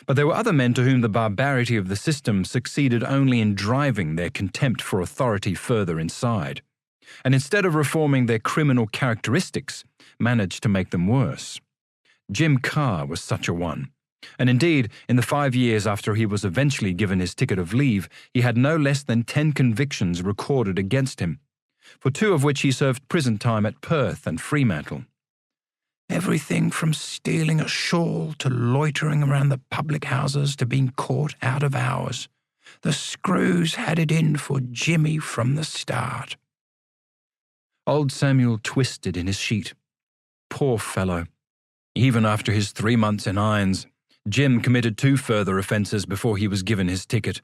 But there were other men to whom the barbarity of the system succeeded only in driving their contempt for authority further inside, and instead of reforming their criminal characteristics, managed to make them worse. Jim Carr was such a one. And indeed, in the 5 years after he was eventually given his ticket of leave, he had no less than 10 convictions recorded against him, for 2 of which he served prison time at Perth and Fremantle. "Everything from stealing a shawl to loitering around the public houses to being caught out of hours. The screws had it in for Jimmy from the start." Old Samuel twisted in his sheet. Poor fellow. Even after his 3 months in irons, Jim committed 2 further offences before he was given his ticket.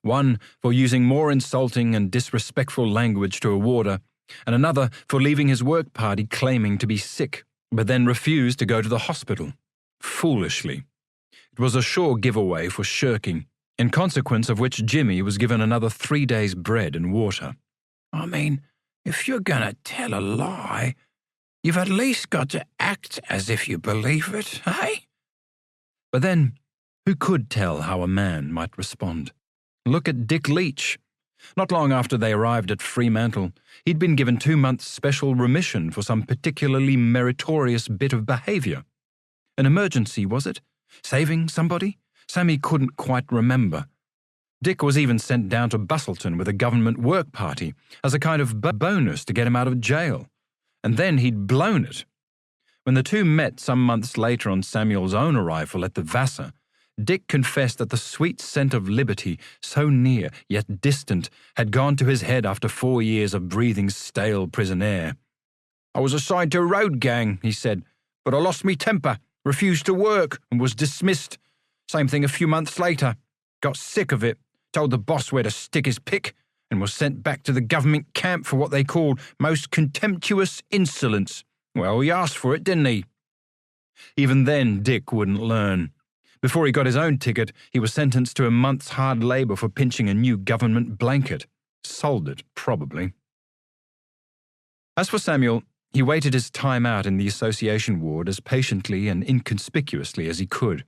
One for using more insulting and disrespectful language to a warder, and another for leaving his work party claiming to be sick, but then refused to go to the hospital. Foolishly. It was a sure giveaway for shirking, in consequence of which Jimmy was given another 3 days' bread and water. I mean, if you're going to tell a lie, you've at least got to act as if you believe it, eh? But then, who could tell how a man might respond? Look at Dick Leach. Not long after they arrived at Fremantle, he'd been given 2 months' special remission for some particularly meritorious bit of behaviour. An emergency, was it? Saving somebody? Sammy couldn't quite remember. Dick was even sent down to Bustleton with a government work party as a kind of bonus to get him out of jail. And then he'd blown it. When the two met some months later on Samuel's own arrival at the Vassar, Dick confessed that the sweet scent of liberty, so near yet distant, had gone to his head after 4 years of breathing stale prison air. "I was assigned to a road gang," he said, "but I lost me temper, refused to work, and was dismissed. Same thing a few months later. Got sick of it, told the boss where to stick his pick, and was sent back to the government camp for what they called most contemptuous insolence. Well, he asked for it, didn't he?" Even then, Dick wouldn't learn. Before he got his own ticket, he was sentenced to a month's hard labour for pinching a new government blanket. Sold it, probably. As for Samuel, he waited his time out in the association ward as patiently and inconspicuously as he could.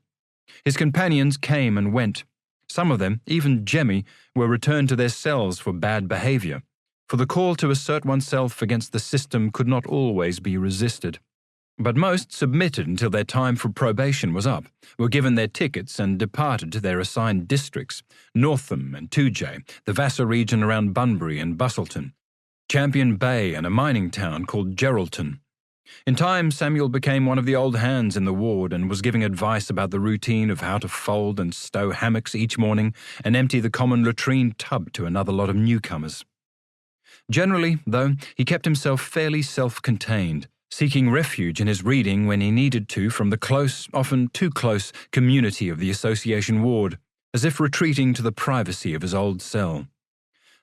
His companions came and went. Some of them, even Jemmy, were returned to their cells for bad behaviour, for the call to assert oneself against the system could not always be resisted. But most submitted until their time for probation was up, were given their tickets and departed to their assigned districts, Northam and Toojay, the Vassar region around Bunbury and Bustleton, Champion Bay and a mining town called Geraldton. In time, Samuel became one of the old hands in the ward and was giving advice about the routine of how to fold and stow hammocks each morning and empty the common latrine tub to another lot of newcomers. Generally, though, he kept himself fairly self-contained, seeking refuge in his reading when he needed to from the close, often too close, community of the association ward, as if retreating to the privacy of his old cell.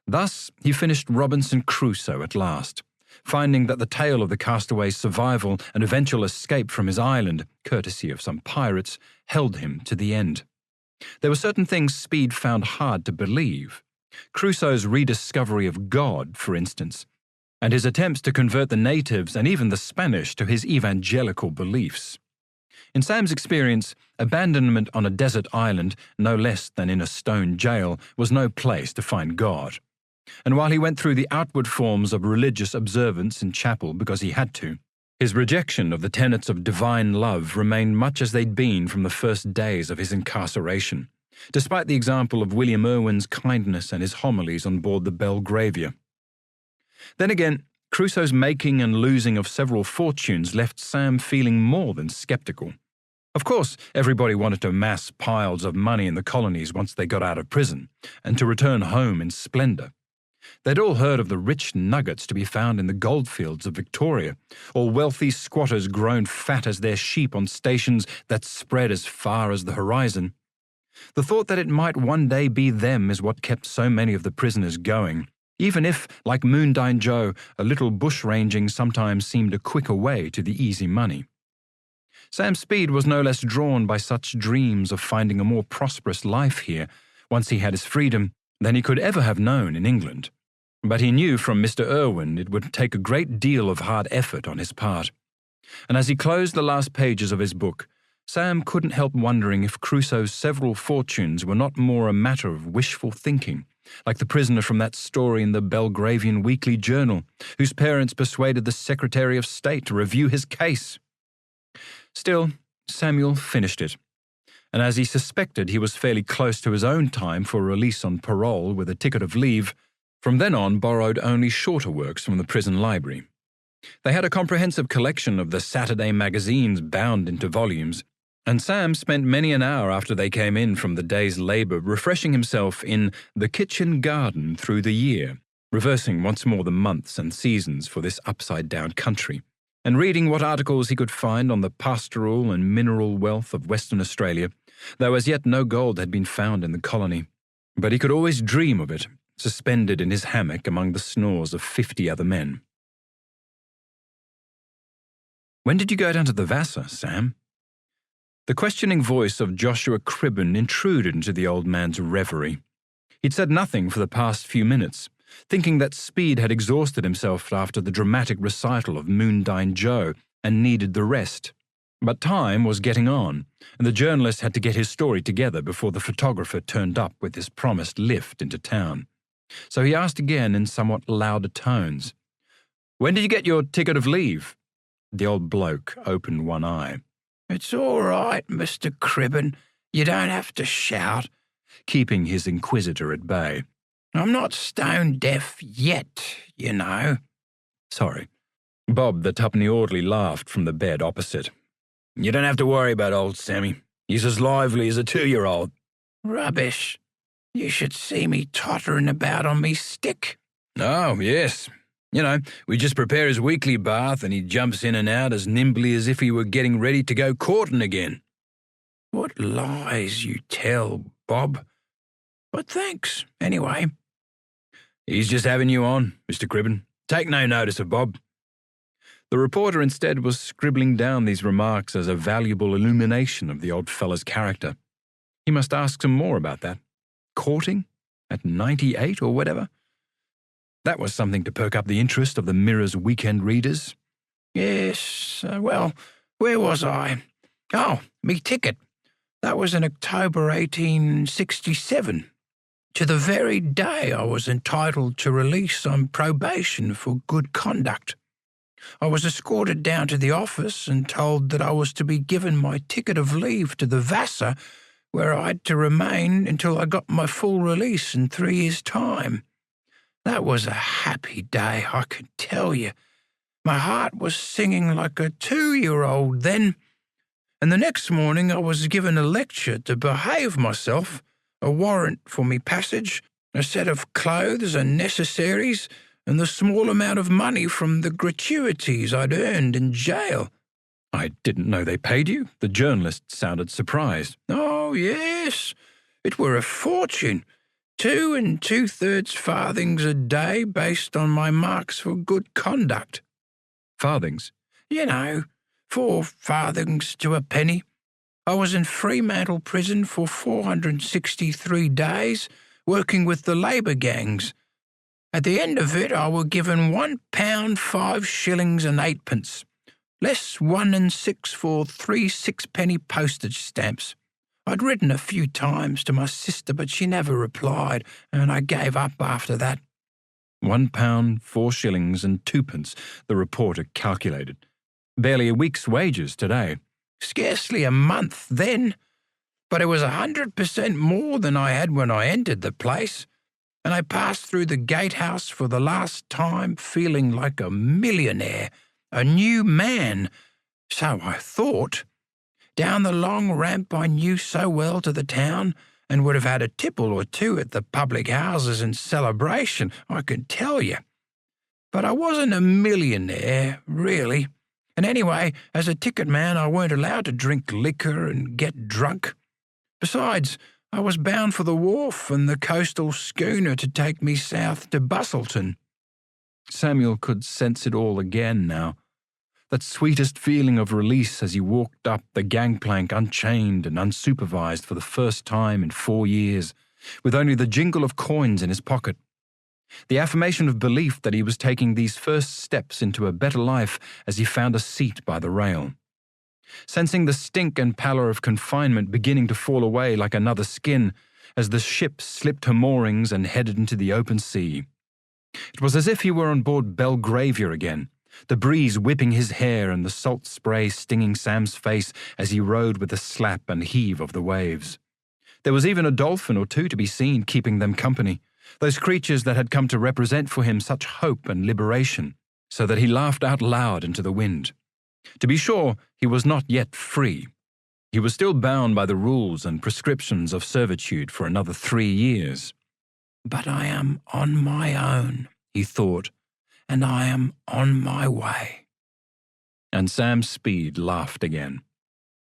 Thus, he finished Robinson Crusoe at last, finding that the tale of the castaway's survival and eventual escape from his island, courtesy of some pirates, held him to the end. There were certain things Speed found hard to believe. Crusoe's rediscovery of God, for instance, and his attempts to convert the natives and even the Spanish to his evangelical beliefs. In Sam's experience, abandonment on a desert island, no less than in a stone jail, was no place to find God. And while he went through the outward forms of religious observance in chapel because he had to, his rejection of the tenets of divine love remained much as they'd been from the first days of his incarceration, despite the example of William Irwin's kindness and his homilies on board the Belgravia. Then again, Crusoe's making and losing of several fortunes left Sam feeling more than sceptical. Of course, everybody wanted to amass piles of money in the colonies once they got out of prison, and to return home in splendour. They'd all heard of the rich nuggets to be found in the goldfields of Victoria, or wealthy squatters grown fat as their sheep on stations that spread as far as the horizon. The thought that it might one day be them is what kept so many of the prisoners going, even if, like Moondine Joe, a little bushranging sometimes seemed a quicker way to the easy money. Sam Speed was no less drawn by such dreams of finding a more prosperous life here, once he had his freedom, than he could ever have known in England. But he knew from Mr. Irwin it would take a great deal of hard effort on his part. And as he closed the last pages of his book, Sam couldn't help wondering if Crusoe's several fortunes were not more a matter of wishful thinking, like the prisoner from that story in the Belgravian Weekly Journal, whose parents persuaded the Secretary of State to review his case. Still, Samuel finished it, and as he suspected he was fairly close to his own time for release on parole with a ticket of leave, from then on borrowed only shorter works from the prison library. They had a comprehensive collection of the Saturday magazines bound into volumes, and Sam spent many an hour after they came in from the day's labour refreshing himself in The Kitchen Garden through the year, reversing once more the months and seasons for this upside-down country, and reading what articles he could find on the pastoral and mineral wealth of Western Australia, though as yet no gold had been found in the colony. But he could always dream of it, suspended in his hammock among the snores of 50 other men. When did you go down to the Vassar, Sam? The questioning voice of Joshua Cribben intruded into the old man's reverie. He'd said nothing for the past few minutes, thinking that Speed had exhausted himself after the dramatic recital of Moondine Joe and needed the rest. But time was getting on, and the journalist had to get his story together before the photographer turned up with his promised lift into town. So he asked again in somewhat louder tones, "When did you get your ticket of leave?" The old bloke opened one eye. "It's all right, Mr. Cribben. You don't have to shout," keeping his inquisitor at bay. "I'm not stone deaf yet, you know." "Sorry." Bob, the tuppenny orderly, laughed from the bed opposite. "You don't have to worry about old Sammy. He's as lively as a 2-year-old. "Rubbish. You should see me tottering about on me stick." "Oh, yes. You know, we just prepare his weekly bath and he jumps in and out as nimbly as if he were getting ready to go courting again." "What lies you tell, Bob. But thanks, anyway." "He's just having you on, Mr. Cribben. Take no notice of Bob." The reporter instead was scribbling down these remarks as a valuable illumination of the old fellow's character. He must ask some more about that. Courting? At 98 or whatever? That was something to perk up the interest of the Mirror's weekend readers. "Yes, well, where was I? Oh, me ticket. That was in October 1867. To the very day I was entitled to release on probation for good conduct. I was escorted down to the office and told that I was to be given my ticket of leave to the Vassar, where I had to remain until I got my full release in 3 years' time. That was a happy day, I can tell you. My heart was singing like a 2-year-old then. And the next morning I was given a lecture to behave myself, a warrant for me passage, a set of clothes and necessaries, and the small amount of money from the gratuities I'd earned in jail." "I didn't know they paid you." The journalist sounded surprised. "Oh, yes. It were a fortune. 2 2/3 farthings a day based on my marks for good conduct." "Farthings?" "You know, 4 farthings to a penny. I was in Fremantle prison for 463 days, working with the labour gangs. At the end of it, I were given £1 5 shillings and 8pence, less 1 and 6 for 3 sixpenny postage stamps. I'd written a few times to my sister, but she never replied, and I gave up after that." £1, 4 shillings and 2pence, the reporter calculated. Barely a week's wages today. "Scarcely a month then, but it was 100% more than I had when I entered the place, and I passed through the gatehouse for the last time feeling like a millionaire, a new man. So I thought. Down the long ramp I knew so well to the town, and would have had a tipple or two at the public houses in celebration, I can tell you. But I wasn't a millionaire, really. And anyway, as a ticket man, I weren't allowed to drink liquor and get drunk. Besides, I was bound for the wharf and the coastal schooner to take me south to Bustleton." Samuel could sense it all again now. That sweetest feeling of release as he walked up the gangplank unchained and unsupervised for the first time in 4 years, with only the jingle of coins in his pocket. The affirmation of belief that he was taking these first steps into a better life as he found a seat by the rail. Sensing the stink and pallor of confinement beginning to fall away like another skin as the ship slipped her moorings and headed into the open sea. It was as if he were on board Belgravia again, the breeze whipping his hair and the salt spray stinging Sam's face as he rode with the slap and heave of the waves. There was even a dolphin or two to be seen keeping them company, those creatures that had come to represent for him such hope and liberation, so that he laughed out loud into the wind. To be sure, he was not yet free. He was still bound by the rules and prescriptions of servitude for another 3 years. "But I am on my own," he thought, "and I am on my way." And Sam Speed laughed again.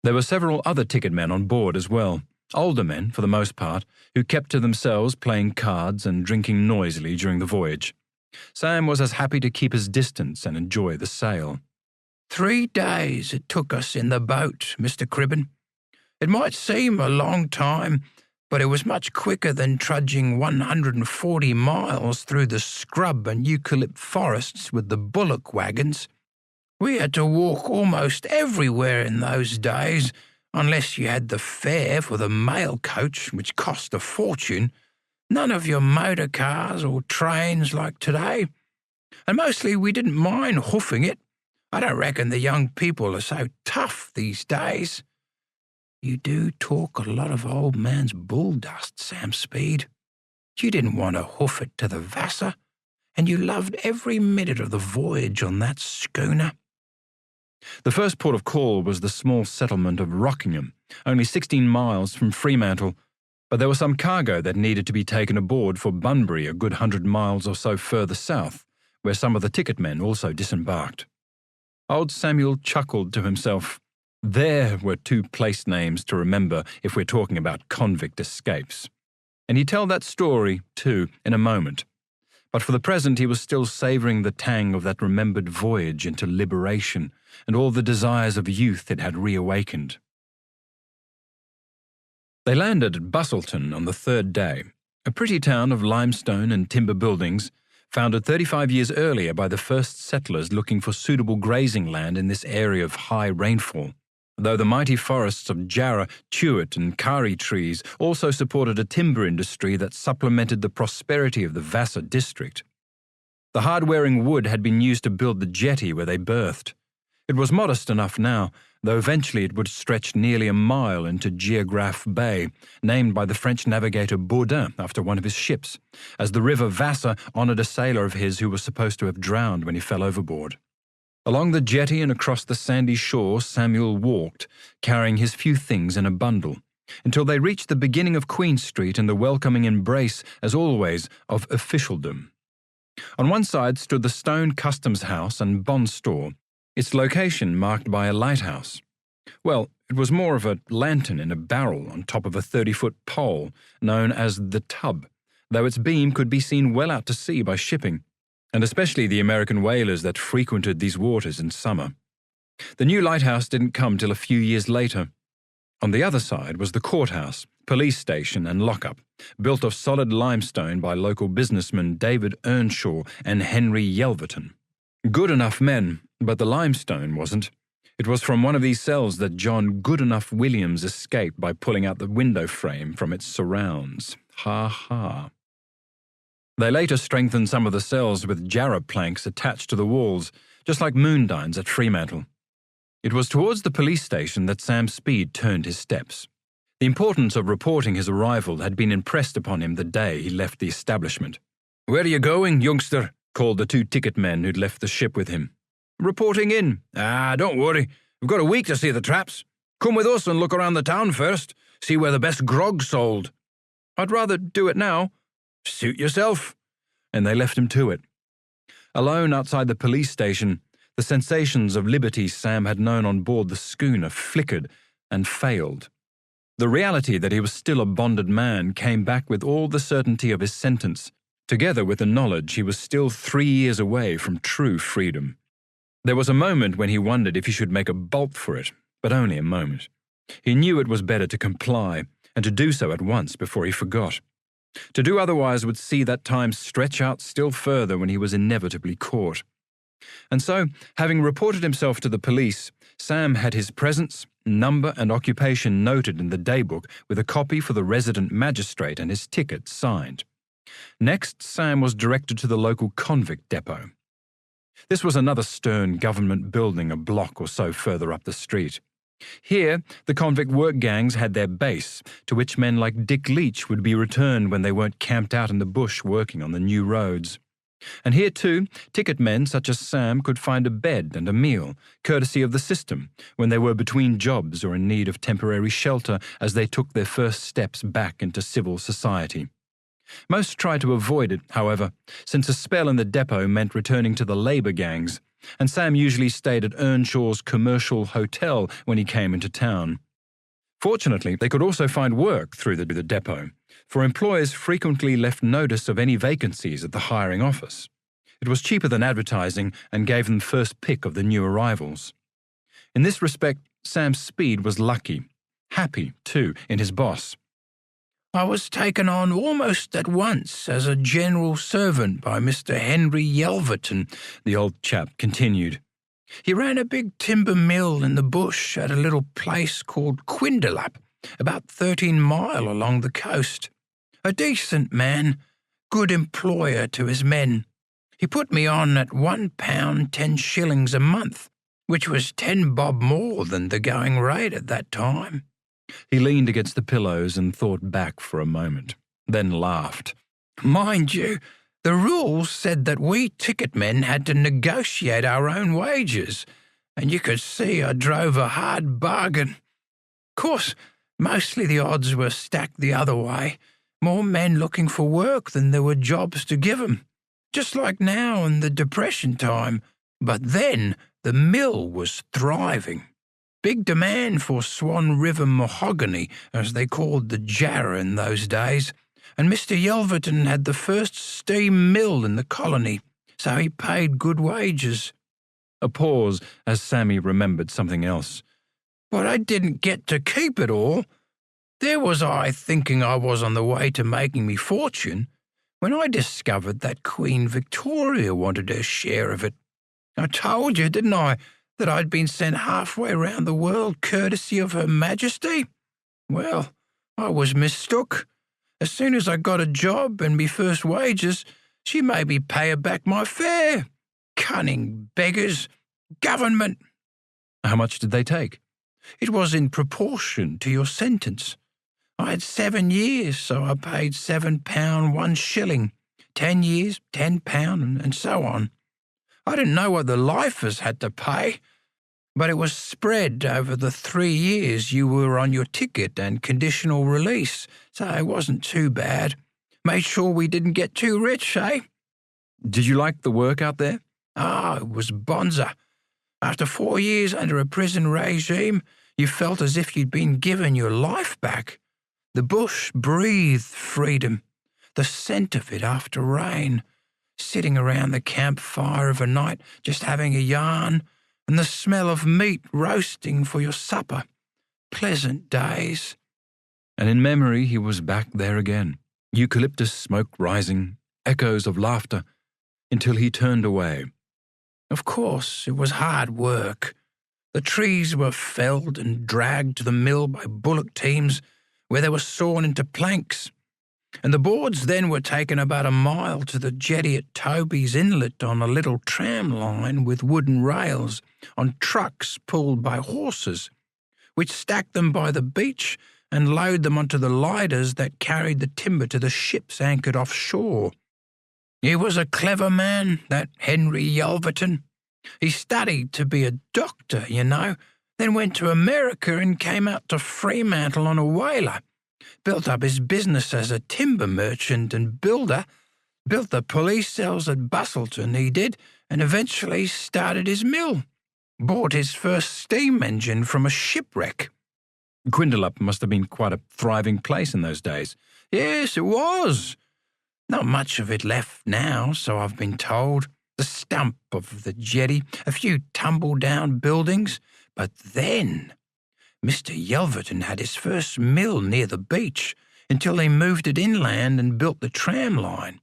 There were several other ticket men on board as well, older men for the most part, who kept to themselves playing cards and drinking noisily during the voyage. Sam was as happy to keep his distance and enjoy the sail. 3 days it took us in the boat, Mr. Cribben. It might seem a long time, but it was much quicker than trudging 140 miles through the scrub and eucalypt forests with the bullock wagons. We had to walk almost everywhere in those days, unless you had the fare for the mail coach, which cost a fortune. None of your motor cars or trains like today. And mostly we didn't mind hoofing it. I don't reckon the young people are so tough these days. You do talk a lot of old man's bull dust, Sam Speed. You didn't want to hoof it to the Vassar, and you loved every minute of the voyage on that schooner. The first port of call was the small settlement of Rockingham, only 16 miles from Fremantle, but there was some cargo that needed to be taken aboard for Bunbury, a good 100 miles or so further south, where some of the ticket men also disembarked. Old Samuel chuckled to himself. There were 2 place names to remember if we're talking about convict escapes. And he'd tell that story, too, in a moment. But for the present he was still savouring the tang of that remembered voyage into liberation and all the desires of youth it had reawakened. They landed at Bustleton on the 3rd day, a pretty town of limestone and timber buildings, founded 35 years earlier by the first settlers looking for suitable grazing land in this area of high rainfall, though the mighty forests of Jarrah, Chewett and Kari trees also supported a timber industry that supplemented the prosperity of the Vassar district. The hard-wearing wood had been used to build the jetty where they berthed. It was modest enough now, though eventually it would stretch nearly a mile into Geographe Bay, named by the French navigator Baudin after one of his ships, as the river Vassar honoured a sailor of his who was supposed to have drowned when he fell overboard. Along the jetty and across the sandy shore Samuel walked, carrying his few things in a bundle, until they reached the beginning of Queen Street and the welcoming embrace, as always, of officialdom. On one side stood the stone customs house and bond store, its location marked by a lighthouse. Well, it was more of a lantern in a barrel on top of a 30-foot pole, known as the Tub, though its beam could be seen well out to sea by shipping, and especially the American whalers that frequented these waters in summer. The new lighthouse didn't come till a few years later. On the other side was the courthouse, police station and lockup, built of solid limestone by local businessmen David Earnshaw and Henry Yelverton. Good enough men, but the limestone wasn't. It was from one of these cells that John Goodenough Williams escaped by pulling out the window frame from its surrounds. Ha ha. They later strengthened some of the cells with Jarrah planks attached to the walls, just like Moondines at Fremantle. It was towards the police station that Sam Speed turned his steps. The importance of reporting his arrival had been impressed upon him the day he left the establishment. "Where are you going, youngster?" called the 2 ticket men who'd left the ship with him. "Reporting in." Don't worry. We've got a week to see the traps. Come with us and look around the town first. See where the best grog's sold." "I'd rather do it now." "Suit yourself." And they left him to it. Alone outside the police station, the sensations of liberty Sam had known on board the schooner flickered and failed. The reality that he was still a bonded man came back with all the certainty of his sentence, together with the knowledge he was still 3 years away from true freedom. There was a moment when he wondered if he should make a bolt for it, but only a moment. He knew it was better to comply, and to do so at once before he forgot. To do otherwise would see that time stretch out still further when he was inevitably caught. And so, having reported himself to the police, Sam had his presence, number and occupation noted in the daybook with a copy for the resident magistrate and his ticket signed. Next, Sam was directed to the local convict depot. This was another stern government building a block or so further up the street. Here, the convict work gangs had their base, to which men like Dick Leach would be returned when they weren't camped out in the bush working on the new roads. And here, too, ticket men such as Sam could find a bed and a meal, courtesy of the system, when they were between jobs or in need of temporary shelter as they took their first steps back into civil society. Most tried to avoid it, however, since a spell in the depot meant returning to the labour gangs, and Sam usually stayed at Earnshaw's commercial hotel when he came into town. Fortunately, they could also find work through the depot, for employers frequently left notice of any vacancies at the hiring office. It was cheaper than advertising and gave them first pick of the new arrivals. In this respect, Sam Speed was lucky. Happy, too, in his boss. I was taken on almost at once as a general servant by Mr. Henry Yelverton, The old chap continued. He ran a big timber mill in the bush at a little place called Quindalup, about 13 mile along the coast. A decent man, good employer to his men. He put me on at £1 10 a month, which was 10 bob more than the going rate at that time. He leaned against the pillows and thought back for a moment, then laughed. Mind you, the rules said that we ticket men had to negotiate our own wages, and you could see I drove a hard bargain. Of course, mostly the odds were stacked the other way, more men looking for work than there were jobs to give 'em, just like now in the Depression time. But then the mill was thriving. Big demand for Swan River mahogany, as they called the Jarrah in those days, and Mr. Yelverton had the first steam mill in the colony, so he paid good wages. A pause as Sammy remembered something else. But I didn't get to keep it all. There was I thinking I was on the way to making me fortune, when I discovered that Queen Victoria wanted her share of it. I told you, didn't I, that I'd been sent halfway round the world courtesy of Her Majesty? Well, I was mistook. As soon as I got a job and me first wages, she made me pay her back my fare. Cunning beggars. Government. How much did they take? It was in proportion to your sentence. I had 7 years, so I paid £7 1 10 years, £10, and so on. I didn't know what the lifers had to pay, but it was spread over the 3 years you were on your ticket and conditional release, so it wasn't too bad. Made sure we didn't get too rich, eh? Did you like the work out there? It was bonza. After 4 years under a prison regime, you felt as if you'd been given your life back. The bush breathed freedom, the scent of it after rain, sitting around the campfire of a night just having a yarn, and the smell of meat roasting for your supper. Pleasant days. And in memory he was back there again, eucalyptus smoke rising, echoes of laughter, until he turned away. Of course, it was hard work. The trees were felled and dragged to the mill by bullock teams, where they were sawn into planks, and the boards then were taken about a mile to the jetty at Toby's Inlet on a little tram line with wooden rails, on trucks pulled by horses, which stacked them by the beach and load them onto the lighters that carried the timber to the ships anchored offshore. He was a clever man, that Henry Yelverton. He studied to be a doctor, you know, then went to America and came out to Fremantle on a whaler, built up his business as a timber merchant and builder, built the police cells at Bustleton, he did, and eventually started his mill. Bought his first steam engine from a shipwreck. Quindalup must have been quite a thriving place in those days. Yes, it was. Not much of it left now, so I've been told. The stump of the jetty, a few tumble-down buildings. But then, Mr. Yelverton had his first mill near the beach until they moved it inland and built the tram line.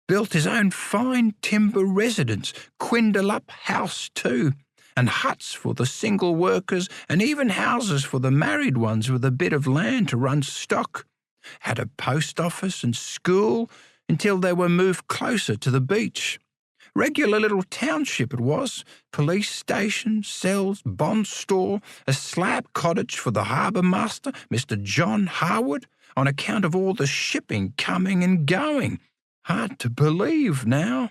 Built his own fine timber residence, Quindalup House too, and huts for the single workers and even houses for the married ones with a bit of land to run stock. Had a post office and school until they were moved closer to the beach. Regular little township it was, police station, cells, bond store, a slab cottage for the harbour master, Mr. John Harwood, on account of all the shipping coming and going. Hard to believe now.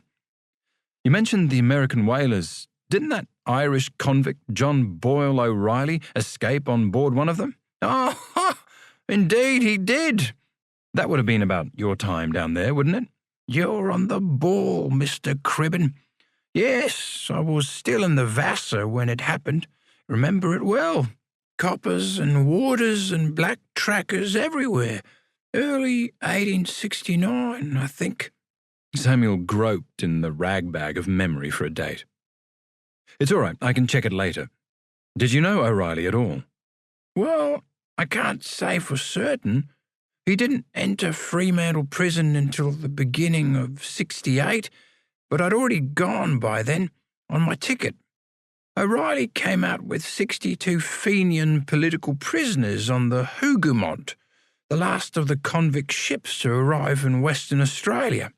You mentioned the American whalers. Didn't that Irish convict, John Boyle O'Reilly, escape on board one of them? Oh, indeed he did. That would have been about your time down there, wouldn't it? You're on the ball, Mr. Cribben. Yes, I was still in the Vassar when it happened. Remember it well. Coppers and warders and black trackers everywhere. Early 1869, I think. Samuel groped in the ragbag of memory for a date. It's all right, I can check it later. Did you know O'Reilly at all? Well, I can't say for certain. He didn't enter Fremantle prison until the beginning of '68, but I'd already gone by then on my ticket. O'Reilly came out with 62 Fenian political prisoners on the Hougoumont, the last of the convict ships to arrive in Western Australia.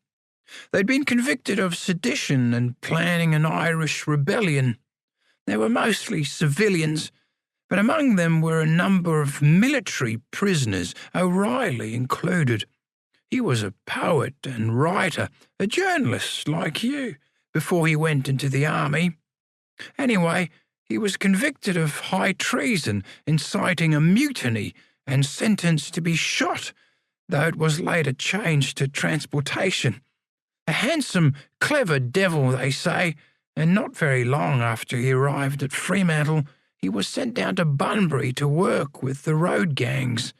They'd been convicted of sedition and planning an Irish rebellion. They were mostly civilians, but among them were a number of military prisoners, O'Reilly included. He was a poet and writer, a journalist like you, before he went into the army. Anyway, he was convicted of high treason, inciting a mutiny, and sentenced to be shot, though it was later changed to transportation. A handsome, clever devil, they say, and not very long after he arrived at Fremantle, he was sent down to Bunbury to work with the road gangs.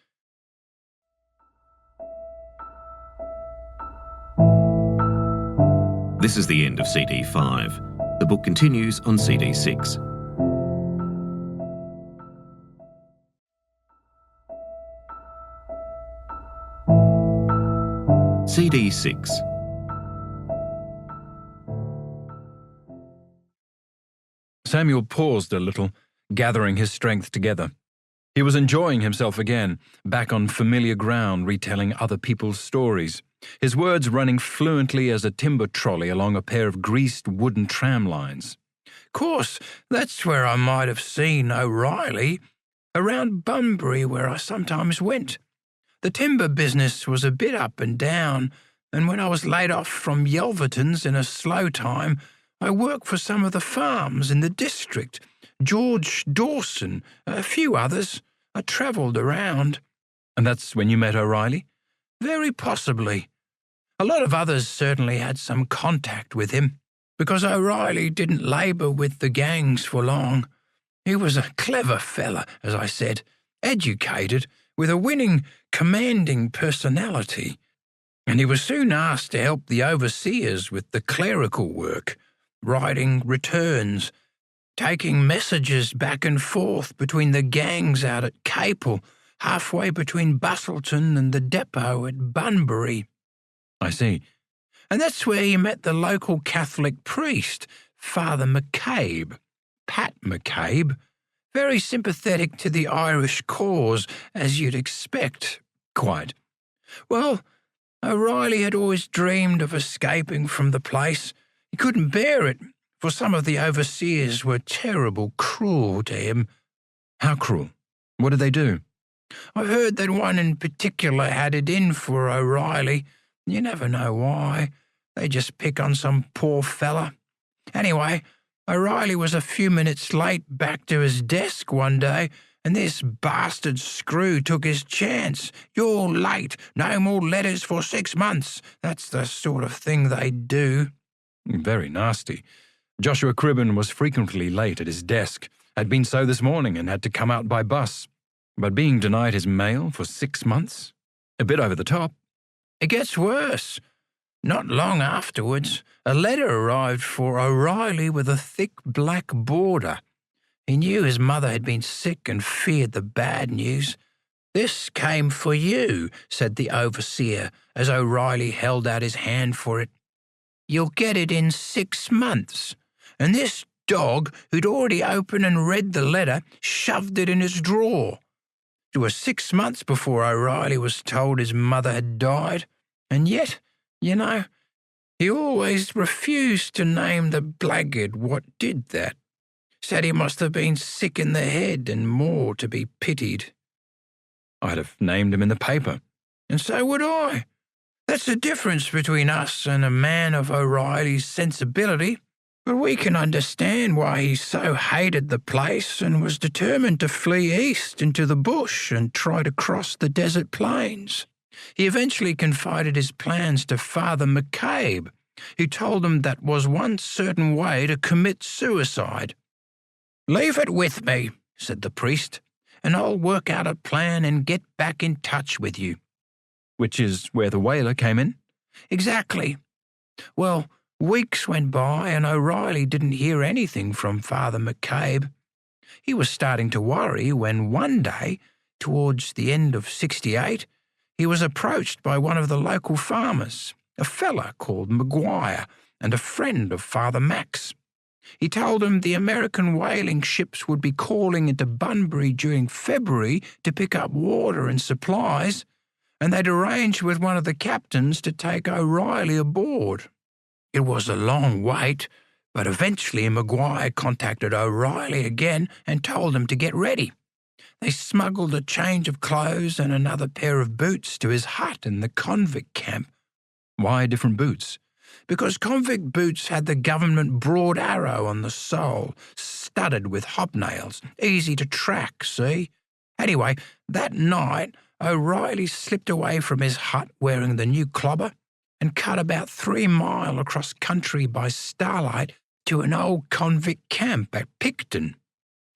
This is the end of CD 5. The book continues on CD 6. CD 6. Samuel paused a little, gathering his strength together. He was enjoying himself again, back on familiar ground, retelling other people's stories, his words running fluently as a timber trolley along a pair of greased wooden tram lines. Course, that's where I might have seen O'Reilly, around Bunbury where I sometimes went. The timber business was a bit up and down, and when I was laid off from Yelverton's in a slow time, I worked for some of the farms in the district, George Dawson, a few others. I travelled around. And that's when you met O'Reilly? Very possibly. A lot of others certainly had some contact with him, because O'Reilly didn't labour with the gangs for long. He was a clever fella, as I said, educated, with a winning, commanding personality, and he was soon asked to help the overseers with the clerical work, writing returns, taking messages back and forth between the gangs out at Capel, halfway between Bustleton and the depot at Bunbury. I see. And that's where he met the local Catholic priest, Father McCabe, Pat McCabe, very sympathetic to the Irish cause, as you'd expect. Quite. Well, O'Reilly had always dreamed of escaping from the place. He couldn't bear it, for some of the overseers were terrible cruel to him. How cruel? What did they do? I heard that one in particular had it in for O'Reilly. You never know why. They just pick on some poor fella. Anyway, O'Reilly was a few minutes late back to his desk one day, and this bastard screw took his chance. You're late. No more letters for 6 months. That's the sort of thing they do. Very nasty. Joshua Cribben was frequently late at his desk, had been so this morning and had to come out by bus. But being denied his mail for 6 months? A bit over the top. It gets worse. Not long afterwards, a letter arrived for O'Reilly with a thick black border. He knew his mother had been sick and feared the bad news. "This came for you," said the overseer, as O'Reilly held out his hand for it. "You'll get it in 6 months." And this dog, who'd already opened and read the letter, shoved it in his drawer. It was 6 months before O'Reilly was told his mother had died, and yet, you know, he always refused to name the blackguard what did that. Said he must have been sick in the head and more to be pitied. I'd have named him in the paper. And so would I. That's the difference between us and a man of O'Reilly's sensibility. But we can understand why he so hated the place and was determined to flee east into the bush and try to cross the desert plains. He eventually confided his plans to Father McCabe, who told him that was one certain way to commit suicide. "Leave it with me," said the priest, "and I'll work out a plan and get back in touch with you." Which is where the whaler came in? Exactly. Well, weeks went by and O'Reilly didn't hear anything from Father McCabe. He was starting to worry when one day, towards the end of '68, he was approached by one of the local farmers, a fella called Maguire, and a friend of Father Max. He told him the American whaling ships would be calling into Bunbury during February to pick up water and supplies, and they'd arranged with one of the captains to take O'Reilly aboard. It was a long wait, but eventually Maguire contacted O'Reilly again and told him to get ready. They smuggled a change of clothes and another pair of boots to his hut in the convict camp. Why different boots? Because convict boots had the government broad arrow on the sole, studded with hobnails, easy to track, see? Anyway, that night, O'Reilly slipped away from his hut wearing the new clobber and cut about 3 miles across country by starlight to an old convict camp at Picton.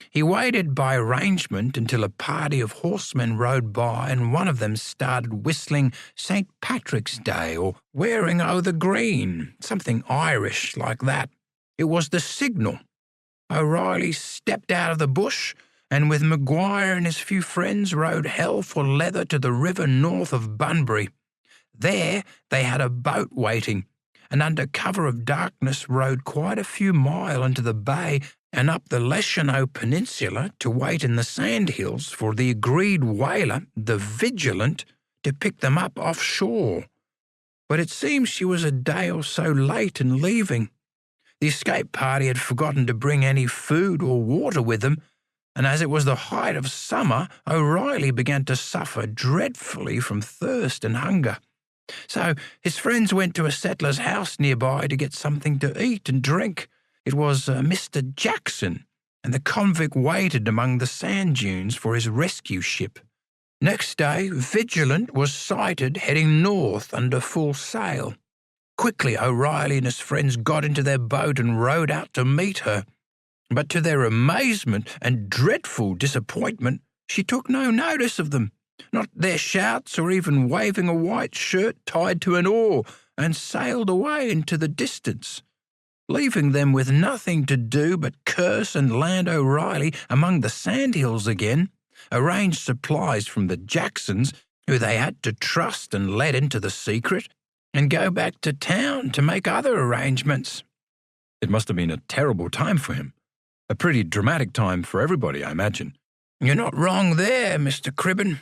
He waited by arrangement until a party of horsemen rode by and one of them started whistling St. Patrick's Day or Wearing O' the Green, something Irish like that. It was the signal. O'Reilly stepped out of the bush and with Maguire and his few friends rode hell for leather to the river north of Bunbury. There they had a boat waiting, and under cover of darkness rode quite a few miles into the bay and up the Leschenault Peninsula to wait in the sandhills for the agreed whaler, the Vigilant, to pick them up offshore. But it seems she was a day or so late in leaving. The escape party had forgotten to bring any food or water with them, and as it was the height of summer, O'Reilly began to suffer dreadfully from thirst and hunger. So his friends went to a settler's house nearby to get something to eat and drink. It was Mr. Jackson, and the convict waited among the sand dunes for his rescue ship. Next day, Vigilant was sighted heading north under full sail. Quickly, O'Reilly and his friends got into their boat and rowed out to meet her. But to their amazement and dreadful disappointment, she took no notice of them, not their shouts or even waving a white shirt tied to an oar, and sailed away into the distance, leaving them with nothing to do but curse and land O'Reilly among the sandhills again, arrange supplies from the Jacksons, who they had to trust and let into the secret, and go back to town to make other arrangements. It must have been a terrible time for him. A pretty dramatic time for everybody, I imagine. You're not wrong there, Mr. Cribben.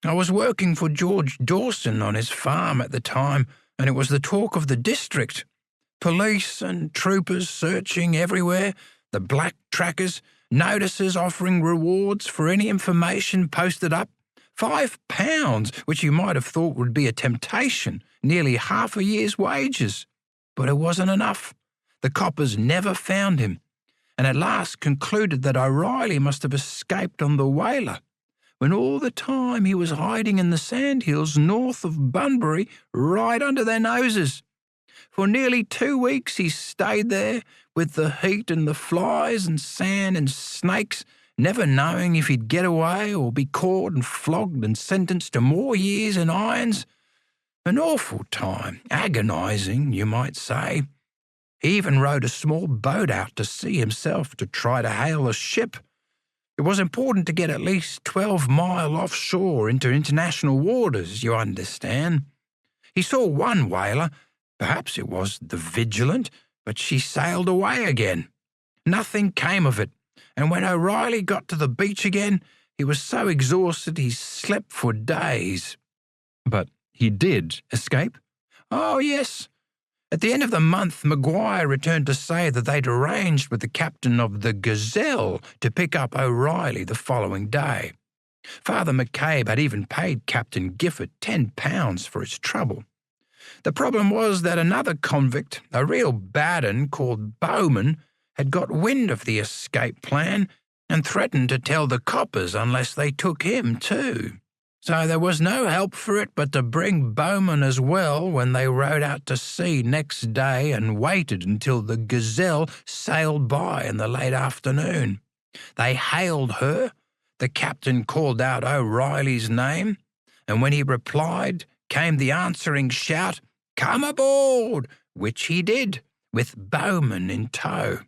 I was working for George Dawson on his farm at the time, and it was the talk of the district. Police and troopers searching everywhere, the black trackers, notices offering rewards for any information posted up. £5, which you might have thought would be a temptation, nearly half a year's wages. But it wasn't enough. The coppers never found him, and at last concluded that O'Reilly must have escaped on the whaler, when all the time he was hiding in the sandhills north of Bunbury, right under their noses. For nearly 2 weeks he stayed there, with the heat and the flies and sand and snakes, never knowing if he'd get away or be caught and flogged and sentenced to more years in irons. An awful time, agonizing, you might say. He even rowed a small boat out to sea himself to try to hail a ship. It was important to get at least 12 miles offshore into international waters, you understand. He saw one whaler, perhaps it was the Vigilant, but she sailed away again. Nothing came of it, and when O'Reilly got to the beach again, he was so exhausted he slept for days. But he did escape? Oh, yes. At the end of the month, Maguire returned to say that they'd arranged with the captain of the Gazelle to pick up O'Reilly the following day. Father McCabe had even paid Captain Gifford £10 for his trouble. The problem was that another convict, a real bad 'un called Bowman, had got wind of the escape plan and threatened to tell the coppers unless they took him too. So there was no help for it but to bring Bowman as well when they rowed out to sea next day and waited until the Gazelle sailed by in the late afternoon. They hailed her, the captain called out O'Reilly's name, and when he replied came the answering shout, "Come aboard," which he did, with Bowman in tow.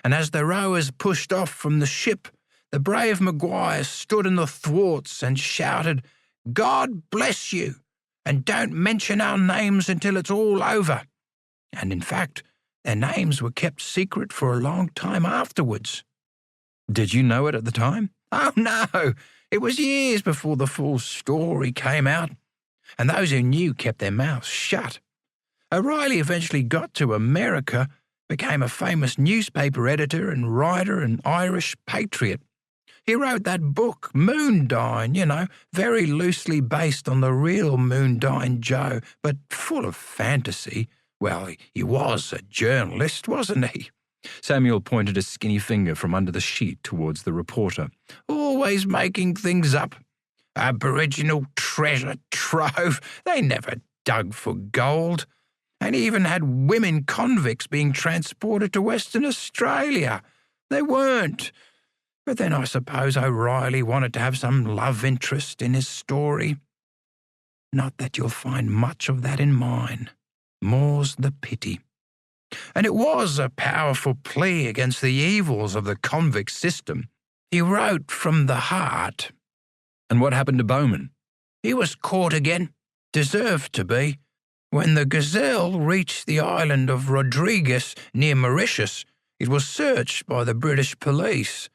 and as the rowers pushed off from the ship, the brave Maguire stood in the thwarts and shouted, "God bless you, and don't mention our names until it's all over." And in fact, their names were kept secret for a long time afterwards. Did you know it at the time? Oh no, it was years before the full story came out, and those who knew kept their mouths shut. O'Reilly eventually got to America, became a famous newspaper editor and writer and Irish patriot. He wrote that book, Moondyne, very loosely based on the real Moondyne Joe, but full of fantasy. Well, he was a journalist, wasn't he? Samuel pointed a skinny finger from under the sheet towards the reporter. Always making things up. Aboriginal treasure trove. They never dug for gold. And he even had women convicts being transported to Western Australia. They weren't. But then I suppose O'Reilly wanted to have some love interest in his story. Not that you'll find much of that in mine. More's the pity. And it was a powerful plea against the evils of the convict system. He wrote from the heart. And what happened to Bowman? He was caught again. Deserved to be. When the Gazelle reached the island of Rodriguez near Mauritius, it was searched by the British police.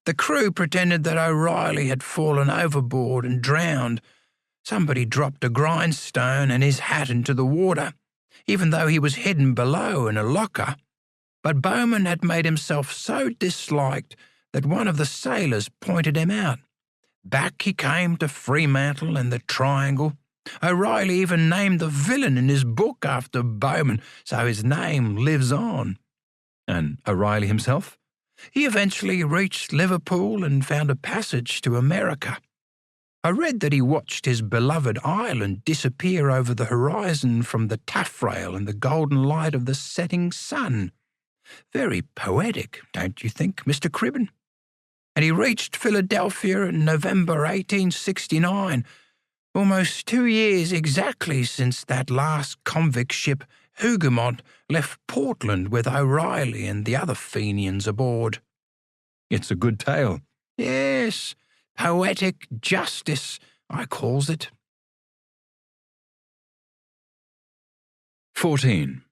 The crew pretended that O'Reilly had fallen overboard and drowned. Somebody dropped a grindstone and his hat into the water, even though he was hidden below in a locker. But Bowman had made himself so disliked that one of the sailors pointed him out. Back he came to Fremantle and the Triangle. O'Reilly even named the villain in his book after Bowman, so his name lives on. And O'Reilly himself? He eventually reached Liverpool and found a passage to America. I read that he watched his beloved island disappear over the horizon from the taffrail in the golden light of the setting sun. Very poetic, don't you think, Mr. Cribben? And he reached Philadelphia in November 1869, almost 2 years exactly since that last convict ship, Hougoumont, left Portland with O'Reilly and the other Fenians aboard. It's a good tale. Yes, poetic justice, I calls it. 14.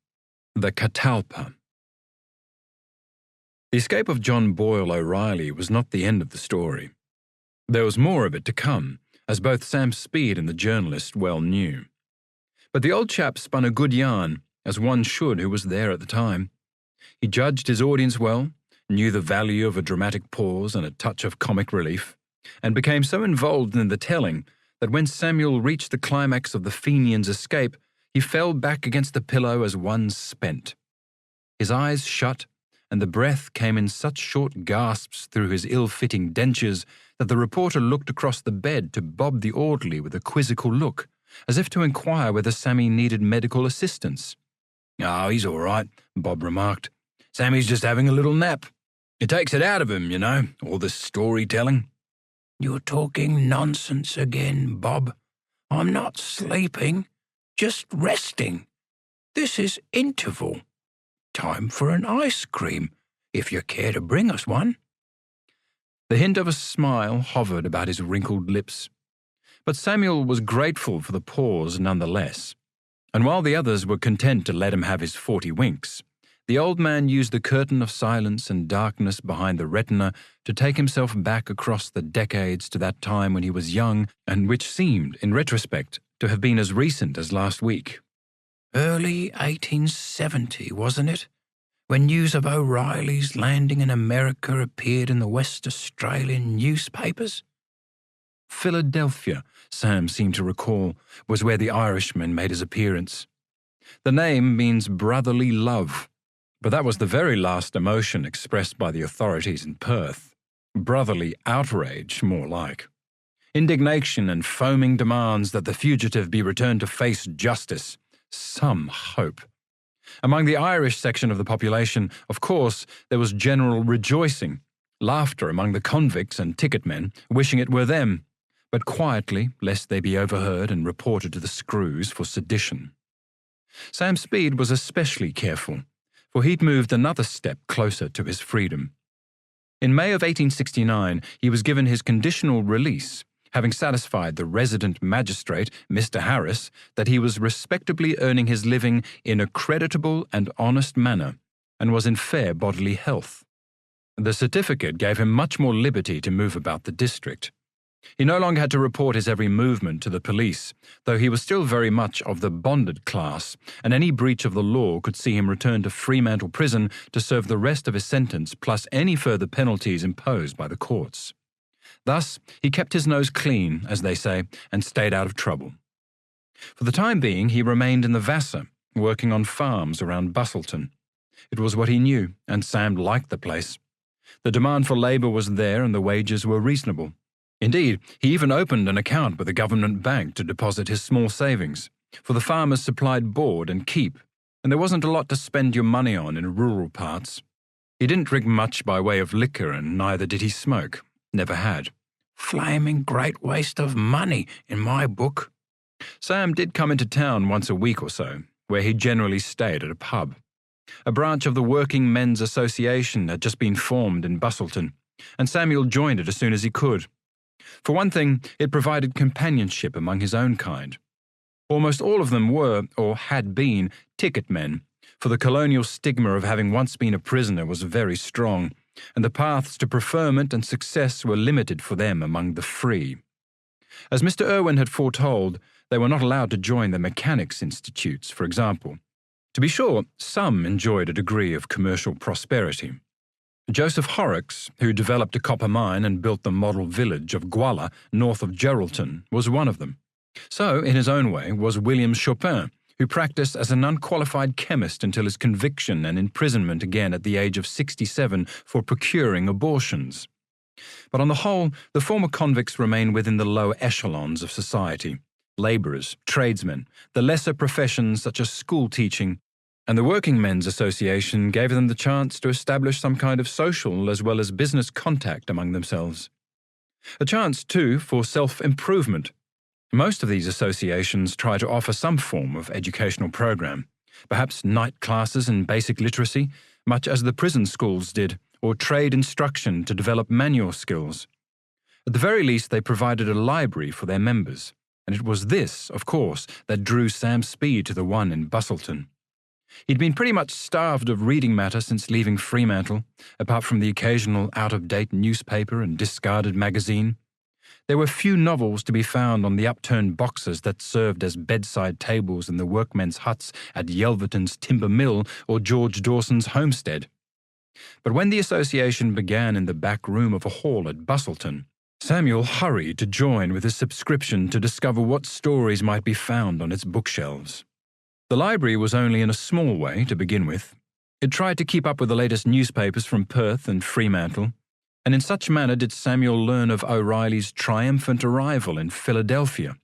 The Catalpa. The escape of John Boyle O'Reilly was not the end of the story. There was more of it to come, as both Sam Speed and the journalist well knew. But the old chap spun a good yarn, as one should who was there at the time. He judged his audience well, knew the value of a dramatic pause and a touch of comic relief, and became so involved in the telling that when Samuel reached the climax of the Fenians' escape, he fell back against the pillow as one spent. His eyes shut, and the breath came in such short gasps through his ill-fitting dentures that the reporter looked across the bed to Bob the orderly with a quizzical look, as if to inquire whether Sammy needed medical assistance. "Oh, he's all right," Bob remarked. "Sammy's just having a little nap. It takes it out of him, all this storytelling." "You're talking nonsense again, Bob. I'm not sleeping, just resting. This is interval. Time for an ice cream, if you care to bring us one." The hint of a smile hovered about his wrinkled lips. But Samuel was grateful for the pause nonetheless, and while the others were content to let him have his 40 winks, the old man used the curtain of silence and darkness behind the retina to take himself back across the decades to that time when he was young and which seemed, in retrospect, to have been as recent as last week. Early 1870, wasn't it? When news of O'Reilly's landing in America appeared in the West Australian newspapers? Philadelphia, Sam seemed to recall, was where the Irishman made his appearance. The name means brotherly love, but that was the very last emotion expressed by the authorities in Perth. Brotherly outrage, more like. Indignation and foaming demands that the fugitive be returned to face justice. Some hope. Among the Irish section of the population, of course, there was general rejoicing, laughter among the convicts and ticket men, wishing it were them, but quietly, lest they be overheard and reported to the screws for sedition. Sam Speed was especially careful, for he'd moved another step closer to his freedom. In May of 1869, he was given his conditional release, having satisfied the resident magistrate, Mr. Harris, that he was respectably earning his living in a creditable and honest manner, and was in fair bodily health. The certificate gave him much more liberty to move about the district. He no longer had to report his every movement to the police, though he was still very much of the bonded class, and any breach of the law could see him return to Fremantle Prison to serve the rest of his sentence plus any further penalties imposed by the courts. Thus, he kept his nose clean, as they say, and stayed out of trouble. For the time being, he remained in the Vassar, working on farms around Bustleton. It was what he knew, and Sam liked the place. The demand for labour was there and the wages were reasonable. Indeed, he even opened an account with a government bank to deposit his small savings, for the farmers supplied board and keep, and there wasn't a lot to spend your money on in rural parts. He didn't drink much by way of liquor, and neither did he smoke. Never had. Flaming great waste of money in my book. Sam did come into town once a week or so, where he generally stayed at a pub. A branch of the Working Men's Association had just been formed in Bustleton, and Samuel joined it as soon as he could. For one thing, it provided companionship among his own kind. Almost all of them were, or had been, ticket men, for the colonial stigma of having once been a prisoner was very strong, and the paths to preferment and success were limited for them among the free. As Mr. Irwin had foretold, they were not allowed to join the mechanics institutes, for example. To be sure, some enjoyed a degree of commercial prosperity. Joseph Horrocks, who developed a copper mine and built the model village of Gwala, north of Geraldton, was one of them. So, in his own way, was William Chopin, who practiced as an unqualified chemist until his conviction and imprisonment again at the age of 67 for procuring abortions. But on the whole, the former convicts remain within the lower echelons of society: labourers, tradesmen, the lesser professions such as school teaching, and the Working Men's Association gave them the chance to establish some kind of social as well as business contact among themselves. A chance, too, for self-improvement. Most of these associations try to offer some form of educational program, perhaps night classes in basic literacy, much as the prison schools did, or trade instruction to develop manual skills. At the very least, they provided a library for their members, and it was this, of course, that drew Sam Speed to the one in Bustleton. He'd been pretty much starved of reading matter since leaving Fremantle, apart from the occasional out-of-date newspaper and discarded magazine. There were few novels to be found on the upturned boxes that served as bedside tables in the workmen's huts at Yelverton's timber mill or George Dawson's homestead. But when the association began in the back room of a hall at Bustleton, Samuel hurried to join with his subscription to discover what stories might be found on its bookshelves. The library was only in a small way to begin with. It tried to keep up with the latest newspapers from Perth and Fremantle, and in such manner did Samuel learn of O'Reilly's triumphant arrival in Philadelphia.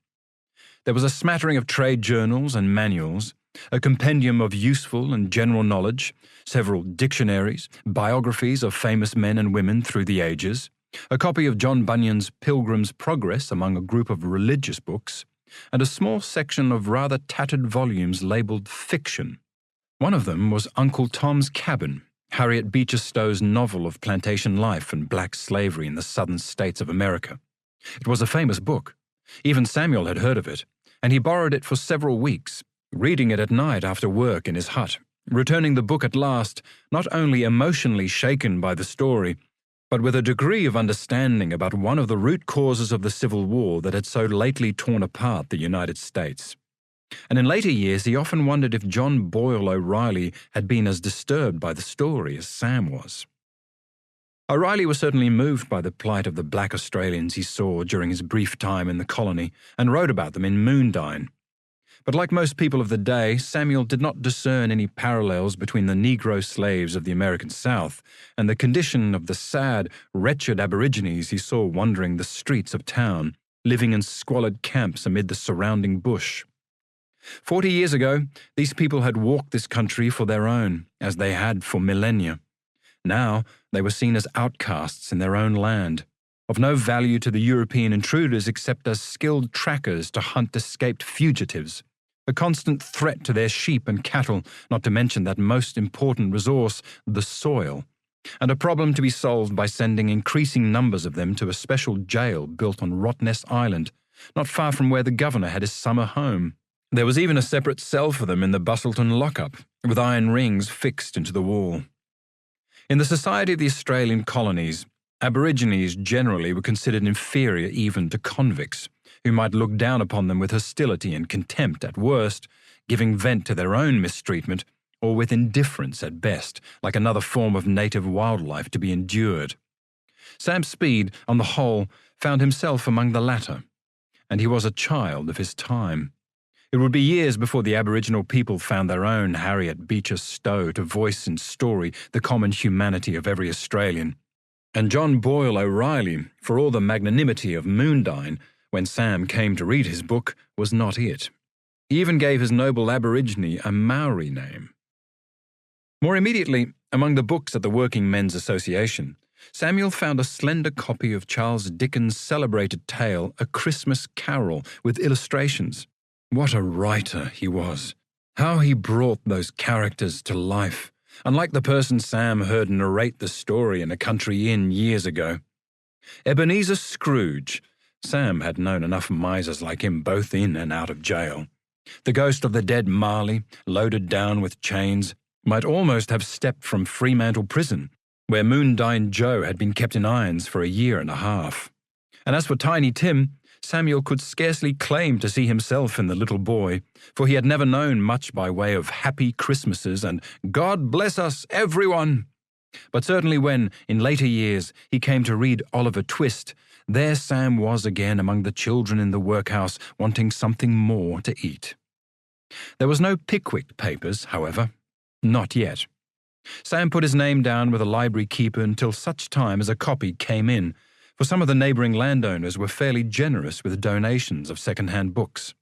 There was a smattering of trade journals and manuals, a compendium of useful and general knowledge, several dictionaries, biographies of famous men and women through the ages, a copy of John Bunyan's Pilgrim's Progress among a group of religious books, and a small section of rather tattered volumes labelled fiction. One of them was Uncle Tom's Cabin, Harriet Beecher Stowe's novel of plantation life and black slavery in the southern states of America. It was a famous book. Even Samuel had heard of it, and he borrowed it for several weeks, reading it at night after work in his hut, returning the book at last, not only emotionally shaken by the story, but with a degree of understanding about one of the root causes of the Civil War that had so lately torn apart the United States. And in later years he often wondered if John Boyle O'Reilly had been as disturbed by the story as Sam was. O'Reilly was certainly moved by the plight of the black Australians he saw during his brief time in the colony and wrote about them in Moondine. But like most people of the day, Samuel did not discern any parallels between the Negro slaves of the American South and the condition of the sad, wretched Aborigines he saw wandering the streets of town, living in squalid camps amid the surrounding bush. 40 years ago, these people had walked this country for their own, as they had for millennia. Now, they were seen as outcasts in their own land, of no value to the European intruders except as skilled trackers to hunt escaped fugitives, a constant threat to their sheep and cattle, not to mention that most important resource, the soil, and a problem to be solved by sending increasing numbers of them to a special jail built on Rottnest Island, not far from where the governor had his summer home. There was even a separate cell for them in the Bustleton lockup, with iron rings fixed into the wall. In the society of the Australian colonies, Aborigines generally were considered inferior even to convicts, who might look down upon them with hostility and contempt at worst, giving vent to their own mistreatment, or with indifference at best, like another form of native wildlife to be endured. Sam Speed, on the whole, found himself among the latter, and he was a child of his time. It would be years before the Aboriginal people found their own Harriet Beecher Stowe to voice in story the common humanity of every Australian. And John Boyle O'Reilly, for all the magnanimity of Moondyne, when Sam came to read his book, was not it. He even gave his noble Aborigine a Maori name. More immediately, among the books at the Working Men's Association, Samuel found a slender copy of Charles Dickens' celebrated tale, A Christmas Carol, with illustrations. What a writer he was! How he brought those characters to life, unlike the person Sam heard narrate the story in a country inn years ago. Ebenezer Scrooge. Sam had known enough misers like him both in and out of jail. The ghost of the dead Marley, loaded down with chains, might almost have stepped from Fremantle Prison, where Moondyne Joe had been kept in irons for a year and a half. And as for Tiny Tim, Samuel could scarcely claim to see himself in the little boy, for he had never known much by way of happy Christmases and God bless us, everyone. But certainly when, in later years, he came to read Oliver Twist, there Sam was again among the children in the workhouse wanting something more to eat. There was no Pickwick Papers, however. Not yet. Sam put his name down with a library keeper until such time as a copy came in, for some of the neighbouring landowners were fairly generous with donations of second-hand books.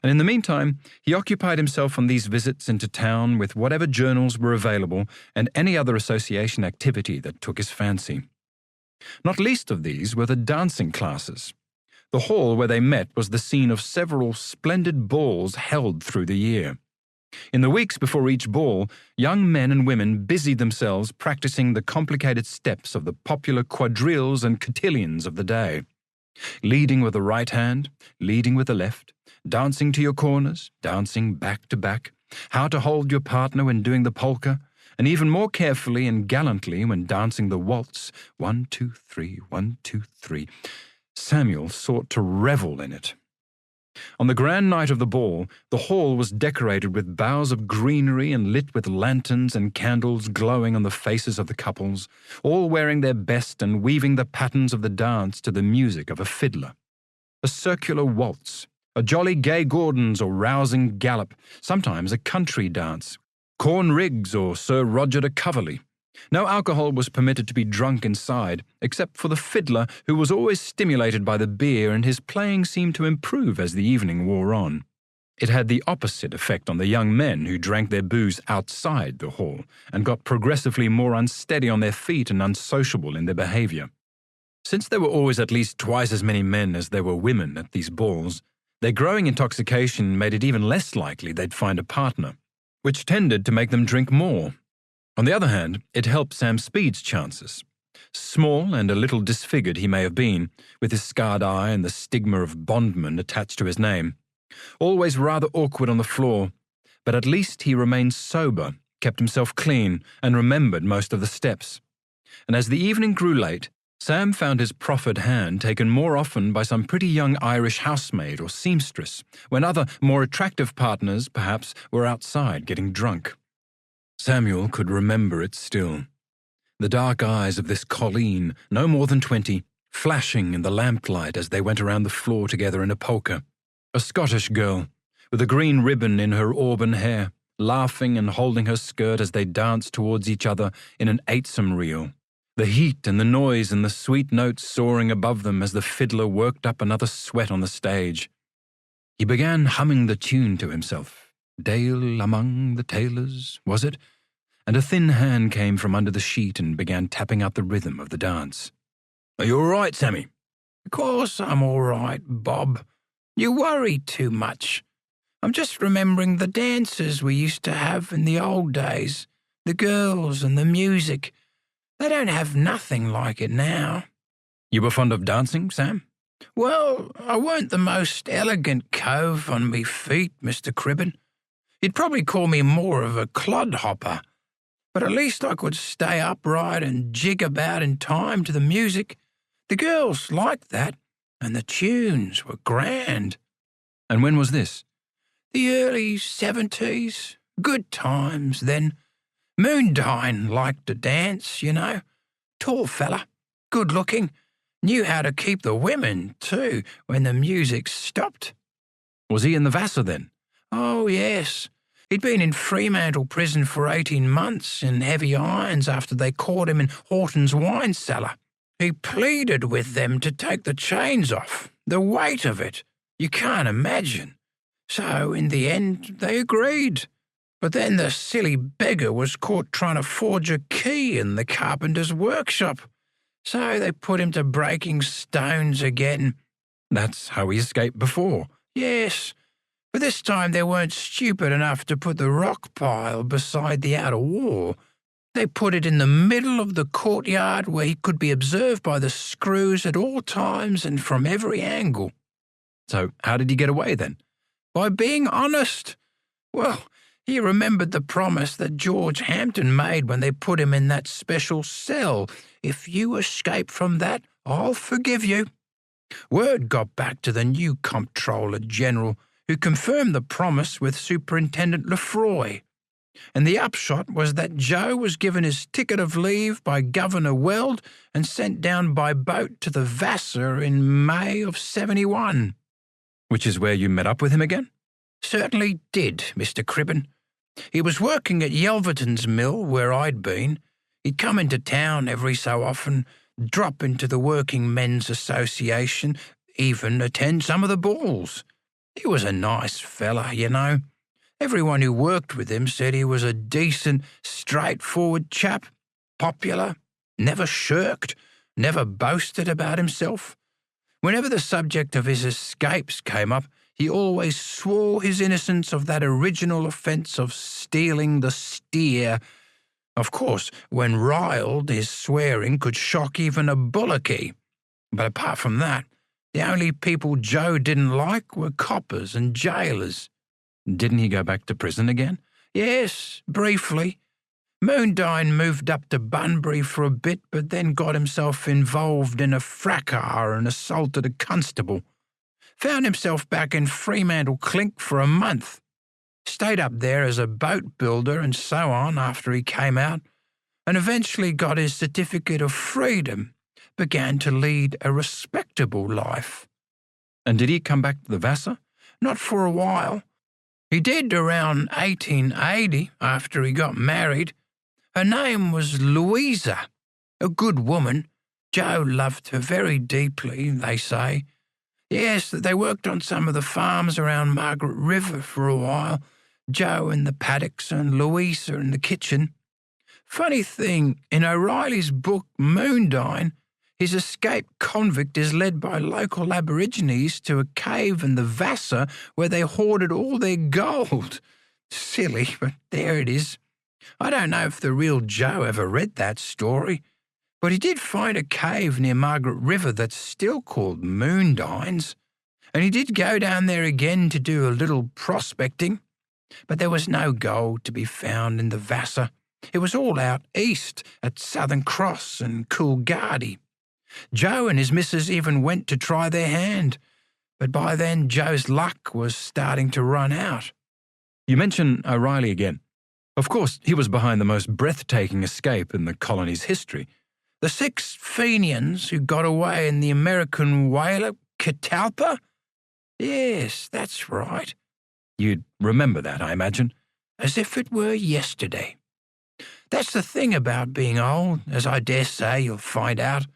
And in the meantime, he occupied himself on these visits into town with whatever journals were available and any other association activity that took his fancy. Not least of these were the dancing classes. The hall where they met was the scene of several splendid balls held through the year. In the weeks before each ball, young men and women busied themselves practicing the complicated steps of the popular quadrilles and cotillions of the day. Leading with the right hand, leading with the left, dancing to your corners, dancing back to back, how to hold your partner when doing the polka, and even more carefully and gallantly when dancing the waltz, 1, 2, 3, 1, 2, 3. Samuel sought to revel in it. On the grand night of the ball, the hall was decorated with boughs of greenery and lit with lanterns and candles glowing on the faces of the couples, all wearing their best and weaving the patterns of the dance to the music of a fiddler. A circular waltz, a jolly Gay Gordon's or rousing gallop, sometimes a country dance, Corn Riggs or Sir Roger de Coverley. No alcohol was permitted to be drunk inside, except for the fiddler, who was always stimulated by the beer, and his playing seemed to improve as the evening wore on. It had the opposite effect on the young men who drank their booze outside the hall and got progressively more unsteady on their feet and unsociable in their behaviour. Since there were always at least twice as many men as there were women at these balls, their growing intoxication made it even less likely they'd find a partner, which tended to make them drink more. On the other hand, it helped Sam Speed's chances. Small and a little disfigured he may have been, with his scarred eye and the stigma of bondman attached to his name. Always rather awkward on the floor, but at least he remained sober, kept himself clean, and remembered most of the steps. And as the evening grew late, Sam found his proffered hand taken more often by some pretty young Irish housemaid or seamstress, when other, more attractive partners, perhaps, were outside getting drunk. Samuel could remember it still. The dark eyes of this colleen, no more than 20, flashing in the lamplight as they went around the floor together in a polka. A Scottish girl, with a green ribbon in her auburn hair, laughing and holding her skirt as they danced towards each other in an eightsome reel. The heat and the noise and the sweet notes soaring above them as the fiddler worked up another sweat on the stage. He began humming the tune to himself. Dale among the tailors, was it? And a thin hand came from under the sheet and began tapping out the rhythm of the dance. Are you all right, Sammy? Of course I'm all right, Bob. You worry too much. I'm just remembering the dances we used to have in the old days, the girls and the music. They don't have nothing like it now. You were fond of dancing, Sam? Well, I weren't the most elegant cove on me feet, Mr. Cribben. You'd probably call me more of a clodhopper, but at least I could stay upright and jig about in time to the music. The girls liked that, and the tunes were grand. And when was this? The early 70s. Good times then. Moondine liked to dance, you know. Tall fella, good-looking, knew how to keep the women, too, when the music stopped. Was he in the Vassar then? Oh, yes. He'd been in Fremantle prison for 18 months in heavy irons after they caught him in Horton's wine cellar. He pleaded with them to take the chains off, the weight of it. You can't imagine. So, in the end, they agreed. But then the silly beggar was caught trying to forge a key in the carpenter's workshop. So they put him to breaking stones again. That's how he escaped before. Yes, but this time they weren't stupid enough to put the rock pile beside the outer wall. They put it in the middle of the courtyard where he could be observed by the screws at all times and from every angle. So how did he get away then? By being honest. Well, he remembered the promise that George Hampton made when they put him in that special cell. If you escape from that, I'll forgive you. Word got back to the new Comptroller General, who confirmed the promise with Superintendent Lefroy. And the upshot was that Joe was given his ticket of leave by Governor Weld and sent down by boat to the Vassar in May of 71. Which is where you met up with him again? Certainly did, Mr. Cribben. He was working at Yelverton's mill, where I'd been. He'd come into town every so often, drop into the Working Men's Association, even attend some of the balls. He was a nice fella, you know. Everyone who worked with him said he was a decent, straightforward chap, popular, never shirked, never boasted about himself. Whenever the subject of his escapes came up, he always swore his innocence of that original offence of stealing the steer. Of course, when riled, his swearing could shock even a bullocky. But apart from that, the only people Joe didn't like were coppers and jailers. Didn't he go back to prison again? Yes, briefly. Moondine moved up to Bunbury for a bit, but then got himself involved in a fracas and assaulted a constable. Found himself back in Fremantle Clink for a month. Stayed up there as a boat builder and so on after he came out, and eventually got his certificate of freedom, began to lead a respectable life. And did he come back to the Vassar? Not for a while. He did around 1880 after he got married. Her name was Louisa, a good woman. Joe loved her very deeply, they say. Yes, they worked on some of the farms around Margaret River for a while, Joe in the paddocks and Louisa in the kitchen. Funny thing, in O'Reilly's book Moondine, his escaped convict is led by local Aborigines to a cave in the Vassar where they hoarded all their gold. Silly, but there it is. I don't know if the real Joe ever read that story, but he did find a cave near Margaret River that's still called Moondine's, and he did go down there again to do a little prospecting, but there was no gold to be found in the Vassar. It was all out east at Southern Cross and Coolgardie. Joe and his missus even went to try their hand, but by then Joe's luck was starting to run out. You mention O'Reilly again. Of course, he was behind the most breathtaking escape in the colony's history. The 6 Fenians who got away in the American whaler Catalpa? Yes, that's right. You'd remember that, I imagine. As if it were yesterday. That's the thing about being old, as I dare say you'll find out.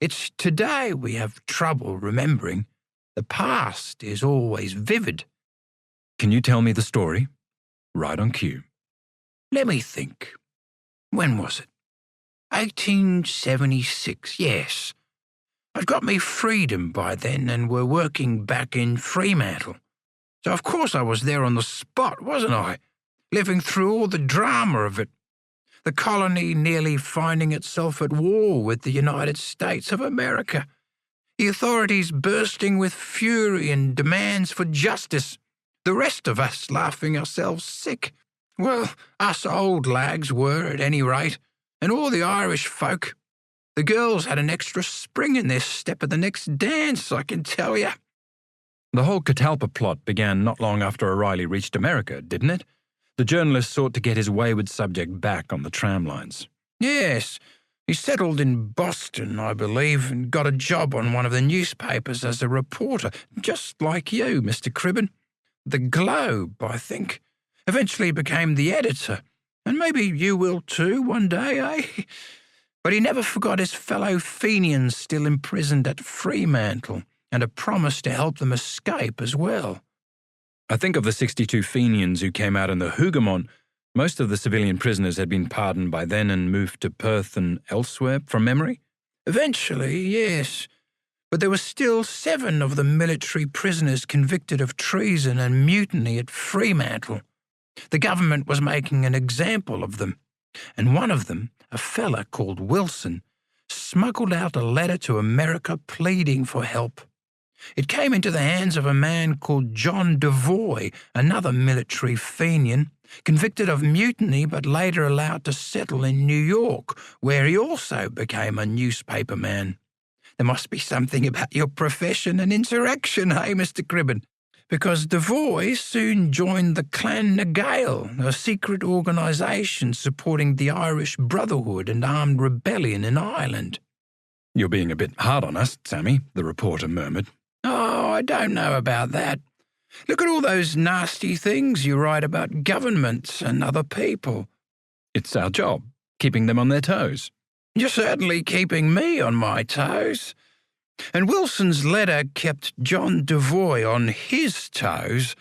It's today we have trouble remembering. The past is always vivid. Can you tell me the story? Right on cue. Let me think. When was it? 1876, yes. I'd got me freedom by then and were working back in Fremantle. So of course I was there on the spot, wasn't I? Living through all the drama of it. The colony nearly finding itself at war with the United States of America. The authorities bursting with fury and demands for justice. The rest of us laughing ourselves sick. Well, us old lags were, at any rate, and all the Irish folk. The girls had an extra spring in their step at the next dance, I can tell you. The whole Catalpa plot began not long after O'Reilly reached America, didn't it? The journalist sought to get his wayward subject back on the tram lines. Yes, he settled in Boston, I believe, and got a job on one of the newspapers as a reporter, just like you, Mr. Cribben. The Globe, I think. Eventually became the editor, and maybe you will too one day, eh? But he never forgot his fellow Fenians still imprisoned at Fremantle, and a promise to help them escape as well. I think of the 62 Fenians who came out in the Hougoumont. Most of the civilian prisoners had been pardoned by then and moved to Perth and elsewhere, from memory. Eventually, yes. But there were still 7 of the military prisoners convicted of treason and mutiny at Fremantle. The government was making an example of them, and one of them, a fella called Wilson, smuggled out a letter to America pleading for help. It came into the hands of a man called John Devoy, another military Fenian, convicted of mutiny but later allowed to settle in New York, where he also became a newspaper man. There must be something about your profession and insurrection, hey, Mr. Cribben? Because Devoy soon joined the Clan na Gael, a secret organisation supporting the Irish Brotherhood and armed rebellion in Ireland. "You're being a bit hard on us, Sammy," the reporter murmured. Oh, I don't know about that. Look at all those nasty things you write about governments and other people. It's our job, keeping them on their toes. You're certainly keeping me on my toes. And Wilson's letter kept John Devoy on his toes.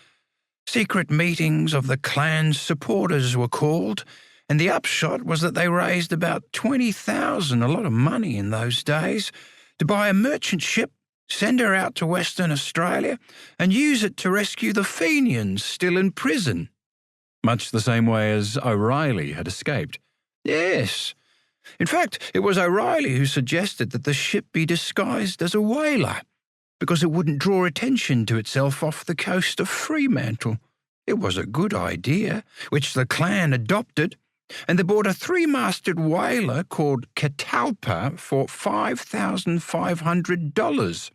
Secret meetings of the Klan's supporters were called, and the upshot was that they raised about 20,000, a lot of money in those days, to buy a merchant ship, send her out to Western Australia, and use it to rescue the Fenians still in prison. Much the same way as O'Reilly had escaped. Yes. In fact, it was O'Reilly who suggested that the ship be disguised as a whaler, because it wouldn't draw attention to itself off the coast of Fremantle. It was a good idea, which the Clan adopted, and they bought a 3-masted whaler called Catalpa for $5,500.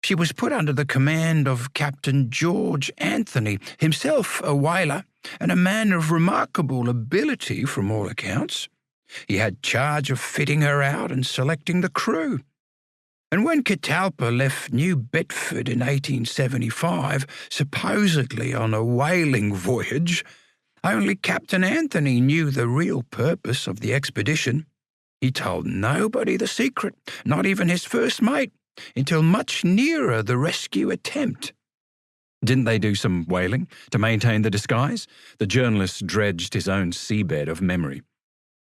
She was put under the command of Captain George Anthony, himself a whaler and a man of remarkable ability from all accounts. He had charge of fitting her out and selecting the crew. And when Catalpa left New Bedford in 1875, supposedly on a whaling voyage, only Captain Anthony knew the real purpose of the expedition. He told nobody the secret, not even his first mate, until much nearer the rescue attempt. Didn't they do some whaling to maintain the disguise? The journalist dredged his own seabed of memory.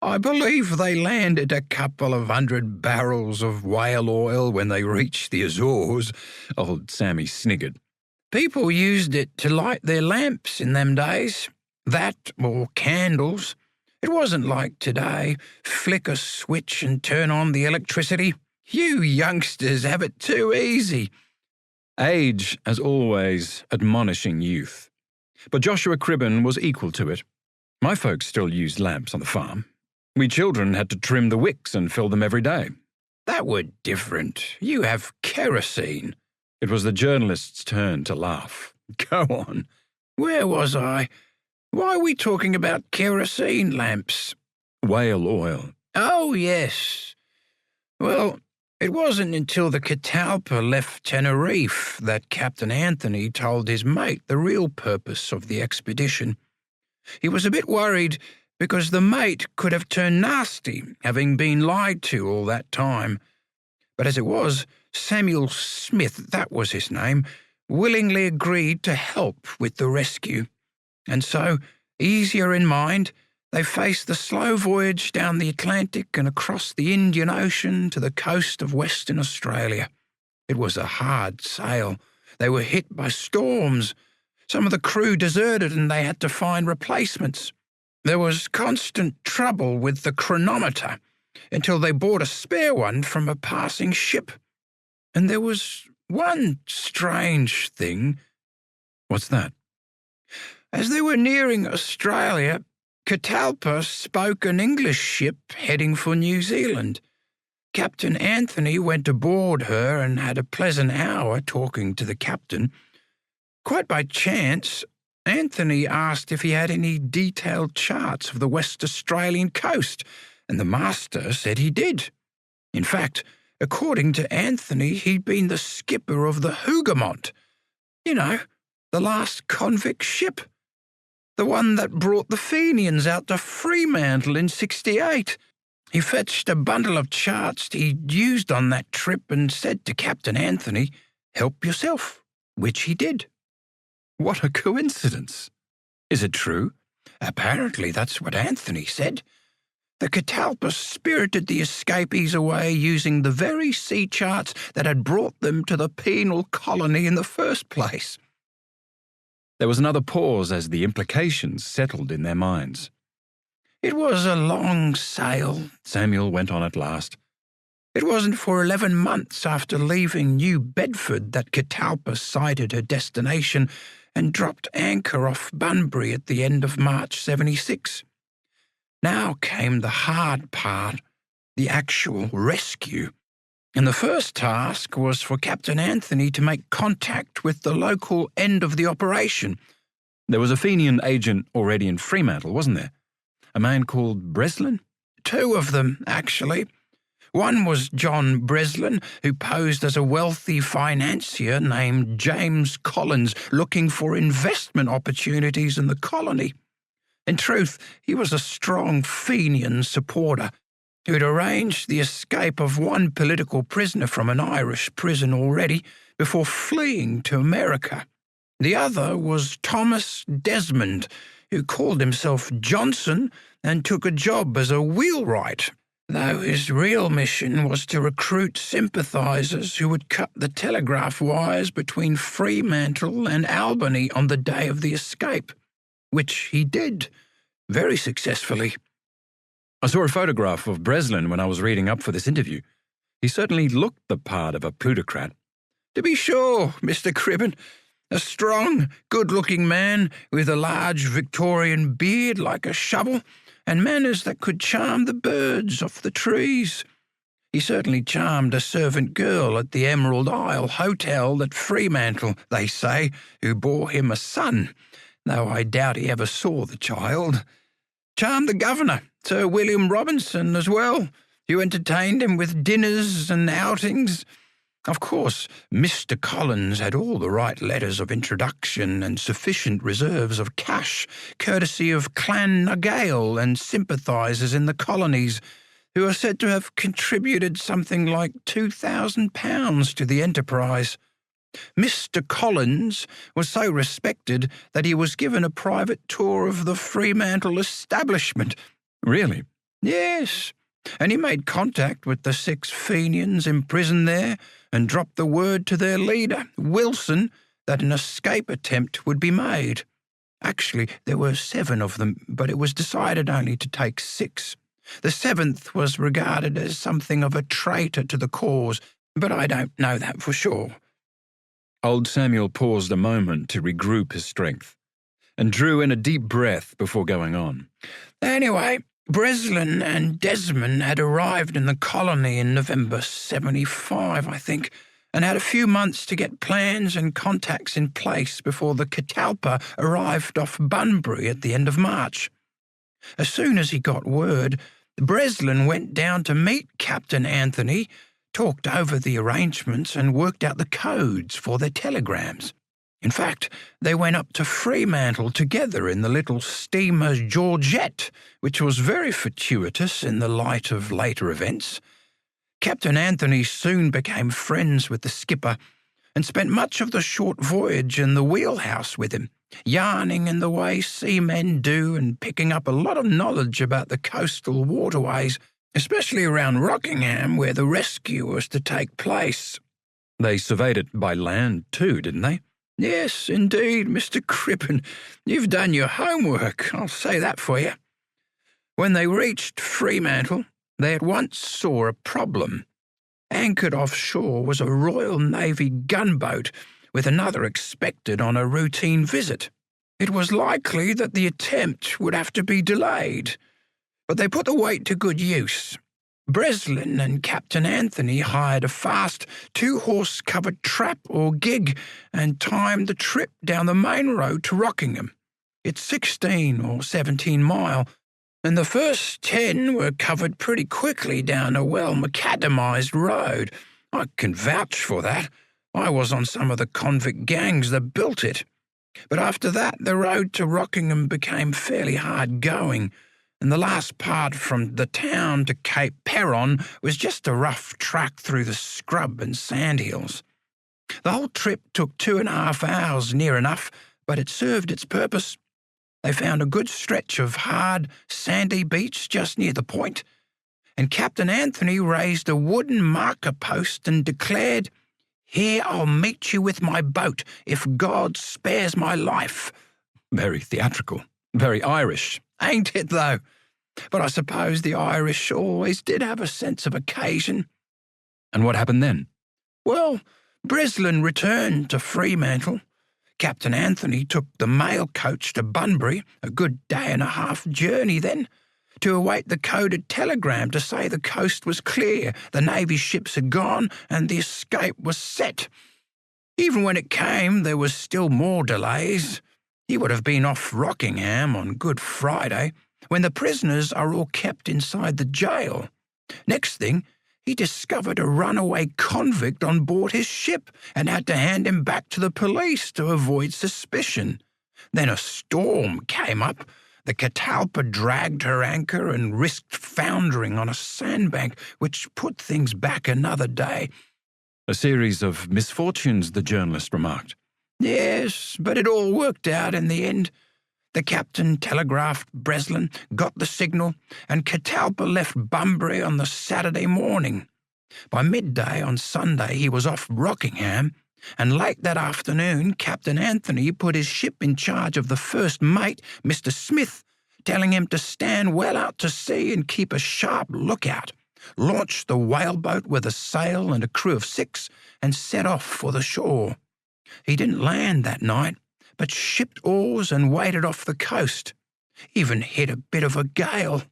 I believe they landed a couple of 100 barrels of whale oil when they reached the Azores. Old Sammy sniggered. People used it to light their lamps in them days. That or candles. It wasn't like today. Flick a switch and turn on the electricity. You youngsters have it too easy. Age, as always, admonishing youth. But Joshua Cribben was equal to it. My folks still used lamps on the farm. We children had to trim the wicks and fill them every day. That were different. You have kerosene. It was the journalist's turn to laugh. Go on. Where was I? Why are we talking about kerosene lamps? Whale oil. Oh, yes. Well, it wasn't until the Catalpa left Tenerife that Captain Anthony told his mate the real purpose of the expedition. He was a bit worried because the mate could have turned nasty, having been lied to all that time. But as it was, Samuel Smith, that was his name, willingly agreed to help with the rescue. And so, easier in mind, they faced the slow voyage down the Atlantic and across the Indian Ocean to the coast of Western Australia. It was a hard sail. They were hit by storms. Some of the crew deserted and they had to find replacements. There was constant trouble with the chronometer until they bought a spare one from a passing ship. And there was one strange thing. What's that? As they were nearing Australia, Catalpa spoke an English ship heading for New Zealand. Captain Anthony went aboard her and had a pleasant hour talking to the captain. Quite by chance, Anthony asked if he had any detailed charts of the West Australian coast, and the master said he did. In fact, according to Anthony, he'd been the skipper of the Hougoumont. You know, the last convict ship. The one that brought the Fenians out to Fremantle in '68. He fetched a bundle of charts he'd used on that trip and said to Captain Anthony, "Help yourself," which he did. What a coincidence. Is it true? Apparently that's what Anthony said. The Catalpa spirited the escapees away using the very sea charts that had brought them to the penal colony in the first place. There was another pause as the implications settled in their minds. It was a long sail, Samuel went on at last. It wasn't for 11 months after leaving New Bedford that Catalpa sighted her destination and dropped anchor off Bunbury at the end of March '76. Now came the hard part, the actual rescue. And the first task was for Captain Anthony to make contact with the local end of the operation. There was a Fenian agent already in Fremantle, wasn't there? A man called Breslin? 2 of them, actually. One was John Breslin, who posed as a wealthy financier named James Collins, looking for investment opportunities in the colony. In truth, he was a strong Fenian supporter who'd arranged the escape of one political prisoner from an Irish prison already before fleeing to America. The other was Thomas Desmond, who called himself Johnson and took a job as a wheelwright, though his real mission was to recruit sympathisers who would cut the telegraph wires between Fremantle and Albany on the day of the escape, which he did, very successfully. I saw a photograph of Breslin when I was reading up for this interview. He certainly looked the part of a plutocrat. To be sure, Mr. Cribben. A strong, good-looking man with a large Victorian beard like a shovel and manners that could charm the birds off the trees. He certainly charmed a servant girl at the Emerald Isle Hotel at Fremantle, they say, who bore him a son, though I doubt he ever saw the child. Charmed the governor, Sir William Robinson, as well, who entertained him with dinners and outings. Of course, Mr. Collins had all the right letters of introduction and sufficient reserves of cash, courtesy of Clan Nagale and sympathisers in the colonies, who are said to have contributed something like £2,000 to the enterprise. Mr. Collins was so respected that he was given a private tour of the Fremantle establishment. Really? Yes, and he made contact with the 6 Fenians imprisoned there and dropped the word to their leader, Wilson, that an escape attempt would be made. Actually, there were 7 of them, but it was decided only to take 6. The 7th was regarded as something of a traitor to the cause, but I don't know that for sure. Old Samuel paused a moment to regroup his strength and drew in a deep breath before going on. Anyway, Breslin and Desmond had arrived in the colony in November '75, I think, and had a few months to get plans and contacts in place before the Catalpa arrived off Bunbury at the end of March. As soon as he got word, Breslin went down to meet Captain Anthony, talked over the arrangements and worked out the codes for their telegrams. In fact, they went up to Fremantle together in the little steamer Georgette, which was very fortuitous in the light of later events. Captain Anthony soon became friends with the skipper and spent much of the short voyage in the wheelhouse with him, yarning in the way seamen do and picking up a lot of knowledge about the coastal waterways, especially around Rockingham, where the rescue was to take place. They surveyed it by land too, didn't they? Yes, indeed, Mr. Crippen. You've done your homework, I'll say that for you. When they reached Fremantle, they at once saw a problem. Anchored offshore was a Royal Navy gunboat, with another expected on a routine visit. It was likely that the attempt would have to be delayed, but they put the weight to good use. Breslin and Captain Anthony hired a fast 2-horse covered trap or gig and timed the trip down the main road to Rockingham. It's 16 or 17 mile, and the first 10 were covered pretty quickly down a well-macadamized road. I can vouch for that. I was on some of the convict gangs that built it. But after that, the road to Rockingham became fairly hard going, and the last part from the town to Cape Peron was just a rough track through the scrub and sandhills. The whole trip took 2.5 hours, near enough, but it served its purpose. They found a good stretch of hard, sandy beach just near the point, and Captain Anthony raised a wooden marker post and declared, "Here I'll meet you with my boat, if God spares my life." Very theatrical. Very Irish. Ain't it, though? But I suppose the Irish always did have a sense of occasion. And what happened then? Well, Breslin returned to Fremantle. Captain Anthony took the mail coach to Bunbury, a good 1.5 day journey then, to await the coded telegram to say the coast was clear, the Navy ships had gone, and the escape was set. Even when it came, there was still more delays. He would have been off Rockingham on Good Friday, when the prisoners are all kept inside the jail. Next thing, he discovered a runaway convict on board his ship and had to hand him back to the police to avoid suspicion. Then a storm came up. The Catalpa dragged her anchor and risked foundering on a sandbank, which put things back another day. A series of misfortunes, the journalist remarked. Yes, but it all worked out in the end. The captain telegraphed Breslin, got the signal, and Catalpa left Bunbury on the Saturday morning. By midday on Sunday he was off Rockingham, and late that afternoon Captain Anthony put his ship in charge of the first mate, Mr. Smith, telling him to stand well out to sea and keep a sharp lookout, launched the whaleboat with a sail and a crew of 6, and set off for the shore. He didn't land that night, but shipped oars and waited off the coast. Even hit a bit of a gale,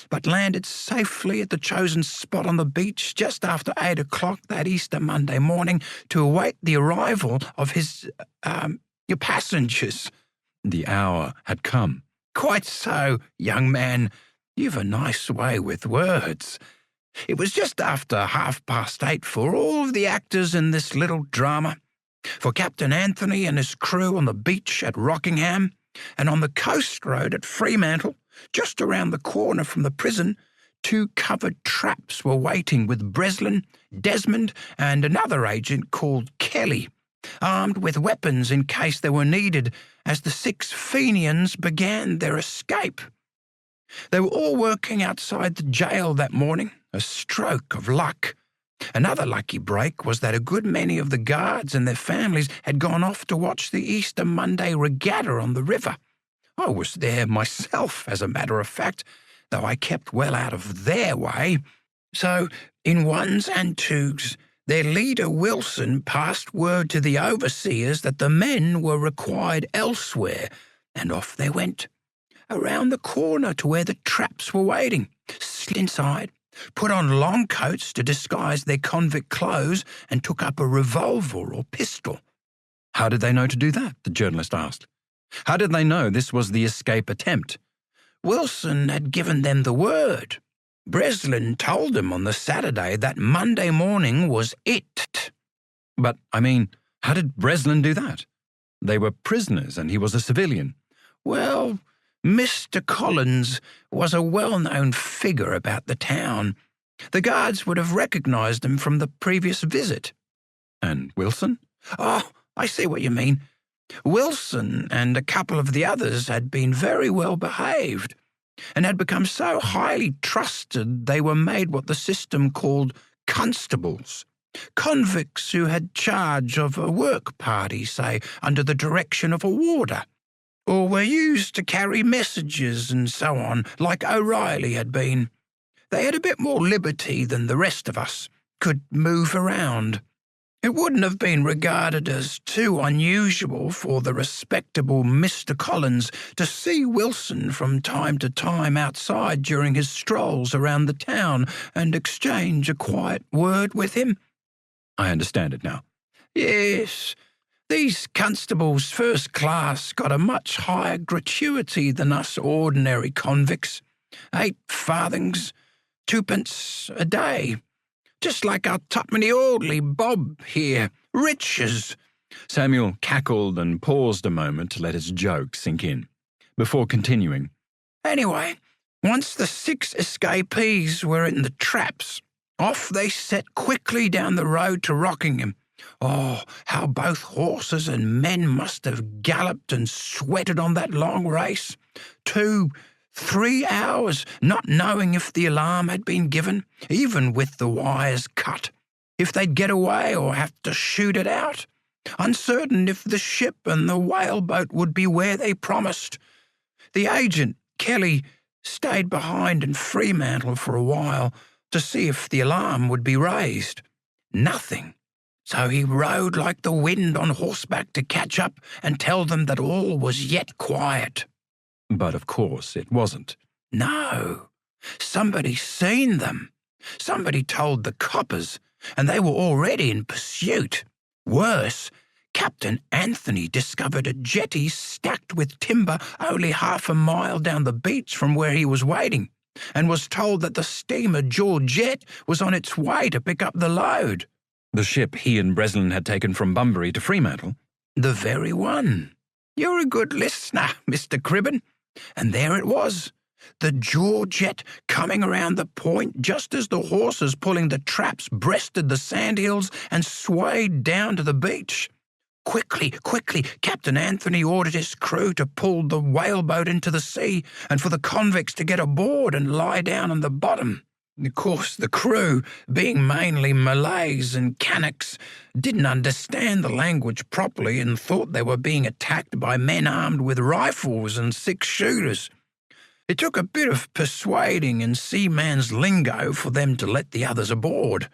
but landed safely at the chosen spot on the beach just after 8 o'clock that Easter Monday morning to await the arrival of your passengers. The hour had come. Quite so, young man. You've a nice way with words. It was just after 8:30 for all of the actors in this little drama, for Captain Anthony and his crew on the beach at Rockingham, and on the coast road at Fremantle, just around the corner from the prison, 2 covered traps were waiting with Breslin, Desmond, and another agent called Kelly, armed with weapons in case they were needed as the 6 Fenians began their escape. They were all working outside the jail that morning, a stroke of luck. Another lucky break was that a good many of the guards and their families had gone off to watch the Easter Monday regatta on the river. I was there myself, as a matter of fact, though I kept well out of their way. So, in 1s and 2s, their leader Wilson passed word to the overseers that the men were required elsewhere, and off they went, around the corner to where the traps were waiting, slid inside, put on long coats to disguise their convict clothes, and took up a revolver or pistol. How did they know to do that? The journalist asked. How did they know this was the escape attempt? Wilson had given them the word. Breslin told them on the Saturday that Monday morning was it. But, how did Breslin do that? They were prisoners and he was a civilian. Well, Mr. Collins was a well-known figure about the town. The guards would have recognized him from the previous visit. And Wilson? Oh, I see what you mean. Wilson and a couple of the others had been very well behaved and had become so highly trusted they were made what the system called constables. Convicts who had charge of a work party, say, under the direction of a warder, or were used to carry messages and so on, like O'Reilly had been. They had a bit more liberty than the rest of us, could move around. It wouldn't have been regarded as too unusual for the respectable Mr. Collins to see Wilson from time to time outside during his strolls around the town and exchange a quiet word with him. I understand it now. Yes, these constables first class got a much higher gratuity than us ordinary convicts. 8 farthings, 2p a day. Just like our tuppenny orderly Bob here, riches. Samuel cackled and paused a moment to let his joke sink in, before continuing. Anyway, once the 6 escapees were in the traps, off they set quickly down the road to Rockingham. Oh, how both horses and men must have galloped and sweated on that long race. 2, 3 hours, not knowing if the alarm had been given, even with the wires cut, if they'd get away or have to shoot it out, uncertain if the ship and the whaleboat would be where they promised. The agent, Kelly, stayed behind in Fremantle for a while to see if the alarm would be raised. Nothing. So he rode like the wind on horseback to catch up and tell them that all was yet quiet. But of course it wasn't. No. Somebody seen them. Somebody told the coppers, and they were already in pursuit. Worse, Captain Anthony discovered a jetty stacked with timber only half a mile down the beach from where he was waiting, and was told that the steamer Georgette was on its way to pick up the load. The ship he and Breslin had taken from Bunbury to Fremantle? The very one. You're a good listener, Mr. Cribben. And there it was, the Georgette coming around the point just as the horses pulling the traps breasted the sandhills and swayed down to the beach. Quickly, Captain Anthony ordered his crew to pull the whaleboat into the sea and for the convicts to get aboard and lie down on the bottom. Of course, the crew, being mainly Malays and Kanaks, didn't understand the language properly and thought they were being attacked by men armed with rifles and 6-shooters. It took a bit of persuading and seaman's lingo for them to let the others aboard,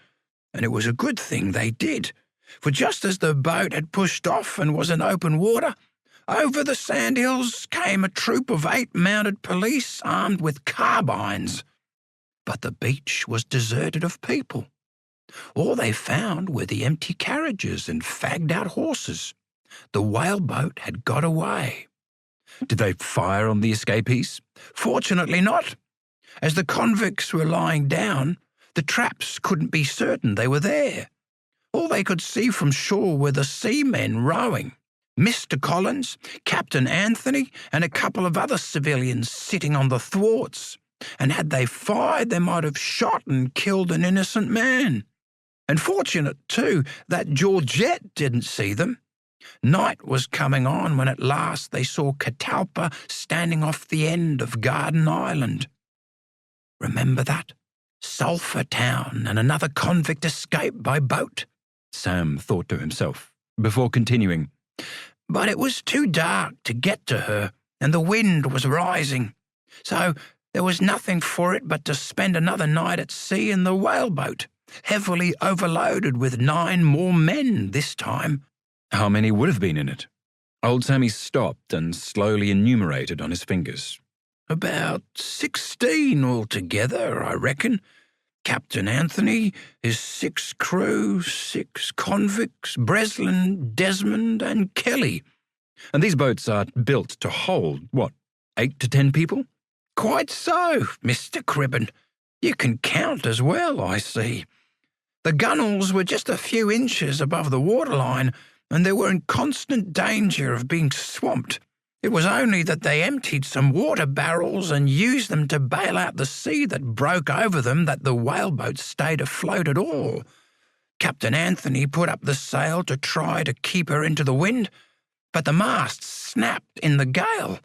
and it was a good thing they did, for just as the boat had pushed off and was in open water, over the sandhills came a troop of 8 mounted police armed with carbines. But the beach was deserted of people. All they found were the empty carriages and fagged-out horses. The whaleboat had got away. Did they fire on the escapees? Fortunately not. As the convicts were lying down, the traps couldn't be certain they were there. All they could see from shore were the seamen rowing, Mr. Collins, Captain Anthony, and a couple of other civilians sitting on the thwarts. And had they fired, they might have shot and killed an innocent man. And fortunate, too, that Georgette didn't see them. Night was coming on when at last they saw Catalpa standing off the end of Garden Island. Remember that? Sulphur Town and another convict escape by boat. Sam thought to himself, before continuing. But it was too dark to get to her, and the wind was rising. So there was nothing for it but to spend another night at sea in the whaleboat, heavily overloaded with 9 more men this time. How many would have been in it? Old Sammy stopped and slowly enumerated on his fingers. About 16 altogether, I reckon. Captain Anthony, his 6 crew, 6 convicts, Breslin, Desmond, and Kelly. And these boats are built to hold, what, 8 to 10 people? Quite so, Mr. Cribben. You can count as well, I see. The gunwales were just a few inches above the waterline, and they were in constant danger of being swamped. It was only that they emptied some water barrels and used them to bail out the sea that broke over them that the whaleboat stayed afloat at all. Captain Anthony put up the sail to try to keep her into the wind, but the mast snapped in the gale,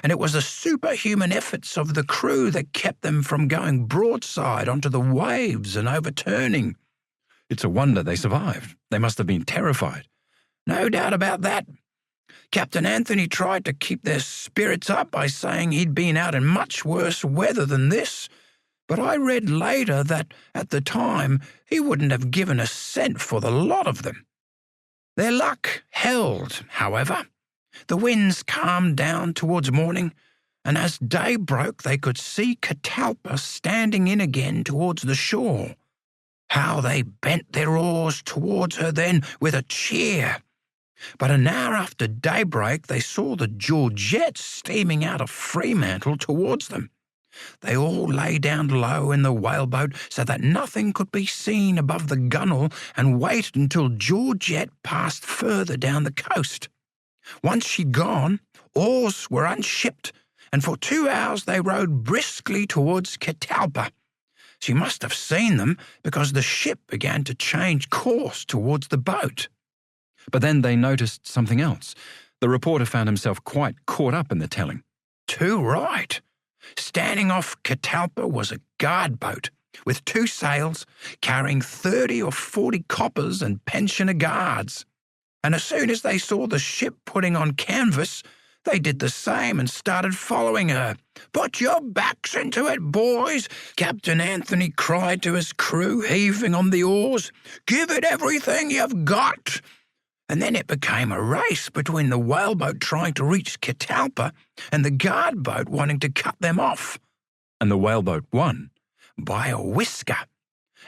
and it was the superhuman efforts of the crew that kept them from going broadside onto the waves and overturning. It's a wonder they survived. They must have been terrified. No doubt about that. Captain Anthony tried to keep their spirits up by saying he'd been out in much worse weather than this, but I read later that, at the time, he wouldn't have given a cent for the lot of them. Their luck held, however. The winds calmed down towards morning, and as day broke they could see Catalpa standing in again towards the shore. How they bent their oars towards her then with a cheer! But an hour after daybreak they saw the Georgette steaming out of Fremantle towards them. They all lay down low in the whaleboat so that nothing could be seen above the gunwale and waited until Georgette passed further down the coast. Once she'd gone, oars were unshipped, and for 2 hours they rowed briskly towards Catalpa. She must have seen them because the ship began to change course towards the boat. But then they noticed something else. The reporter found himself quite caught up in the telling. Too right. Standing off Catalpa was a guard boat with 2 sails carrying 30 or 40 coppers and pensioner guards. And as soon as they saw the ship putting on canvas, they did the same and started following her. "Put your backs into it, boys," Captain Anthony cried to his crew, heaving on the oars. "Give it everything you've got." And then it became a race between the whaleboat trying to reach Catalpa and the guard boat wanting to cut them off. And the whaleboat won. By a whisker.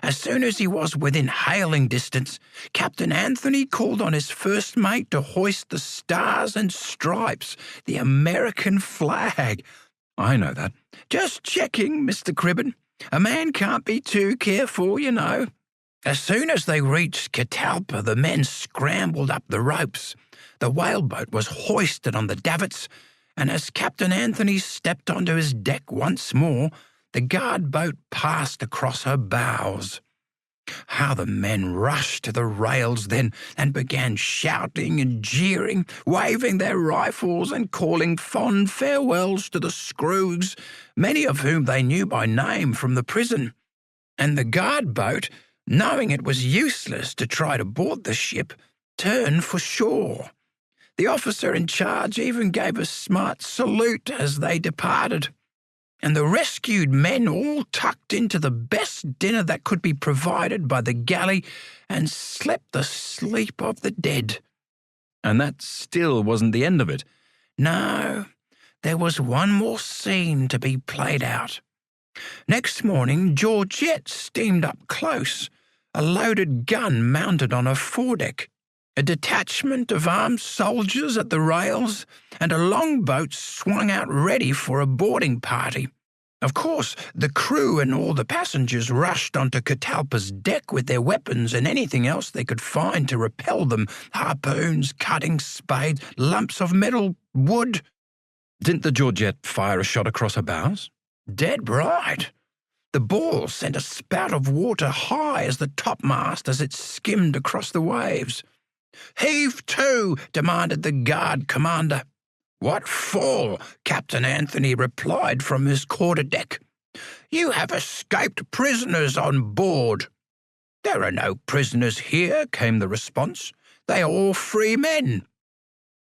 As soon as he was within hailing distance, Captain Anthony called on his first mate to hoist the Stars and Stripes, the American flag. I know that. Just checking, Mr. Cribben. A man can't be too careful, you know. As soon as they reached Catalpa, the men scrambled up the ropes. The whaleboat was hoisted on the davits, and as Captain Anthony stepped onto his deck once more, the guard boat passed across her bows. How the men rushed to the rails then and began shouting and jeering, waving their rifles and calling fond farewells to the screws, many of whom they knew by name from the prison. And the guard boat, knowing it was useless to try to board the ship, turned for shore. The officer in charge even gave a smart salute as they departed. And the rescued men all tucked into the best dinner that could be provided by the galley and slept the sleep of the dead. And that still wasn't the end of it. No, there was one more scene to be played out. Next morning, Georgette steamed up close, a loaded gun mounted on her foredeck, a detachment of armed soldiers at the rails, and a longboat swung out ready for a boarding party. Of course, the crew and all the passengers rushed onto Catalpa's deck with their weapons and anything else they could find to repel them: harpoons, cutting spades, lumps of metal, wood. Didn't the Georgette fire a shot across her bows? Dead right. The ball sent a spout of water high as the topmast as it skimmed across the waves. "Heave to!" demanded the guard commander. "What for?" Captain Anthony replied from his quarterdeck. "You have escaped prisoners on board." "There are no prisoners here," came the response. "They are all free men."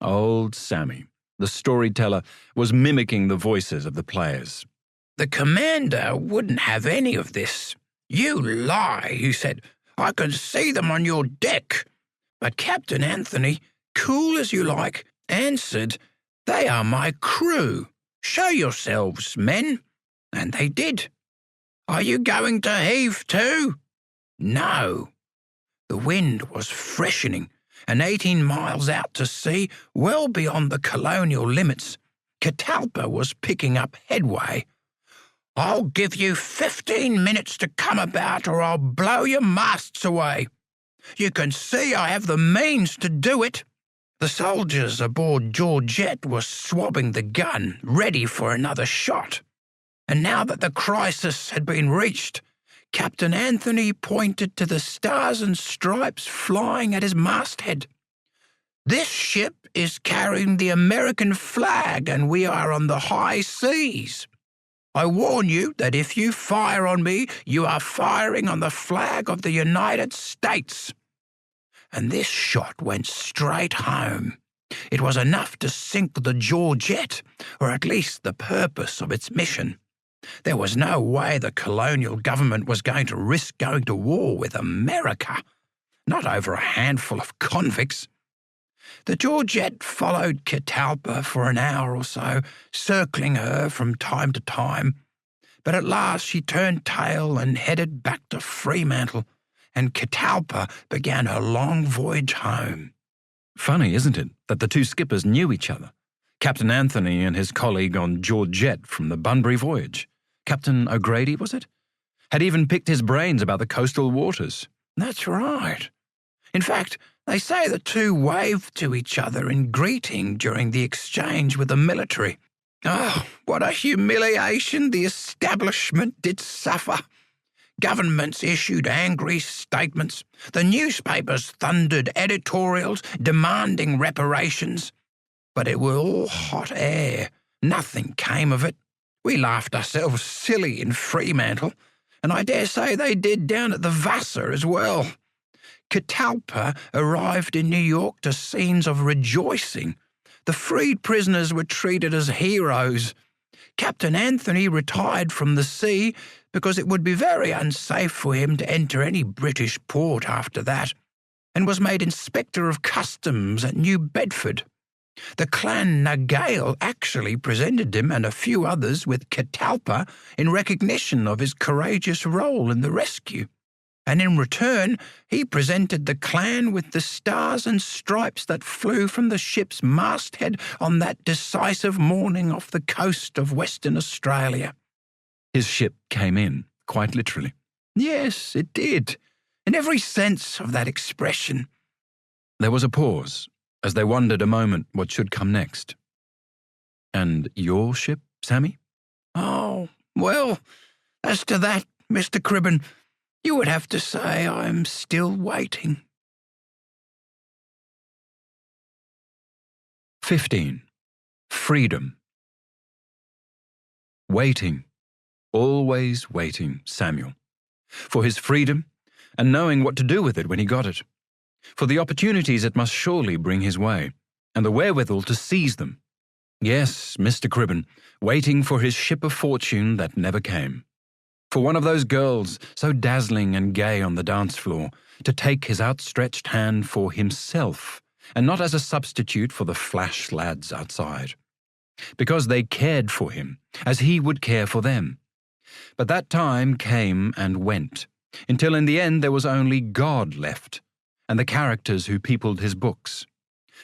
Old Sammy, the storyteller, was mimicking the voices of the players. The commander wouldn't have any of this. "You lie," he said. "I can see them on your deck." But Captain Anthony, cool as you like, answered, "They are my crew. Show yourselves, men." And they did. "Are you going to heave to?" No. The wind was freshening, and 18 miles out to sea, well beyond the colonial limits, Catalpa was picking up headway. "I'll give you 15 minutes to come about, or I'll blow your masts away. You can see I have the means to do it." The soldiers aboard Georgette were swabbing the gun, ready for another shot. And now that the crisis had been reached, Captain Anthony pointed to the Stars and Stripes flying at his masthead. "This ship is carrying the American flag, and we are on the high seas." I warn you that if you fire on me, you are firing on the flag of the United States." And this shot went straight home. It was enough to sink the Georgette, or at least the purpose of its mission. There was no way the colonial government was going to risk going to war with America, not over a handful of convicts. The Georgette followed Catalpa for an hour or so, circling her from time to time, but at last she turned tail and headed back to Fremantle, and Catalpa began her long voyage home. Funny, isn't it, that the two skippers knew each other? Captain Anthony and his colleague on Georgette from the Bunbury voyage. Captain O'Grady, was it? Had even picked his brains about the coastal waters. That's right. In fact, they say the two waved to each other in greeting during the exchange with the military. Oh, what a humiliation the establishment did suffer. Governments issued angry statements. The newspapers thundered editorials demanding reparations. But it was all hot air. Nothing came of it. We laughed ourselves silly in Fremantle, and I dare say they did down at the Vassar as well. Catalpa arrived in New York to scenes of rejoicing. The freed prisoners were treated as heroes. Captain Anthony retired from the sea because it would be very unsafe for him to enter any British port after that, and was made Inspector of Customs at New Bedford. The clan Nagale actually presented him and a few others with Catalpa in recognition of his courageous role in the rescue. And in return, he presented the clan with the stars and stripes that flew from the ship's masthead on that decisive morning off the coast of Western Australia. His ship came in, quite literally. Yes, it did, in every sense of that expression. There was a pause, as they wondered a moment what should come next. And your ship, Sammy? Oh, well, as to that, Mr. Cribben, you would have to say I'm still waiting. 15. Freedom. Waiting, always waiting, Samuel. For his freedom, and knowing what to do with it when he got it. For the opportunities it must surely bring his way, and the wherewithal to seize them. Yes, Mr. Cribben, waiting for his ship of fortune that never came. For one of those girls, so dazzling and gay on the dance floor, to take his outstretched hand for himself, and not as a substitute for the flash lads outside. Because they cared for him, as he would care for them. But that time came and went, until in the end there was only God left, and the characters who peopled his books.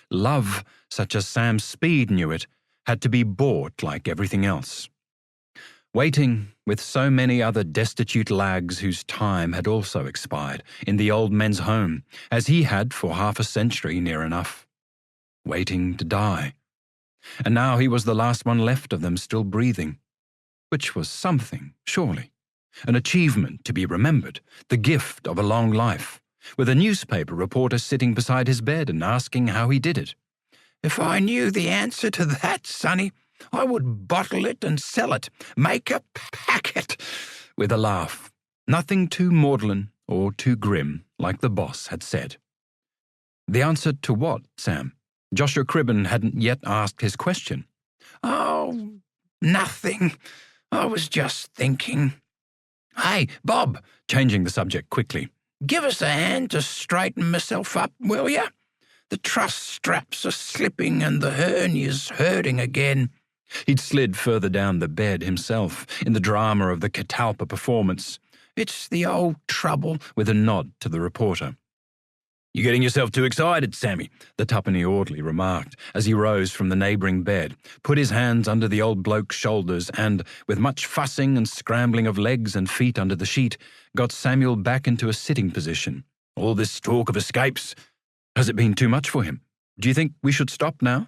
Love, such as Sam Speed knew it, had to be bought like everything else. Waiting, with so many other destitute lags whose time had also expired, in the old men's home, as he had for half a century near enough. Waiting to die. And now he was the last one left of them still breathing. Which was something, surely. An achievement to be remembered, the gift of a long life, with a newspaper reporter sitting beside his bed and asking how he did it. If I knew the answer to that, Sonny, I would bottle it and sell it, make a packet, with a laugh. Nothing too maudlin or too grim, like the boss had said. The answer to what, Sam? Joshua Cribben hadn't yet asked his question. Oh, nothing. I was just thinking. Hey, Bob, changing the subject quickly. Give us a hand to straighten myself up, will ya? The truss straps are slipping and the hernia's hurting again. He'd slid further down the bed himself, in the drama of the Catalpa performance. It's the old trouble, with a nod to the reporter. "You're getting yourself too excited, Sammy," the tuppenny orderly remarked, as he rose from the neighbouring bed, put his hands under the old bloke's shoulders and, with much fussing and scrambling of legs and feet under the sheet, got Samuel back into a sitting position. "All this talk of escapes, has it been too much for him? Do you think we should stop now?"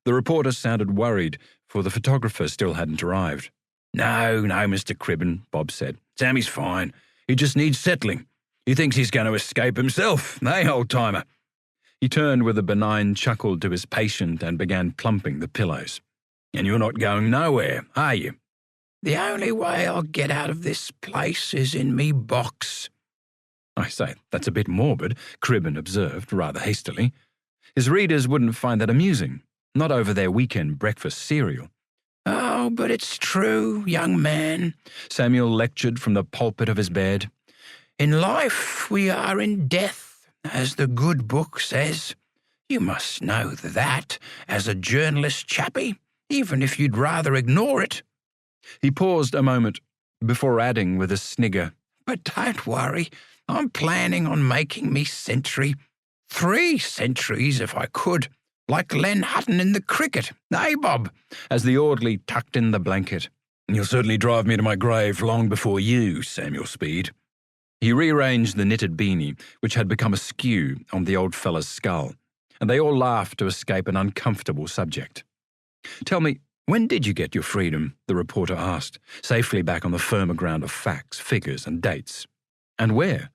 The reporter sounded worried, for the photographer still hadn't arrived. No, Mr. Cribben," Bob said. "Sammy's fine. He just needs settling. He thinks he's going to escape himself, old-timer?" He turned with a benign chuckle to his patient and began plumping the pillows. "And you're not going nowhere, are you?" The only way I'll get out of this place is in me box." "I say, that's a bit morbid," Cribben observed rather hastily. His readers wouldn't find that amusing, not over their weekend breakfast cereal. "Oh, but it's true, young man," Samuel lectured from the pulpit of his bed. "In life we are in death, as the good book says. You must know that, as a journalist chappie, even if you'd rather ignore it." He paused a moment before adding with a snigger, "But don't worry, I'm planning on making me century. 3 centuries if I could, like Len Hutton in the cricket, eh, Bob?" as the orderly tucked in the blanket. "You'll certainly drive me to my grave long before you, Samuel Speed." He rearranged the knitted beanie, which had become askew on the old fellow's skull, and they all laughed to escape an uncomfortable subject. "Tell me, when did you get your freedom?" the reporter asked, safely back on the firmer ground of facts, figures, and dates. "And where?"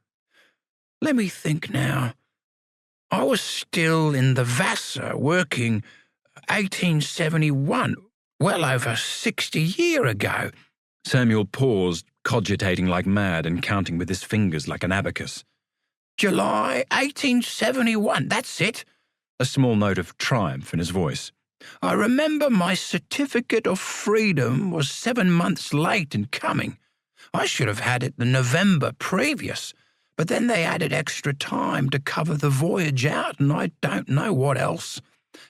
"Let me think now. I was still in the Vassar working 1871, well over 60 years ago." Samuel paused, cogitating like mad and counting with his fingers like an abacus. "July 1871, that's it." A small note of triumph in his voice. "I remember my certificate of freedom was 7 months late in coming. I should have had it the November previous, but then they added extra time to cover the voyage out, and I don't know what else.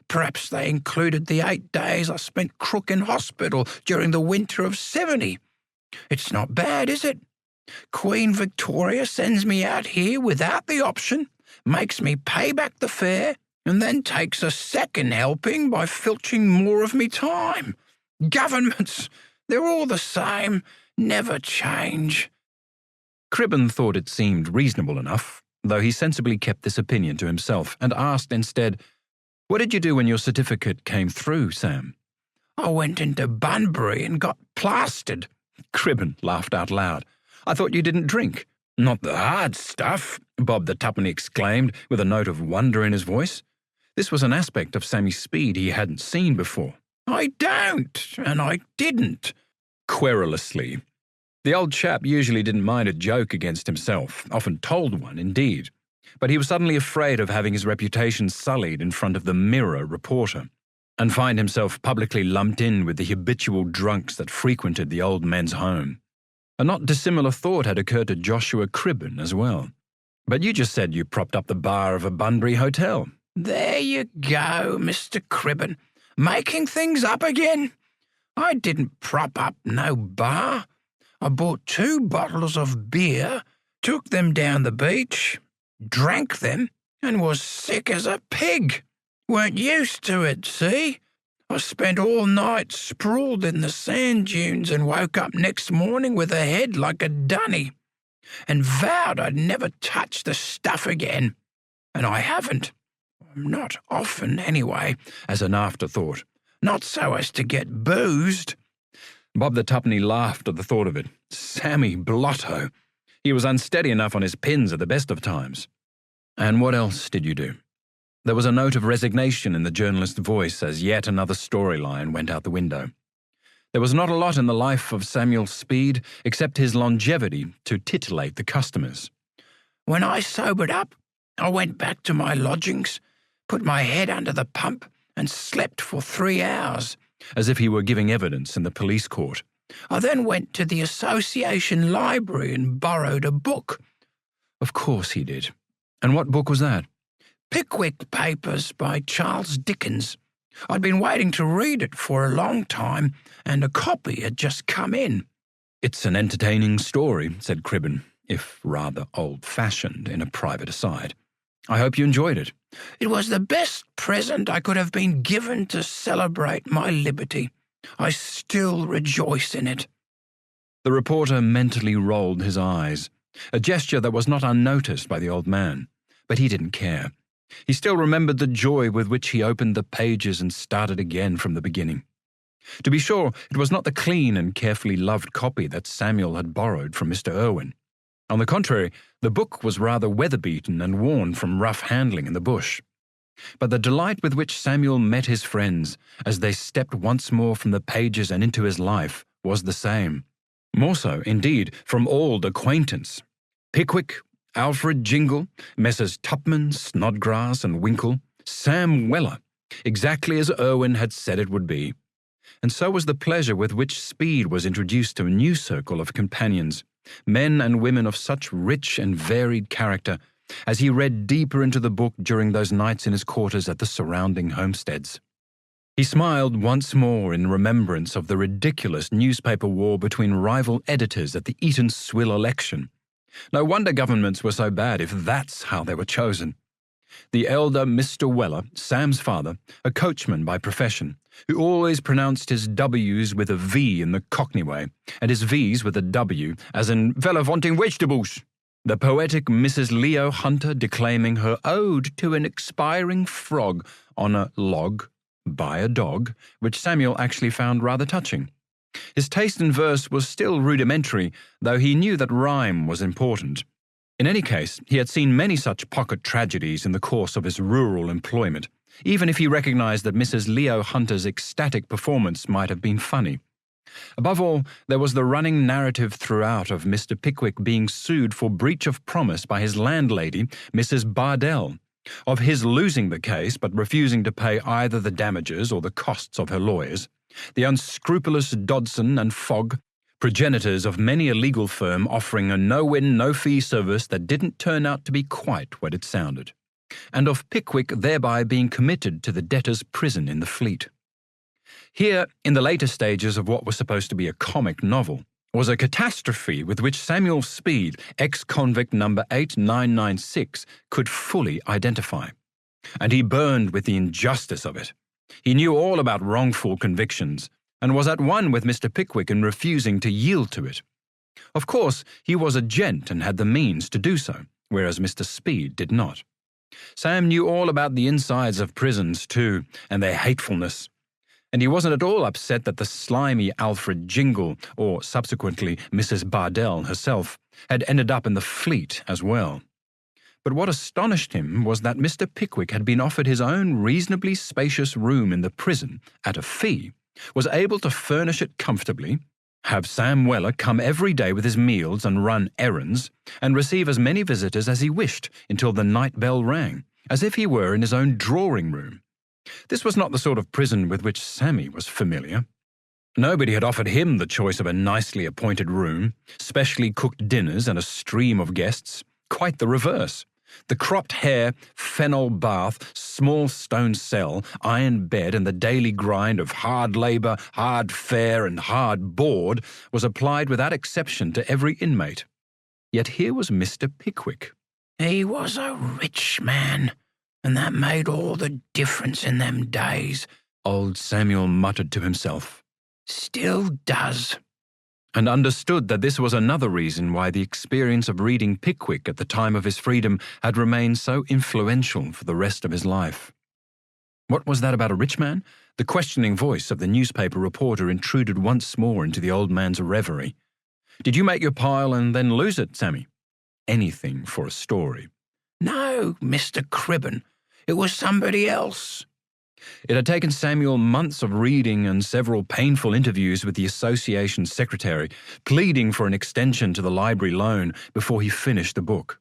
Perhaps they included the 8 days I spent crook in hospital during the winter of 70. It's not bad, is it? Queen Victoria sends me out here without the option, makes me pay back the fare, and then takes a second helping by filching more of me time. Governments, they're all the same, never change." Cribben thought it seemed reasonable enough, though he sensibly kept this opinion to himself, and asked instead, "What did you do when your certificate came through, Sam?" "I went into Bunbury and got plastered." Cribben laughed out loud. "I thought you didn't drink." "Not the hard stuff," Bob the Tuppenny exclaimed, with a note of wonder in his voice. This was an aspect of Sammy Speed he hadn't seen before. "I don't, and I didn't." Querulously. The old chap usually didn't mind a joke against himself, often told one, indeed, but he was suddenly afraid of having his reputation sullied in front of the Mirror reporter, and find himself publicly lumped in with the habitual drunks that frequented the old men's home. A not dissimilar thought had occurred to Joshua Cribben as well. "But you just said you propped up the bar of a Bunbury hotel." "There you go, Mr. Cribben, making things up again. I didn't prop up no bar. I bought 2 bottles of beer, took them down the beach, drank them, and was sick as a pig. Weren't used to it, see? I spent all night sprawled in the sand dunes and woke up next morning with a head like a dunny, and vowed I'd never touch the stuff again. And I haven't. Not often, anyway, as an afterthought. Not so as to get boozed." Bob the Tuppenny laughed at the thought of it. Sammy Blotto. He was unsteady enough on his pins at the best of times. "And what else did you do?" There was a note of resignation in the journalist's voice as yet another storyline went out the window. There was not a lot in the life of Samuel Speed except his longevity to titillate the customers. "When I sobered up, I went back to my lodgings, put my head under the pump, and slept for 3 hours. As if he were giving evidence in the police court. I then went to the association library and borrowed a book." Of course he did. And what book was that? "Pickwick Papers" by Charles Dickens. I'd been waiting to read it for a long time, and a copy had just come in. "It's an entertaining story," said Cribben, if rather old-fashioned in a private aside. "I hope you enjoyed it." "It was the best present I could have been given to celebrate my liberty. I still rejoice in it." The reporter mentally rolled his eyes, a gesture that was not unnoticed by the old man, but he didn't care. He still remembered the joy with which he opened the pages and started again from the beginning. To be sure, it was not the clean and carefully loved copy that Samuel had borrowed from Mr. Irwin. On the contrary, the book was rather weather-beaten and worn from rough handling in the bush. But the delight with which Samuel met his friends as they stepped once more from the pages and into his life was the same. More so, indeed, from old acquaintance. Pickwick, Alfred Jingle, Messrs. Tupman, Snodgrass and Winkle, Sam Weller, exactly as Irwin had said it would be. And so was the pleasure with which Speed was introduced to a new circle of companions, men and women of such rich and varied character, as he read deeper into the book during those nights in his quarters at the surrounding homesteads. He smiled once more in remembrance of the ridiculous newspaper war between rival editors at the Eton Swill election. No wonder governments were so bad if that's how they were chosen. The elder Mr. Weller, Sam's father, a coachman by profession, who always pronounced his W's with a V in the Cockney way, and his V's with a W, as in "Vella wanting vegetables." The poetic Mrs. Leo Hunter declaiming her ode to an expiring frog on a log by a dog, which Samuel actually found rather touching. His taste in verse was still rudimentary, though he knew that rhyme was important. In any case, he had seen many such pocket tragedies in the course of his rural employment, even if he recognized that Mrs. Leo Hunter's ecstatic performance might have been funny. Above all, there was the running narrative throughout of Mr. Pickwick being sued for breach of promise by his landlady, Mrs. Bardell, of his losing the case but refusing to pay either the damages or the costs of her lawyers, the unscrupulous Dodson and Fogg, progenitors of many a legal firm offering a no-win, no-fee service that didn't turn out to be quite what it sounded, and of Pickwick thereby being committed to the debtor's prison in the Fleet. Here, in the later stages of what was supposed to be a comic novel, was a catastrophe with which Samuel Speed, ex-convict number 8996, could fully identify. And he burned with the injustice of it. He knew all about wrongful convictions, and was at one with Mr. Pickwick in refusing to yield to it. Of course, he was a gent and had the means to do so, whereas Mr. Speed did not. Sam knew all about the insides of prisons too, and their hatefulness. And he wasn't at all upset that the slimy Alfred Jingle, or subsequently Mrs. Bardell herself, had ended up in the Fleet as well. But what astonished him was that Mr. Pickwick had been offered his own reasonably spacious room in the prison at a fee, was able to furnish it comfortably, have Sam Weller come every day with his meals and run errands, and receive as many visitors as he wished until the night bell rang, as if he were in his own drawing room. This was not the sort of prison with which Sammy was familiar. Nobody had offered him the choice of a nicely appointed room, specially cooked dinners and a stream of guests. Quite the reverse. The cropped hair, fennel bath, small stone cell, iron bed, and the daily grind of hard labour, hard fare, and hard board was applied without exception to every inmate. Yet here was Mr. Pickwick. He was a rich man, and that made all the difference in them days, Old Samuel muttered to himself. Still does. And understood that this was another reason why the experience of reading Pickwick at the time of his freedom had remained so influential for the rest of his life. What was that about a rich man? The questioning voice of the newspaper reporter intruded once more into the old man's reverie. Did you make your pile and then lose it, Sammy? Anything for a story. No, Mr. Cribben. It was somebody else. It had taken Samuel months of reading and several painful interviews with the association's secretary, pleading for an extension to the library loan before he finished the book.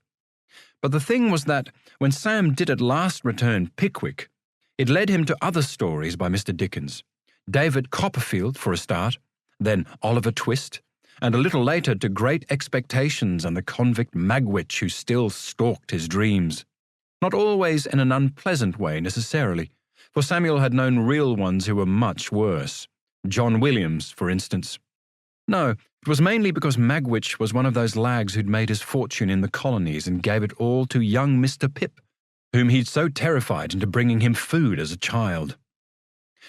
But the thing was that when Sam did at last return Pickwick, it led him to other stories by Mr. Dickens. David Copperfield, for a start, then Oliver Twist, and a little later to Great Expectations and the convict Magwitch who still stalked his dreams. Not always in an unpleasant way necessarily, for Samuel had known real ones who were much worse. John Williams, for instance. No, it was mainly because Magwitch was one of those lags who'd made his fortune in the colonies and gave it all to young Mr. Pip, whom he'd so terrified into bringing him food as a child.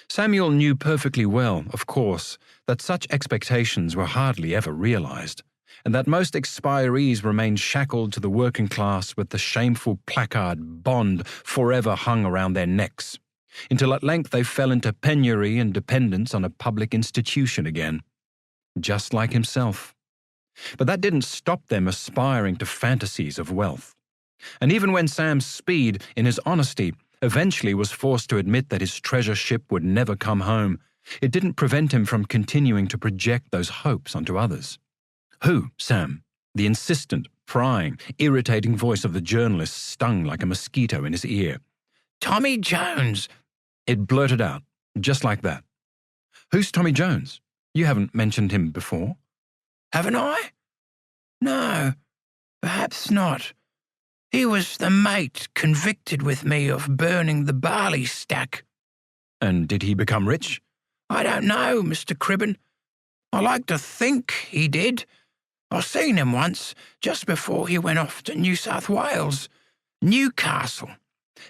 Samuel knew perfectly well, of course, that such expectations were hardly ever realized, and that most expirees remained shackled to the working class with the shameful placard "Bond" forever hung around their necks, until at length they fell into penury and dependence on a public institution again, just like himself. But that didn't stop them aspiring to fantasies of wealth. And even when Sam Speed, in his honesty, eventually was forced to admit that his treasure ship would never come home, it didn't prevent him from continuing to project those hopes onto others. Who, Sam? The insistent, prying, irritating voice of the journalist stung like a mosquito in his ear. Tommy Jones. It blurted out, just like that. Who's Tommy Jones? You haven't mentioned him before. Haven't I? No, perhaps not. He was the mate convicted with me of burning the barley stack. And did he become rich? I don't know, Mr. Cribben. I like to think he did. I seen him once, just before he went off to New South Wales, Newcastle,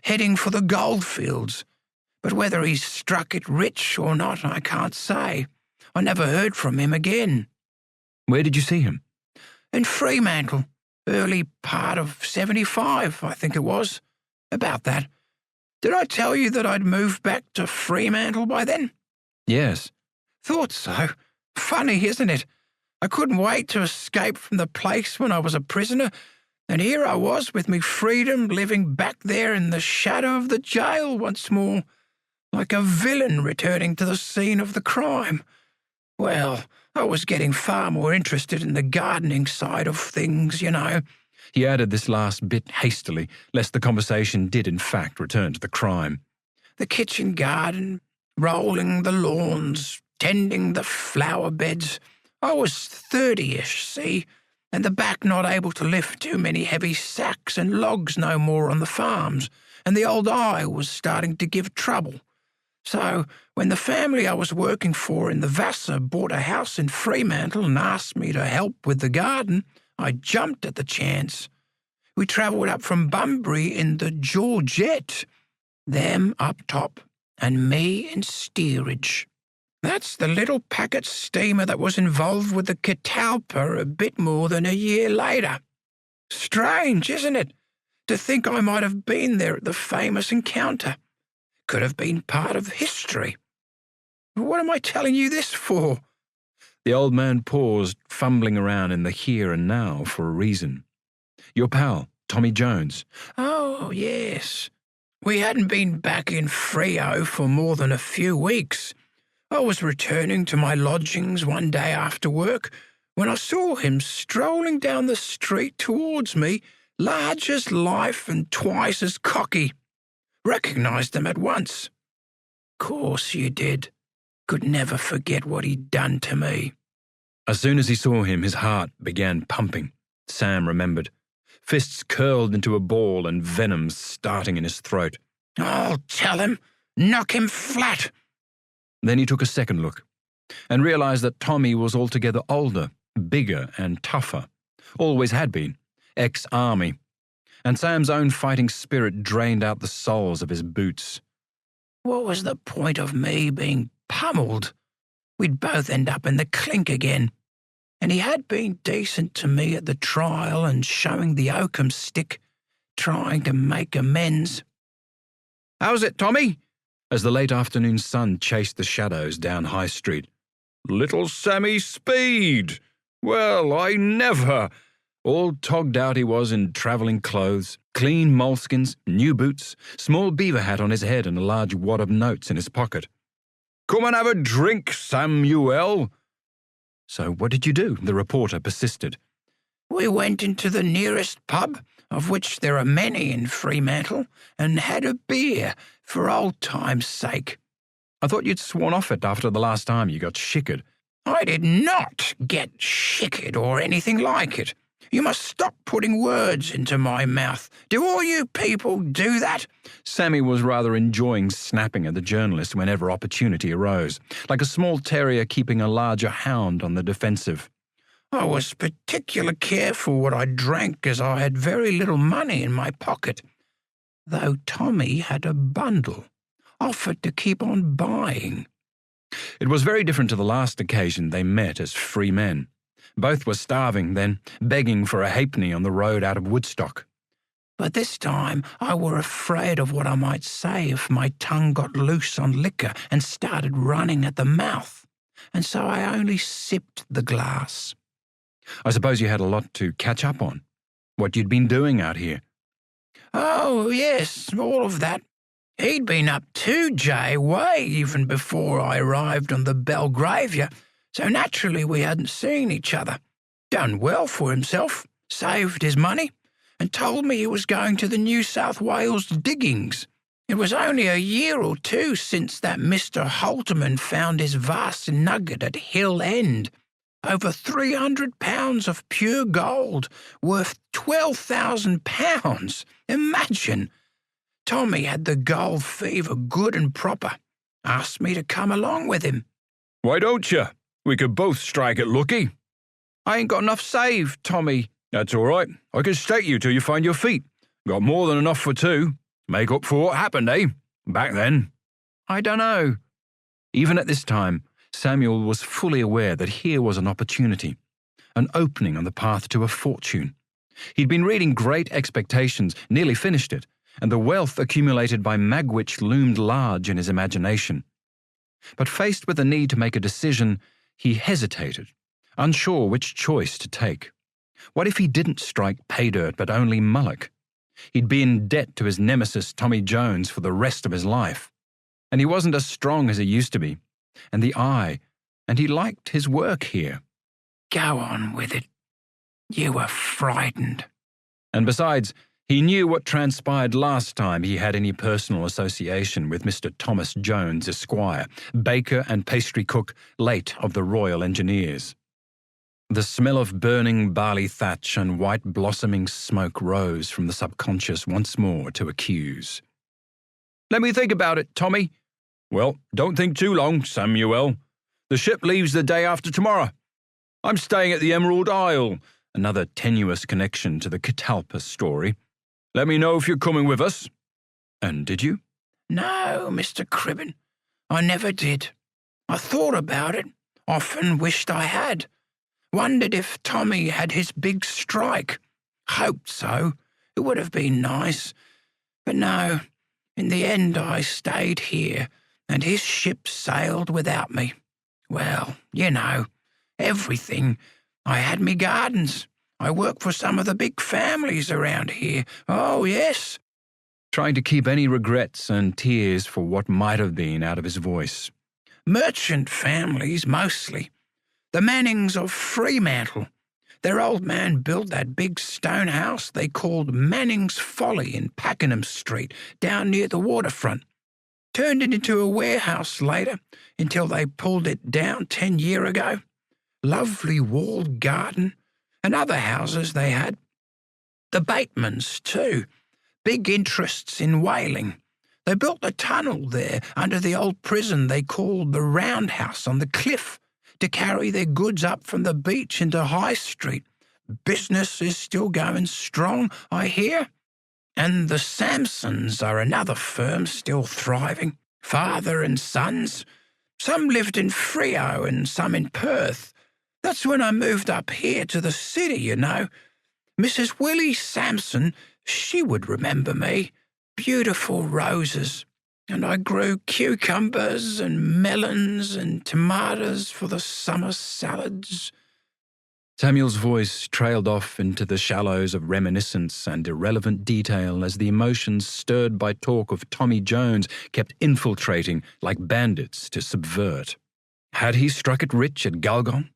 heading for the goldfields. But whether he struck it rich or not, I can't say. I never heard from him again. Where did you see him? In Fremantle, early part of 75, I think it was. About that. Did I tell you that I'd moved back to Fremantle by then? Yes. Thought so. Funny, isn't it? I couldn't wait to escape from the place when I was a prisoner, and here I was with me freedom living back there in the shadow of the jail once more, like a villain returning to the scene of the crime. Well, I was getting far more interested in the gardening side of things, you know. He added this last bit hastily, lest the conversation did in fact return to the crime. The kitchen garden, rolling the lawns, tending the flower beds. I was 30-ish, see, and the back not able to lift too many heavy sacks and logs no more on the farms, and the old eye was starting to give trouble. So, when the family I was working for in the Vassar bought a house in Fremantle and asked me to help with the garden, I jumped at the chance. We travelled up from Bunbury in the Georgette, them up top, and me in steerage. That's the little packet steamer that was involved with the Catalpa a bit more than a year later. Strange, isn't it, to think I might have been there at the famous encounter. Could have been part of history. What am I telling you this for? The old man paused, fumbling around in the here and now for a reason. Your pal, Tommy Jones. Oh, yes. We hadn't been back in Freo for more than a few weeks. I was returning to my lodgings one day after work when I saw him strolling down the street towards me, large as life and twice as cocky. Recognised him at once. Course you did. Could never forget what he'd done to me. As soon as he saw him, his heart began pumping. Sam remembered. Fists curled into a ball and venom starting in his throat. I'll tell him. Knock him flat. Then he took a second look and realised that Tommy was altogether older, bigger and tougher. Always had been. Ex-army. And Sam's own fighting spirit drained out the soles of his boots. What was the point of me being pummeled? We'd both end up in the clink again. And he had been decent to me at the trial and showing the oakum stick, trying to make amends. "How's it, Tommy?" as the late afternoon sun chased the shadows down High Street. "Little Sammy Speed! Well, I never!" All togged out he was in travelling clothes, clean moleskins, new boots, small beaver hat on his head and a large wad of notes in his pocket. "Come and have a drink, Samuel." "So what did you do?" the reporter persisted. We went into the nearest pub, of which there are many in Fremantle, and had a beer for old time's sake. "I thought you'd sworn off it after the last time you got shickered." I did not get shickered or anything like it. You must stop putting words into my mouth. Do all you people do that? Sammy was rather enjoying snapping at the journalist whenever opportunity arose, like a small terrier keeping a larger hound on the defensive. I was particular careful what I drank, as I had very little money in my pocket, though Tommy had a bundle, offered to keep on buying. It was very different to the last occasion they met as free men. Both were starving then, begging for a halfpenny on the road out of Woodstock. But this time I were afraid of what I might say if my tongue got loose on liquor and started running at the mouth, and so I only sipped the glass. "I suppose you had a lot to catch up on. What you'd been doing out here." Oh, yes, all of that. He'd been up too, Jay, way even before I arrived on the Belgravia, so naturally we hadn't seen each other. Done well for himself, saved his money, and told me he was going to the New South Wales diggings. It was only a year or two since that Mr. Holterman found his vast nugget at Hill End. Over £300 of pure gold, worth £12,000. Imagine! Tommy had the gold fever good and proper. Asked me to come along with him. Why don't you? We could both strike it lucky. I ain't got enough saved, Tommy. That's all right. I can stake you till you find your feet. Got more than enough for two. Make up for what happened, eh? Back then. I don't know. Even at this time, Samuel was fully aware that here was an opportunity, an opening on the path to a fortune. He'd been reading Great Expectations, nearly finished it, and the wealth accumulated by Magwitch loomed large in his imagination. But faced with the need to make a decision, he hesitated, unsure which choice to take. What if he didn't strike pay dirt but only mullock? He'd be in debt to his nemesis Tommy Jones for the rest of his life. And he wasn't as strong as he used to be. And he liked his work here. Go on with it. You were frightened. And besides, he knew what transpired last time he had any personal association with Mr. Thomas Jones, Esquire, baker and pastry cook, late of the Royal Engineers. The smell of burning barley thatch and white blossoming smoke rose from the subconscious once more to accuse. Let me think about it, Tommy. Well, don't think too long, Samuel. The ship leaves the day after tomorrow. I'm staying at the Emerald Isle, another tenuous connection to the Catalpa story. Let me know if you're coming with us. And did you? No, Mr. Cribben, I never did. I thought about it, often wished I had. Wondered if Tommy had his big strike. Hoped so. It would have been nice. But no, in the end I stayed here, and his ship sailed without me. Well, you know, everything. I had me gardens. I worked for some of the big families around here. Oh, yes. Trying to keep any regrets and tears for what might have been out of his voice. Merchant families, mostly. The Mannings of Fremantle. Their old man built that big stone house they called Manning's Folly in Pakenham Street, down near the waterfront. Turned it into a warehouse later, until they pulled it down 10 years ago. Lovely walled garden, and other houses they had. The Batemans, too. Big interests in whaling. They built a tunnel there under the old prison they called the Roundhouse on the cliff, to carry their goods up from the beach into High Street. Business is still going strong, I hear. And the Samsons are another firm still thriving, father and sons. Some lived in Freo and some in Perth. That's when I moved up here to the city, you know. Mrs. Willie Samson, she would remember me. Beautiful roses. And I grew cucumbers and melons and tomatoes for the summer salads. Samuel's voice trailed off into the shallows of reminiscence and irrelevant detail as the emotions stirred by talk of Tommy Jones kept infiltrating like bandits to subvert. Had he struck it rich at Galgon?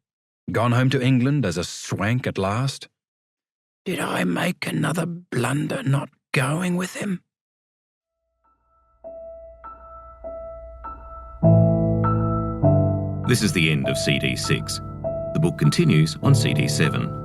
Gone home to England as a swank at last? Did I make another blunder not going with him? This is the end of CD 6. The book continues on CD 7.